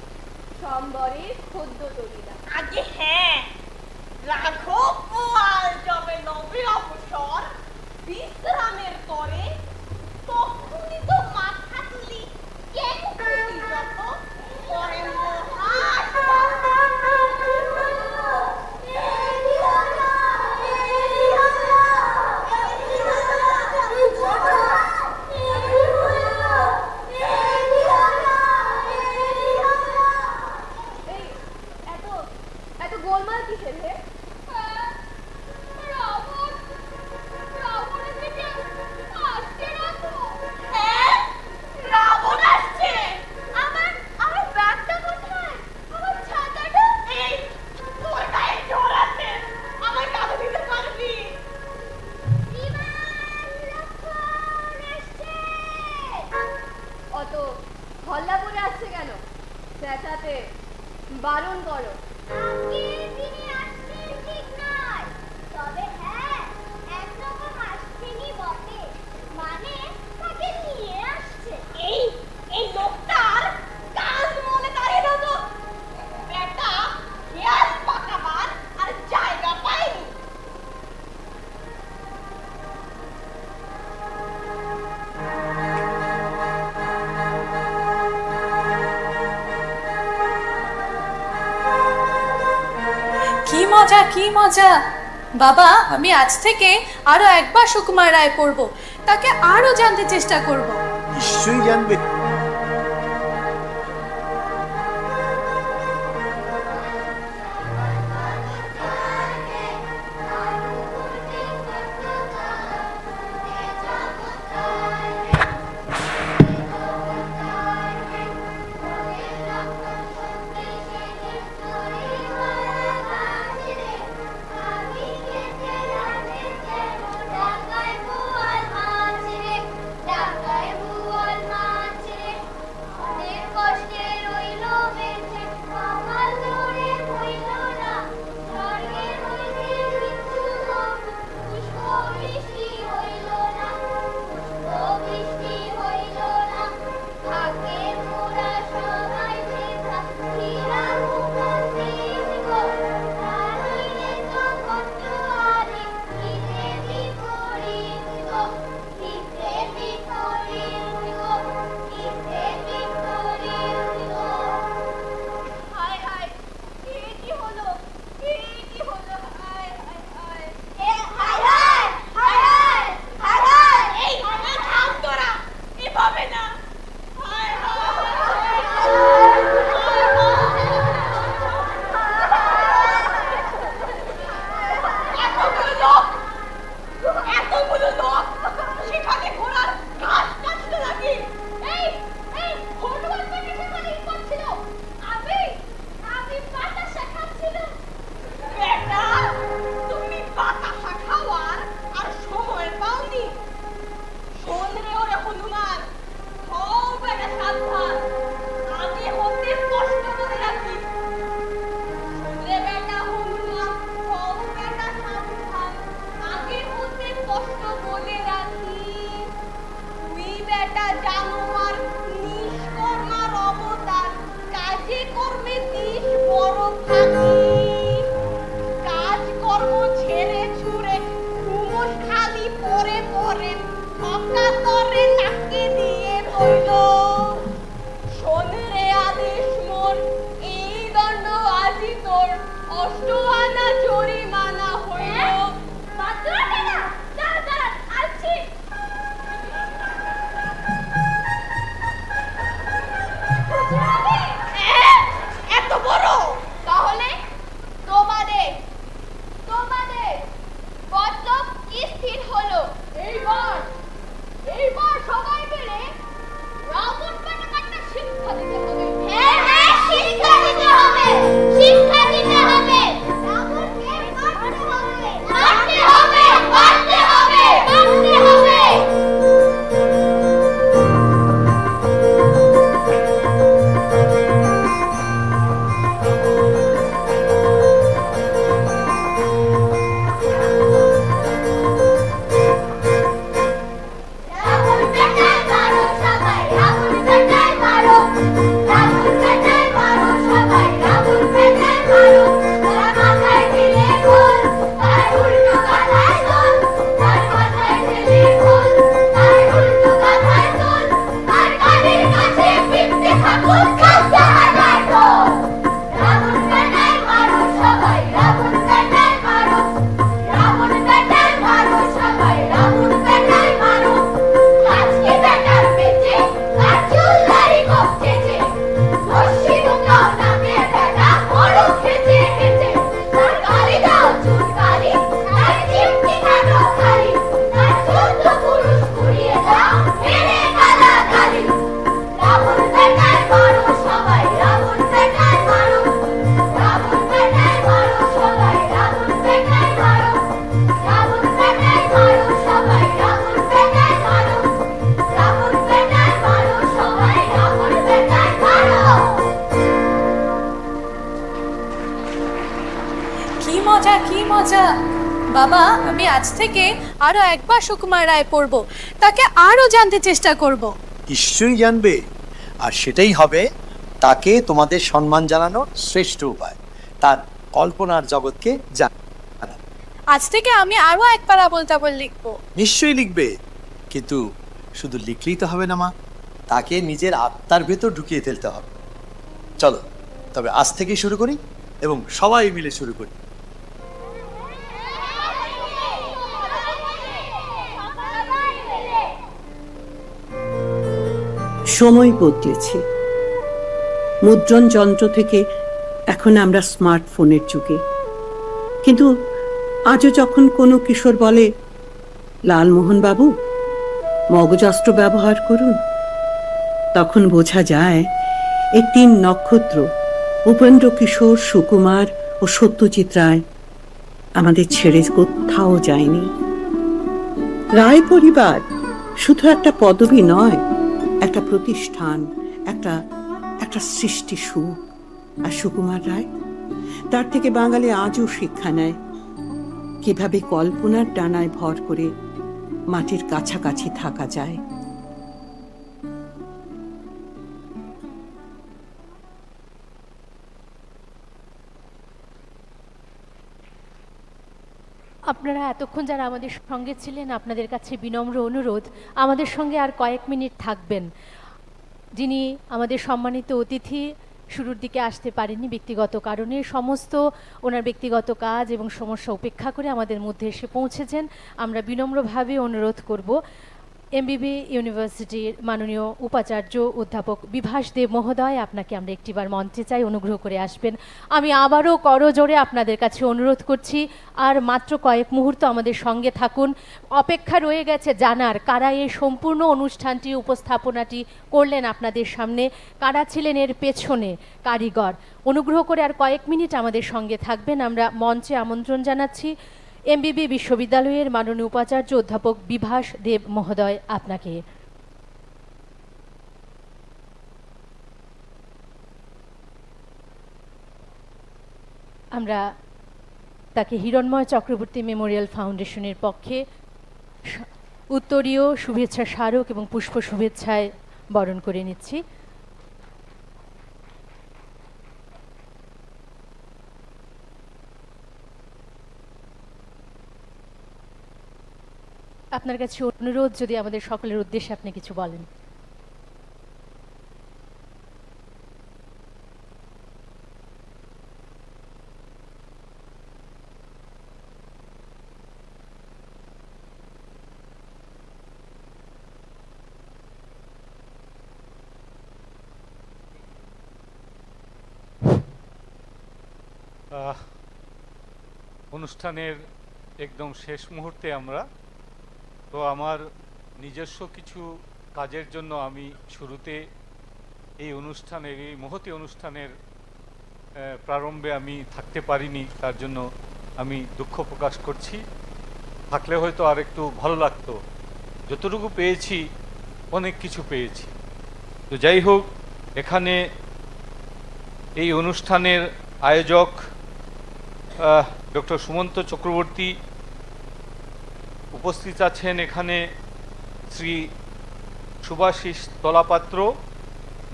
সম্বরের খদ্য তরিরা। আগে হ্যাঁ রাঘব পোয়াল যাবে নবীর অবসর বিশ্রামের তরে তখনই তো মাথা তুলি কিসের হে? রাবণ রাবণের দিকে আসছে না তো? হ্যাঁ, রাবণ আসছে। আমার আমার ব্যাগটা কোথায়? আমার ছাতাটা? এই তোর গায়ে জোর আছে, আমার কাঁধে দিতে পারবি? অত হল্লা করে আসছে কেন? চেঁচাতে বারণ করো। তিনি আসছেন ঠিক নয়, তবে হ্যাঁ একরকম আসছেনই বটে, মানে তাকে নিয়ে আসছে। এই এই লোকটার কাজ মনে দাঁড়িয়ে না তো, বেটা গ্যাস পাকাবার আর জায়গা পায়নি। কি মজা কি মজা! বাবা, আমি আজ থেকে আরো একবার সুকুমার রায় পড়ব, তাকে আরো জানতে চেষ্টা করব। নিশ্চয়ই জানবে। মজা কি মজা! বাবা, আমি আজ থেকে আরো একবার সুকুমার রায় পড়বো, তাকে আরো জানতে চেষ্টা করব। নিশ্চয়ই জানবে, আর সেটাই হবে তাকে তোমাদের সম্মান জানানোর শ্রেষ্ঠ উপায়, তার কল্পনার জগৎকে জানা। আজ থেকে আমি আরো একবার আবোল তাবোল লিখবো। নিশ্চয়ই লিখবে, কিন্তু শুধু লিখলেই তো হবে না মা, তাকে নিজের আত্মার ভেতর ঢুকিয়ে ফেলতে হবে। চলো তবে আজ থেকেই শুরু করি এবং সবাই মিলে শুরু করি। সময় বদলেছে, মুদ্রণ যন্ত্র থেকে এখন আমরা স্মার্টফোনের যুগে। কিন্তু আজও যখন কোনো কিশোর বলে, লালমোহন বাবু মগজস্ত্র ব্যবহার করুন, তখন বোঝা যায় এই 3 নক্ষত্র উপেন্দ্র কিশোর, সুকুমার ও সত্যজিৎ রায় আমাদের ছেড়ে কোথাও যায়নি। রায় পরিবার শুধু একটা পদবি নয়, একটা প্রতিষ্ঠান, একটা সৃষ্টি সুখ। আর সুকুমার রায়, তার থেকে বাঙালি আজও শিক্ষা নেয় কিভাবে কল্পনার ডানায় ভর করে মাটির কাছাকাছি থাকা যায়। আপনারা এতক্ষণ যারা আমাদের সঙ্গে ছিলেন, আপনাদের কাছে বিনম্র অনুরোধ, আমাদের সঙ্গে আর কয়েক মিনিট থাকবেন। যিনি আমাদের সম্মানিত অতিথি শুরুর দিকে আসতে পারেননি ব্যক্তিগত কারণে, সমস্ত ওনার ব্যক্তিগত কাজ এবং সমস্যা উপেক্ষা করে আমাদের মধ্যে এসে পৌঁছেছেন। আমরা বিনম্রভাবে অনুরোধ করব এমবিবি ইউনিভার্সিটির মাননীয় উপাচার্য অধ্যাপক বিভাস দেব মহোদয়, আপনাকে আমরা একটিবার মঞ্চে চাই, অনুগ্রহ করে আসবেন। আমি আবারও করজোড়ে আপনাদের কাছে অনুরোধ করছি, আর মাত্র কয়েক মুহূর্ত আমাদের সঙ্গে থাকুন। অপেক্ষা রয়ে গেছে জানার কারা এই সম্পূর্ণ অনুষ্ঠানটি উপস্থাপনাটি করলেন আপনাদের সামনে, কারা ছিলেন এর পেছনে কারিগর। অনুগ্রহ করে আর কয়েক মিনিট আমাদের সঙ্গে থাকবেন। আমরা মঞ্চে আমন্ত্রণ জানাচ্ছি এমবিবি বিশ্ববিদ্যালয়ের মাননীয় উপাচার্য অধ্যাপক বিভাস দেব মহোদয়, আপনাকে। আমরা তাকে হিরণময় চক্রবর্তী মেমোরিয়াল ফাউন্ডেশনের পক্ষে উত্তরীয় শুভেচ্ছা স্মারক এবং পুষ্প শুভেচ্ছায় বরণ করে নিচ্ছি। আপনার কাছে অনুরোধ, যদি আমাদের সকলের উদ্দেশ্যে আপনি কিছু বলেন। অনুষ্ঠানের একদম শেষ মুহূর্তে আমরা, তো আমার নিজস্ব কিছু কাজের জন্য আমি শুরুতে এই অনুষ্ঠানের, এই মহতী অনুষ্ঠানের প্রারম্ভে আমি থাকতে পারিনি, তার জন্য আমি দুঃখ প্রকাশ করছি। থাকলে হয়তো আর একটু ভালো লাগতো। যতটুকু পেয়েছি অনেক কিছু পেয়েছি। তো যাই হোক, এখানে এই অনুষ্ঠানের আয়োজক ডক্টর সুমন্ত চক্রবর্তী উপস্থিত আছেন। এখানে শ্রী সুভাষিস তলাপাত্র,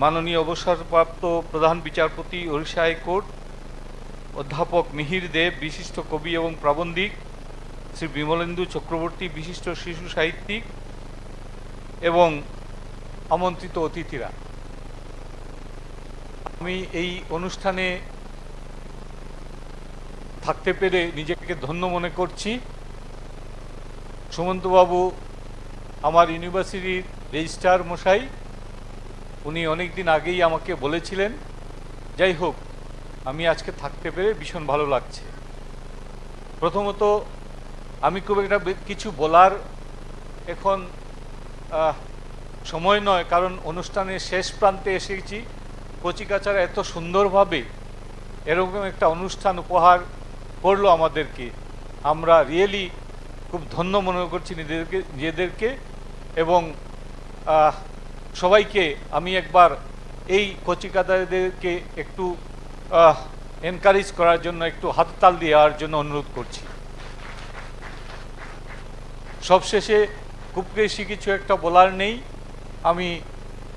মাননীয় অবসরপ্রাপ্ত প্রধান বিচারপতি ওড়িশা হাইকোর্ট, অধ্যাপক মিহির দেব, বিশিষ্ট কবি এবং প্রাবন্ধিক, শ্রী বিমলেন্দু চক্রবর্তী, বিশিষ্ট শিশু সাহিত্যিক, এবং আমন্ত্রিত অতিথিরা। আমি এই অনুষ্ঠানে থাকতে পেরে নিজেকে ধন্য মনে করছি। সুমন্তবাবু আমার ইউনিভার্সিটির রেজিস্ট্রার মশাই, উনি অনেক দিন আগেই আমাকে বলেছিলেন। যাই হোক, আমি আজকে থাকতে পেরে ভীষণ ভালো লাগছে। প্রথমত আমি খুব একটা কিছু বলার এখন সময় নয়, কারণ অনুষ্ঠানের শেষ প্রান্তে এসেছি। কচিকাচারা এত সুন্দরভাবে এরকম একটা অনুষ্ঠান উপহার করলো আমাদেরকে, আমরা রিয়েলি খুব ধন্য মনে করছি নিজেদেরকে। এবং সবাইকে আমি একবার এই কচিকাচারাদেরকে একটু এনকারেজ করার জন্য, একটু হাততাল দেওয়ার জন্য অনুরোধ করছি। সবশেষে খুব বেশি কিছু একটা বলার নেই। আমি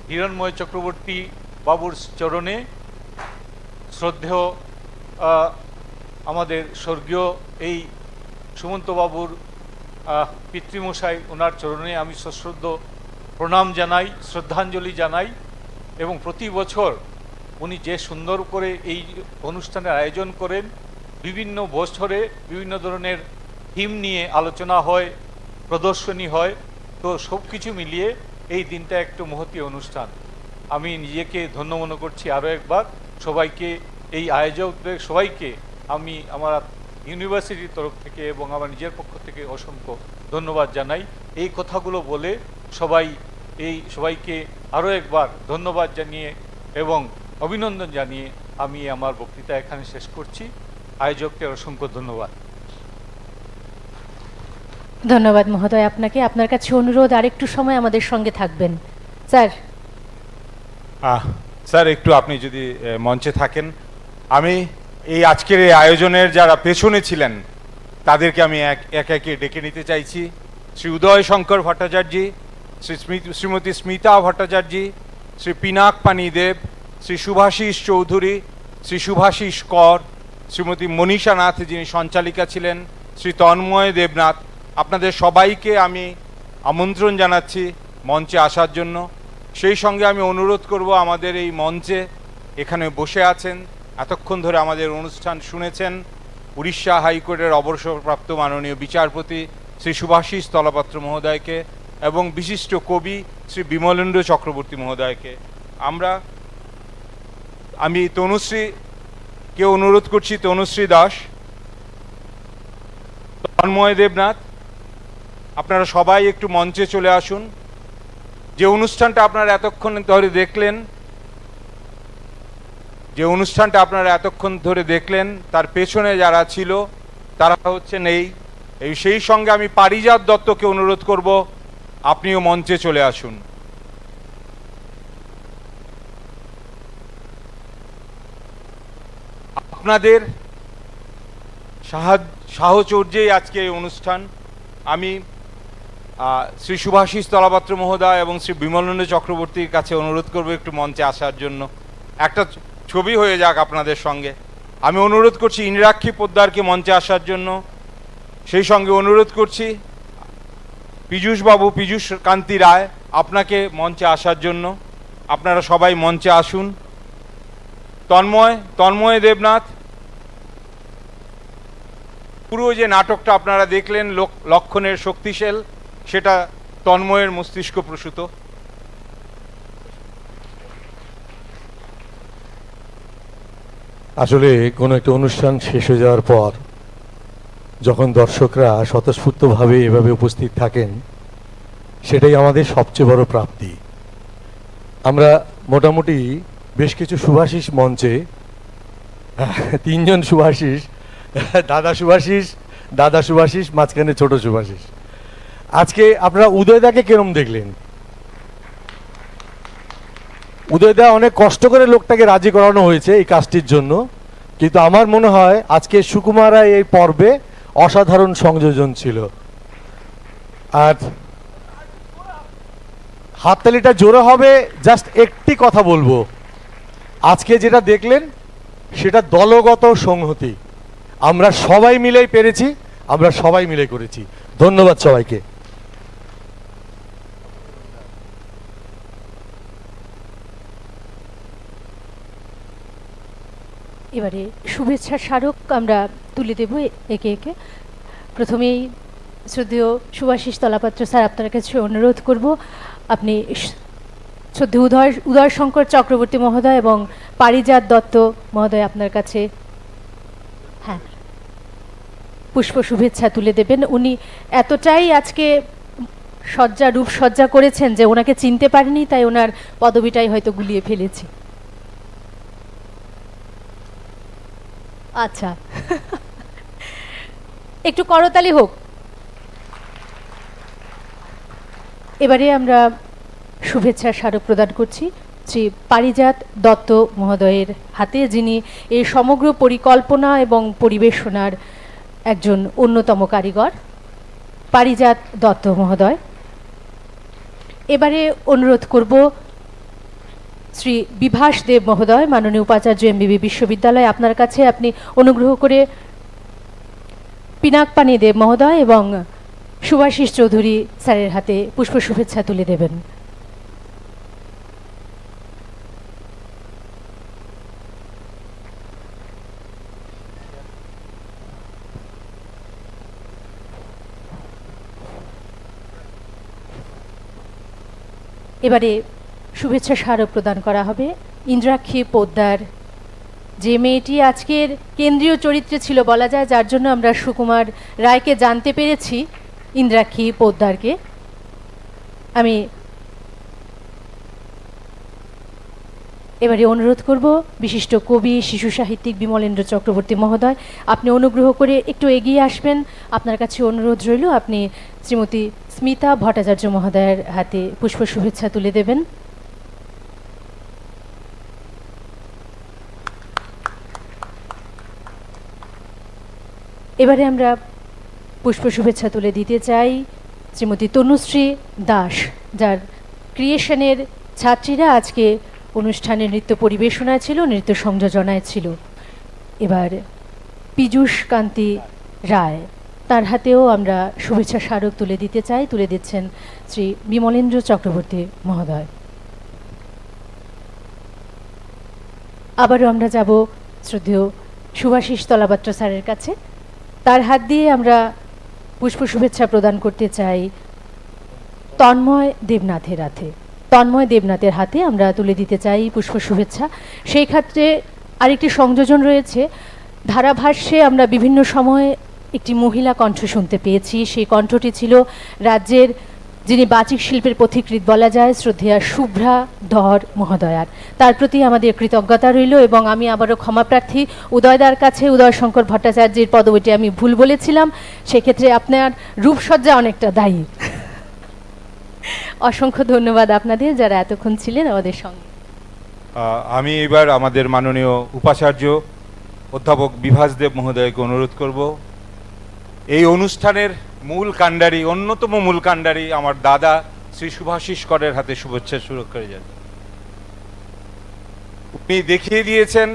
হিরণময় চক্রবর্তী বাবুর চরণে শ্রদ্ধেয় আমাদের স্বর্গীয় এই সুমন্ত বাবুর পিতৃমশাই, ওনার চরণে আমি সশ্রদ্ধ প্রণাম জানাই, শ্রদ্ধাঞ্জলি জানাই। এবং প্রতি বছর উনি যে সুন্দর করে এই অনুষ্ঠানের আয়োজন করেন, বিভিন্ন বছরে বিভিন্ন ধরনের থিম নিয়ে আলোচনা হয়, প্রদর্শনী হয়, তো সব কিছু মিলিয়ে এই দিনটা একটু মহতী অনুষ্ঠান। আমি নিজেকে ধন্য মনে করছি আরও একবার। সবাইকে, এই আয়োজকদের সবাইকে আমি আমার ইউনিভার্সিটির তরফ থেকে এবং আমার নিজের পক্ষ থেকে অসংখ্য ধন্যবাদ জানাই। এই কথাগুলো বলে সবাইকে আরও একবার ধন্যবাদ জানিয়ে এবং অভিনন্দন জানিয়ে আমি আমার বক্তৃতা এখানে শেষ করছি। আয়োজকদের অসংখ্য ধন্যবাদ। ধন্যবাদ মহোদয় আপনাকে। আপনার কাছে অনুরোধ, আরেকটু সময় আমাদের সঙ্গে থাকবেন। স্যার স্যার একটু আপনি যদি মঞ্চে থাকেন। আমি এই আজকের এই আয়োজনের যারা পেছনে ছিলেন তাদেরকে আমি একে ডেকে নিতে চাইছি। শ্রী উদয় শঙ্কর ভট্টাচার্য, শ্রীমতী স্মিতা ভট্টাচার্য, শ্রী পিনাক পানি দেব, শ্রী শুভাশিস চৌধুরী, শ্রী শুভাশিস কর, শ্রীমতী মনীষা নাথ যিনি সঞ্চালিকা ছিলেন, শ্রী তন্ময় দেবনাথ, আপনাদের সবাইকে আমি আমন্ত্রণ জানাচ্ছি মঞ্চে আসার জন্য। সেই সঙ্গে আমি অনুরোধ করব, আমাদের এই মঞ্চে এখানে বসে আছেন, এতক্ষণ ধরে আমাদের অনুষ্ঠান শুনেছেন উড়িষ্যা হাইকোর্টের অবসরপ্রাপ্ত মাননীয় বিচারপতি শ্রী শুভাশিস তলাপাত্র মহোদয়কে এবং বিশিষ্ট কবি শ্রী বিমলেন্দ্র চক্রবর্তী মহোদয়কে। আমি তনুশ্রীকে অনুরোধ করছি, তনুশ্রী দাস, তন্ময় দেবনাথ, আপনারা সবাই একটু মঞ্চে চলে আসুন। যে অনুষ্ঠানটা আপনারা এতক্ষণ ধরে দেখলেন, তার পেছনে যারা ছিল তারা হচ্ছেন সেই সঙ্গে আমি পারিজাত দত্তকে অনুরোধ করব, আপনিও মঞ্চে চলে আসুন। আপনাদের সাহচর্যেই আজকে এই অনুষ্ঠান। আমি শ্রী শুভাশিস তলাপাত্র মহোদয় এবং শ্রী বিমলেন্দ্র চক্রবর্তীর কাছে অনুরোধ করব একটু মঞ্চে আসার জন্য, একটা ছবি হয়ে যাক আপনাদের সঙ্গে। আমি অনুরোধ করছি ইন্দ্রাক্ষী পোদ্দারকে মঞ্চে আসার জন্য। সেই সঙ্গে অনুরোধ করছি পীযূষ কান্তি রায়, আপনাকে মঞ্চে আসার জন্য। আপনারা সবাই মঞ্চে আসুন। তন্ময় দেবনাথ, পুরো যে নাটকটা আপনারা দেখলেন লক্ষণের শক্তিশাল, সেটা তন্ময়ের মস্তিষ্ক প্রসূত। আসলে কোনো একটা অনুষ্ঠান শেষ হয়ে যাওয়ার পর যখন দর্শকরা স্বতঃস্ফূর্তভাবে এভাবে উপস্থিত থাকেন, সেটাই আমাদের সবচেয়ে বড় প্রাপ্তি। আমরা মোটামুটি বেশ কিছু শুভাশিস মঞ্চে, তিনজন শুভাশিস, দাদা শুভাশিস, মাঝখানে ছোট শুভাশিস। আজকে আপনারা উদয়দাকে কেরম দেখলেন? উদয়দা অনেক কষ্ট করে লোকটাকে রাজি করানো হয়েছে এই কাজটির জন্য, কিন্তু আমার মনে হয় আজকে সুকুমার রায় এই পর্বে অসাধারণ সংযোজন ছিল। আর হাততালিটা জোরে হবে। জাস্ট একটি কথা বলবো, আজকে যেটা দেখলেন সেটা দলগত সংহতি। আমরা সবাই মিলেই পেরেছি, আমরা সবাই মিলে করেছি। ধন্যবাদ সবাইকে। এবারে শুভেচ্ছার স্মারক আমরা তুলে দেব একে একে। প্রথমেই শ্রদ্ধেয় শুভাশিস তলাপাত্র স্যার, আপনার কাছে অনুরোধ করব, আপনি শ্রদ্ধেয় উদয় শঙ্কর চক্রবর্তী মহোদয় এবং পারিজাত দত্ত মহোদয় আপনার কাছে পুষ্প শুভেচ্ছা তুলে দেবেন। উনি এতটাই আজকে রূপসজ্জা করেছেন যে ওনাকে চিনতে পারেনি, তাই ওনার পদবিটাই হয়তো গুলিয়ে ফেলেছি। আচ্ছা, একটু করতালি হোক। এবারে আমরা শুভেচ্ছার স্মারক প্রদান করছি শ্রী পারিজাত দত্ত মহোদয়ের হাতে, যিনি এই সমগ্র পরিকল্পনা এবং পরিবেশনার একজন অন্যতম কারিগর। পারিজাত দত্ত মহোদয়। এবারে অনুরোধ করব শ্রী বিভাস দেব মহোদয়, মাননীয় উপাচার্য এমবিবি বিশ্ববিদ্যালয়, আপনার কাছে আপনি অনুগ্রহ করে পিনাকপানি দেব মহোদয় এবং সুভাষিস চৌধুরী স্যারের হাতে পুষ্প শুভেচ্ছা তুলে দেবেন। এবারে শুভেচ্ছা স্মারক প্রদান করা হবে ইন্দ্রাক্ষী পোদ্দার, যে মেয়েটি আজকের কেন্দ্রীয় চরিত্রে ছিল বলা যায়, যার জন্য আমরা সুকুমার রায়কে জানতে পেরেছি, ইন্দ্রাক্ষী পোদ্দারকে। আমি এবারে অনুরোধ করব বিশিষ্ট কবি, শিশু সাহিত্যিক বিমলেন্দ্র চক্রবর্তী মহোদয়, আপনি অনুগ্রহ করে একটু এগিয়ে আসবেন। আপনার কাছে অনুরোধ রইল আপনি শ্রীমতী স্মিতা ভট্টাচার্য মহোদয়ের হাতে পুষ্প শুভেচ্ছা তুলে দেবেন। এবারে আমরা পুষ্প শুভেচ্ছা তুলে দিতে চাই শ্রীমতী তনুশ্রী দাস, যার ক্রিয়েশনের ছাত্রীরা আজকে অনুষ্ঠানে নৃত্য পরিবেশনায় ছিল, নৃত্য সংযোজনায় ছিল। এবার পীযূষ কান্তি রায়, তার হাতেও আমরা শুভেচ্ছা স্মারক তুলে দিতে চাই। তুলে দিচ্ছেন শ্রী বিমলেন্দ্র চক্রবর্তী মহোদয়। আবারও আমরা যাব শ্রদ্ধেয় সুভাষিস তলাপাত্র স্যারের কাছে, তার হাত দিয়ে আমরা পুষ্প শুভেচ্ছা প্রদান করতে চাই তন্ময় দেবনাথের হাতে। তন্ময় দেবনাথের হাতে আমরা তুলে দিতে চাই পুষ্প শুভেচ্ছা। সেই ক্ষেত্রে আরেকটি সংযোজন রয়েছে, ধারাভাষ্যে আমরা বিভিন্ন সময়ে একটি মহিলা কণ্ঠ শুনতে পেয়েছি। সেই কণ্ঠটি ছিল রাজ্যের যিনি বাচিক শিল্পের পথিকৃৎ বলা যায়, শ্রদ্ধেয়া শুভ্রা ধর মহোদয়ার। তার প্রতি আমাদের কৃতজ্ঞতা রইল এবং আমি আবারও ক্ষমাপ্রার্থী উদয়দার কাছে, উদয় শঙ্কর ভট্টাচার্যের পদবীটি আমি ভুল বলেছিলাম, সেক্ষেত্রে আপনার রূপসজ্জা অনেকটা দায়ী। অসংখ্য ধন্যবাদ আপনাদের যারা এতক্ষণ ছিলেন আমাদের সঙ্গে। আমি এবার আমাদের মাননীয় উপাচার্য অধ্যাপক বিভাস দেব মহোদয়কে অনুরোধ করব এই অনুষ্ঠানের মূল কাণ্ডারি, অন্যতম মূল কাণ্ডারি আমার দাদা শ্রী সুভাষিস করের হাতে শুভেচ্ছা সুরক্ষা করে যান। উনি দেখিয়ে দিয়েছেন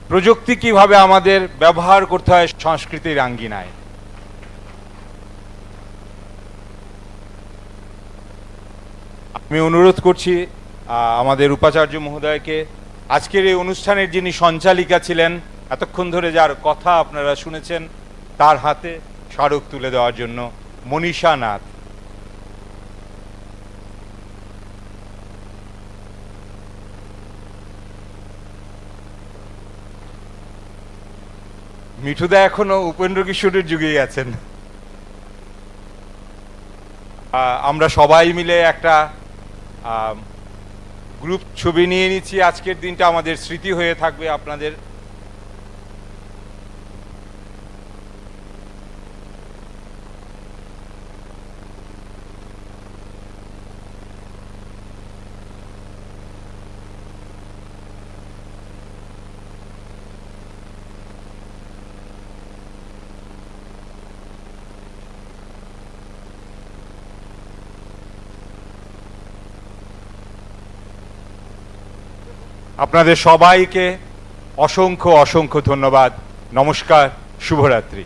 প্রযুক্তি কিভাবে আমাদের ব্যবহার করতে হয় সংস্কৃতির আঙ্গিনায়। আমি অনুরোধ করছি আমাদের উপাচার্য মহোদয়কে, আজকের এই অনুষ্ঠানের যিনি সঞ্চালিকা ছিলেন, এতক্ষণ ধরে যার কথা আপনারা শুনেছেন, তার হাতে স্মারক তুলে দেওয়ার জন্য মনীষা নাথ। মিঠুদা এখনো উপেন্দ্র কিশোরের যুগেই আছেন। আমরা সবাই মিলে একটা গ্রুপ ছবি নিয়ে নিচ্ছি। আজকের দিনটা আমাদের স্মৃতি হয়ে থাকবে আপনাদের। আপনাদের সবাইকে অসংখ্য অসংখ্য ধন্যবাদ। নমস্কার, শুভরাত্রি।